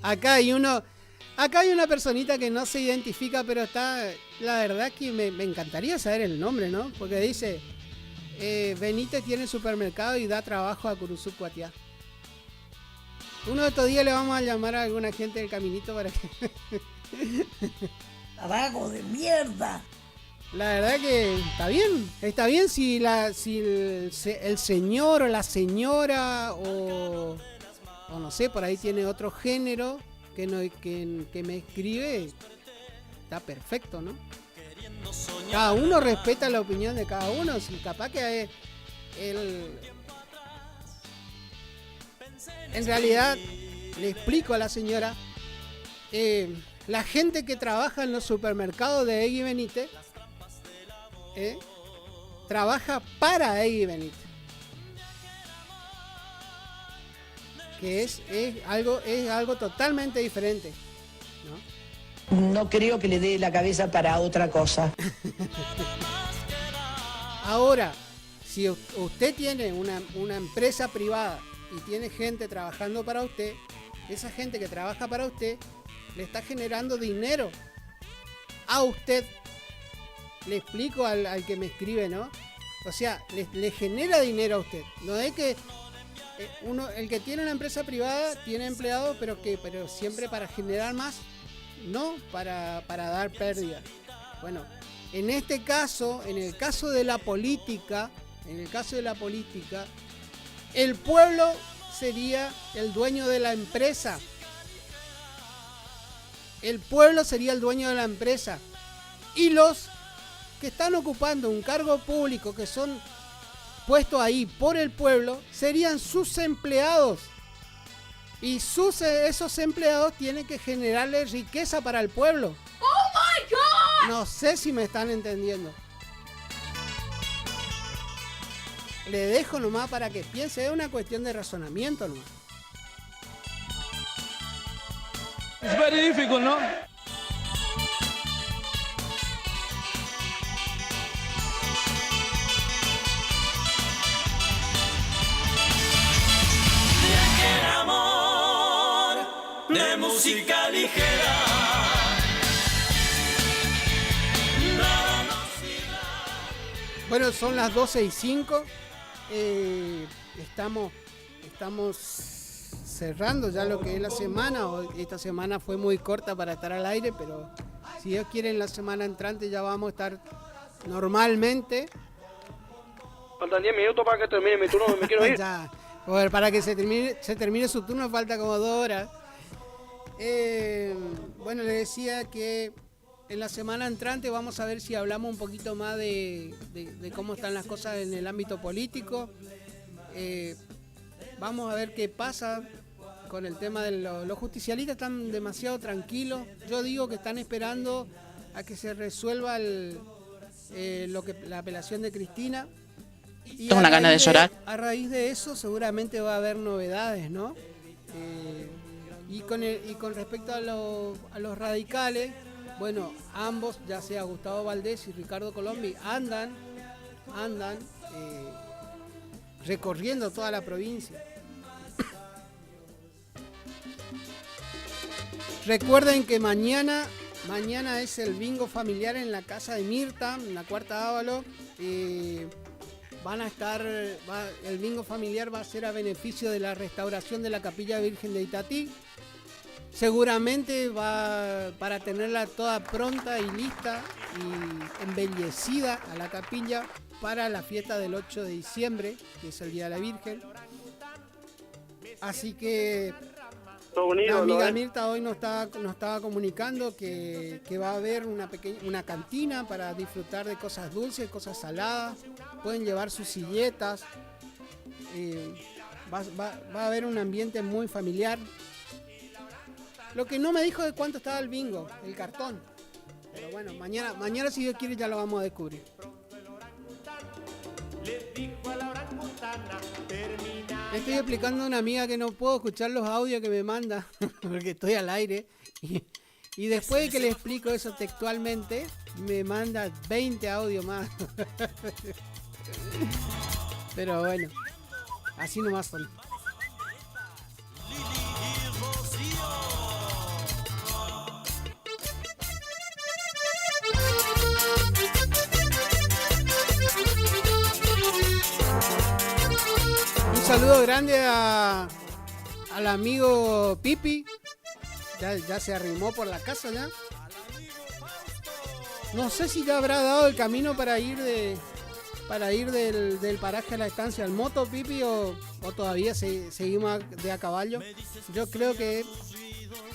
Acá hay una personita que no se identifica, pero la verdad que me encantaría saber el nombre, ¿no? Porque dice, Benítez tiene supermercado y da trabajo a Curuzú Cuatiá. Uno de estos días le vamos a llamar a alguna gente del caminito para que... ¡Trabajo de mierda! La verdad que está bien si el señor o la señora o no sé, por ahí tiene otro género que me escribe, está perfecto, ¿no? Cada uno respeta la opinión de cada uno, si capaz que en realidad le explico a la señora, la gente que trabaja en los supermercados de Egui Benítez trabaja para Egui Benítez, que es algo totalmente diferente, ¿no? No creo que le dé la cabeza para otra cosa. Ahora, si usted tiene una empresa privada y tiene gente trabajando para usted, esa gente que trabaja para usted le está generando dinero a usted. Le explico al que me escribe, ¿no? O sea, le genera dinero a usted. No es que el que tiene una empresa privada tiene empleados, pero siempre para generar más, no para dar pérdida. Bueno, en este caso, en el caso de la política, el pueblo sería el dueño de la empresa. El pueblo sería el dueño de la empresa. Y los que están ocupando un cargo público, que son puestos ahí por el pueblo, serían sus empleados. Y esos empleados tienen que generarle riqueza para el pueblo. ¡Oh my God! No sé si me están entendiendo. Le dejo nomás para que piense, es una cuestión de razonamiento nomás. Es very difficult, ¿no? De música ligera. Bueno, son las 12:05. Estamos cerrando ya lo que es la semana. Esta semana fue muy corta para estar al aire, pero si Dios quiere, en la semana entrante ya vamos a estar normalmente. Faltan 10 minutos para que termine mi turno, me quiero ir. Ya, bueno, para que se termine su turno falta como 2 horas. Bueno, le decía que en la semana entrante vamos a ver si hablamos un poquito más de cómo están las cosas en el ámbito político. Vamos a ver qué pasa con el tema de los justicialistas. Están demasiado tranquilos. Yo digo que están esperando a que se resuelva la apelación de Cristina. Y tengo una gana de llorar. A raíz de eso seguramente va a haber novedades, ¿no? Y con respecto a los radicales, bueno, ambos, ya sea Gustavo Valdés y Ricardo Colombi, andan recorriendo toda la provincia. Recuerden que mañana es el bingo familiar en la casa de Mirta, en la Cuarta Ávalo. El bingo familiar va a ser a beneficio de la restauración de la Capilla Virgen de Itatí. Seguramente va para tenerla toda pronta y lista y embellecida a la capilla para la fiesta del 8 de diciembre, que es el Día de la Virgen. Así que la amiga Mirta hoy nos estaba comunicando que va a haber una cantina para disfrutar de cosas dulces, cosas saladas. Pueden llevar sus silletas. Va a haber un ambiente muy familiar. Lo que no me dijo de cuánto estaba el bingo, el cartón. Pero bueno, mañana si Dios quiere ya lo vamos a descubrir. Le estoy explicando a una amiga que no puedo escuchar los audios que me manda porque estoy al aire. Y después de que le explico eso textualmente, me manda 20 audios más. Pero bueno, así nomás son. saludo grande al amigo Pipi. Ya se arrimó por la casa ya. No sé si ya habrá dado el camino para ir del paraje a la estancia al moto, Pipi, o todavía seguimos de a caballo. Yo creo que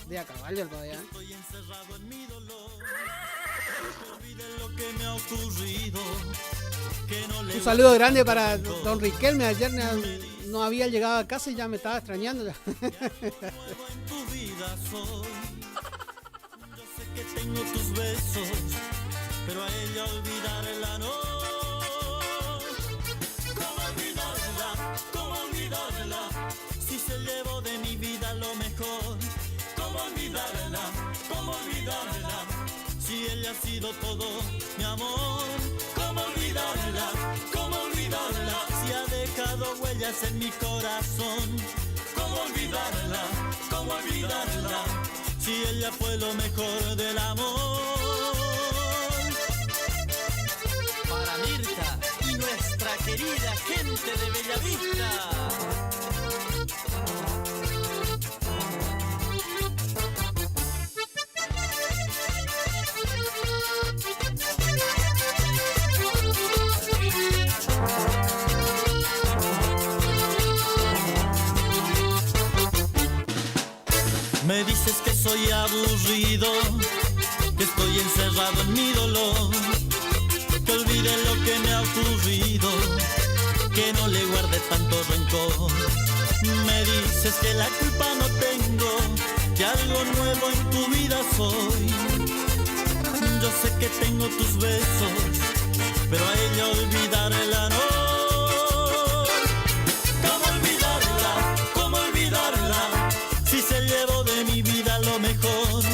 de a caballo todavía. Un saludo grande para don Riquelme. Ayer no había llegado a casa y ya me estaba extrañando. Ya. Que tengo tus besos, pero a ella olvidarla no. ¿Cómo olvidarla? ¿Cómo olvidarla? Si se llevó de mi vida lo mejor. ¿Cómo olvidarla? ¿Cómo olvidarla? Si ella ha sido todo mi amor. ¿Cómo olvidarla? ¿Cómo olvidarla? Si ha dejado huellas en mi corazón. ¿Cómo olvidarla? ¿Cómo olvidarla? Si ella fue lo mejor del amor. Para Mirta y nuestra querida gente de Bellavista. Me dices que soy aburrido, que estoy encerrado en mi dolor, que olvide lo que me ha ocurrido, que no le guarde tanto rencor. Me dices que la culpa no tengo, que algo nuevo en tu vida soy. Yo sé que tengo tus besos, pero a ella olvidarla no. ¿Cómo olvidarla? ¿Cómo olvidarla? Si se llevó de mi vida lo mejor.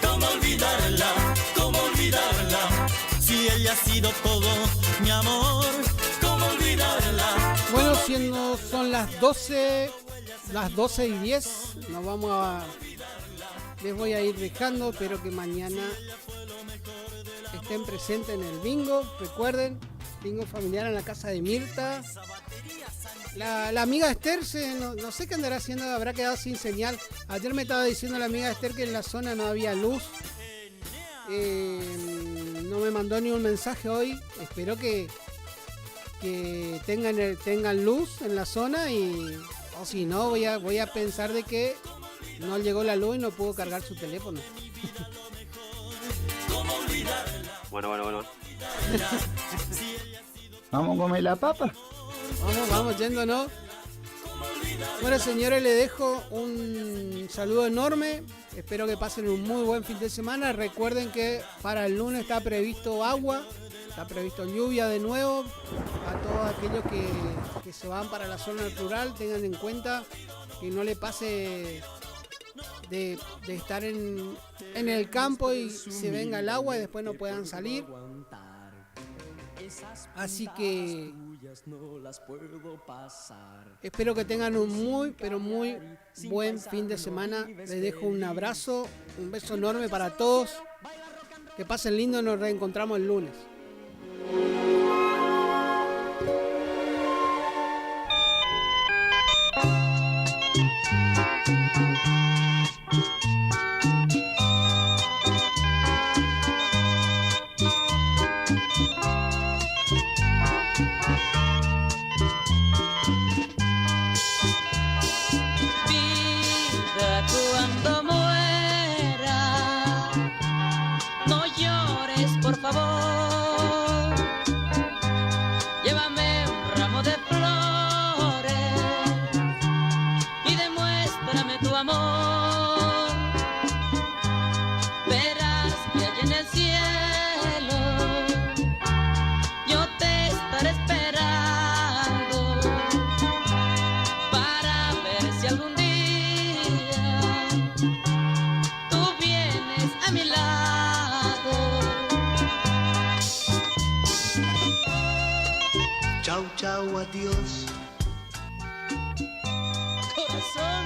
¿Cómo olvidarla? ¿Cómo olvidarla? Si ella ha sido todo mi amor. ¿Cómo olvidarla? Bueno, siendo son las 12:10, les voy a ir dejando. Espero que mañana estén presentes en el bingo. Recuerden, bingo familiar en la casa de Mirta. La amiga Esther, no sé qué andará haciendo, habrá quedado sin señal. Ayer me estaba diciendo la amiga Esther que en la zona no había luz. No me mandó ni un mensaje hoy. Espero que tengan luz en la zona, o si no, voy a pensar de que no llegó la luz y no pudo cargar su teléfono. Bueno. Vamos a comer la papa. Vamos yéndonos. Bueno, señores, les dejo un saludo enorme. Espero que pasen un muy buen fin de semana. Recuerden que para el lunes está previsto agua, está previsto lluvia de nuevo. A todos aquellos que se van para la zona rural, tengan en cuenta que no le pase de estar en el campo y se venga el agua y después no puedan salir. Así que espero que tengan un muy, pero muy buen fin de semana. Les dejo un abrazo, un beso enorme para todos. Que pasen lindo, nos reencontramos el lunes. Por favor, llévame un ramo de flores y demuéstrame tu amor. Verás que allá en el cielo yo te estaré esperando para ver si algún día tú vienes a mi lado. Chau, chau, adiós. Corazón.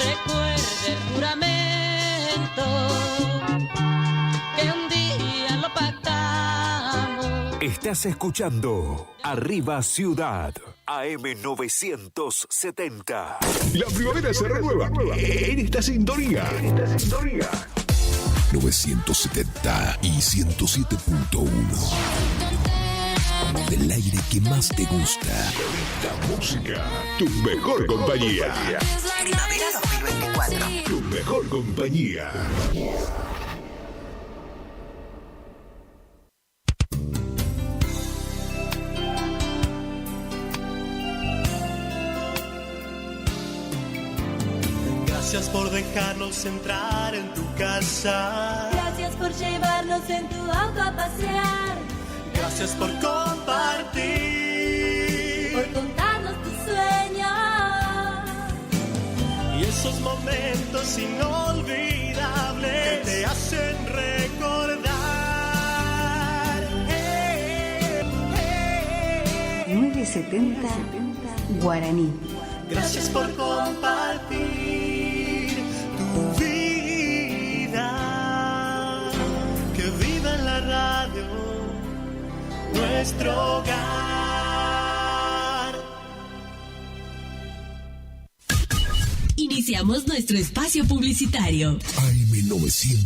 Recuerde el juramento prometo que un día lo pactamos. Estás escuchando Arriba Ciudad, AM970. La primavera se renueva en esta sintonía. 970 y 107.1. Del aire que más te gusta. La música, tu mejor compañía. Primavera 2024. Tu mejor compañía. Gracias por dejarnos entrar en tu casa. Gracias por llevarnos en tu auto a pasear. Gracias por compartir. Por contarnos tus sueños. Y esos momentos inolvidables que te hacen recordar. 970 Guaraní. Gracias por compartir tu vida. Que viva en la radio nuestro hogar. Iniciamos nuestro espacio publicitario. AM970.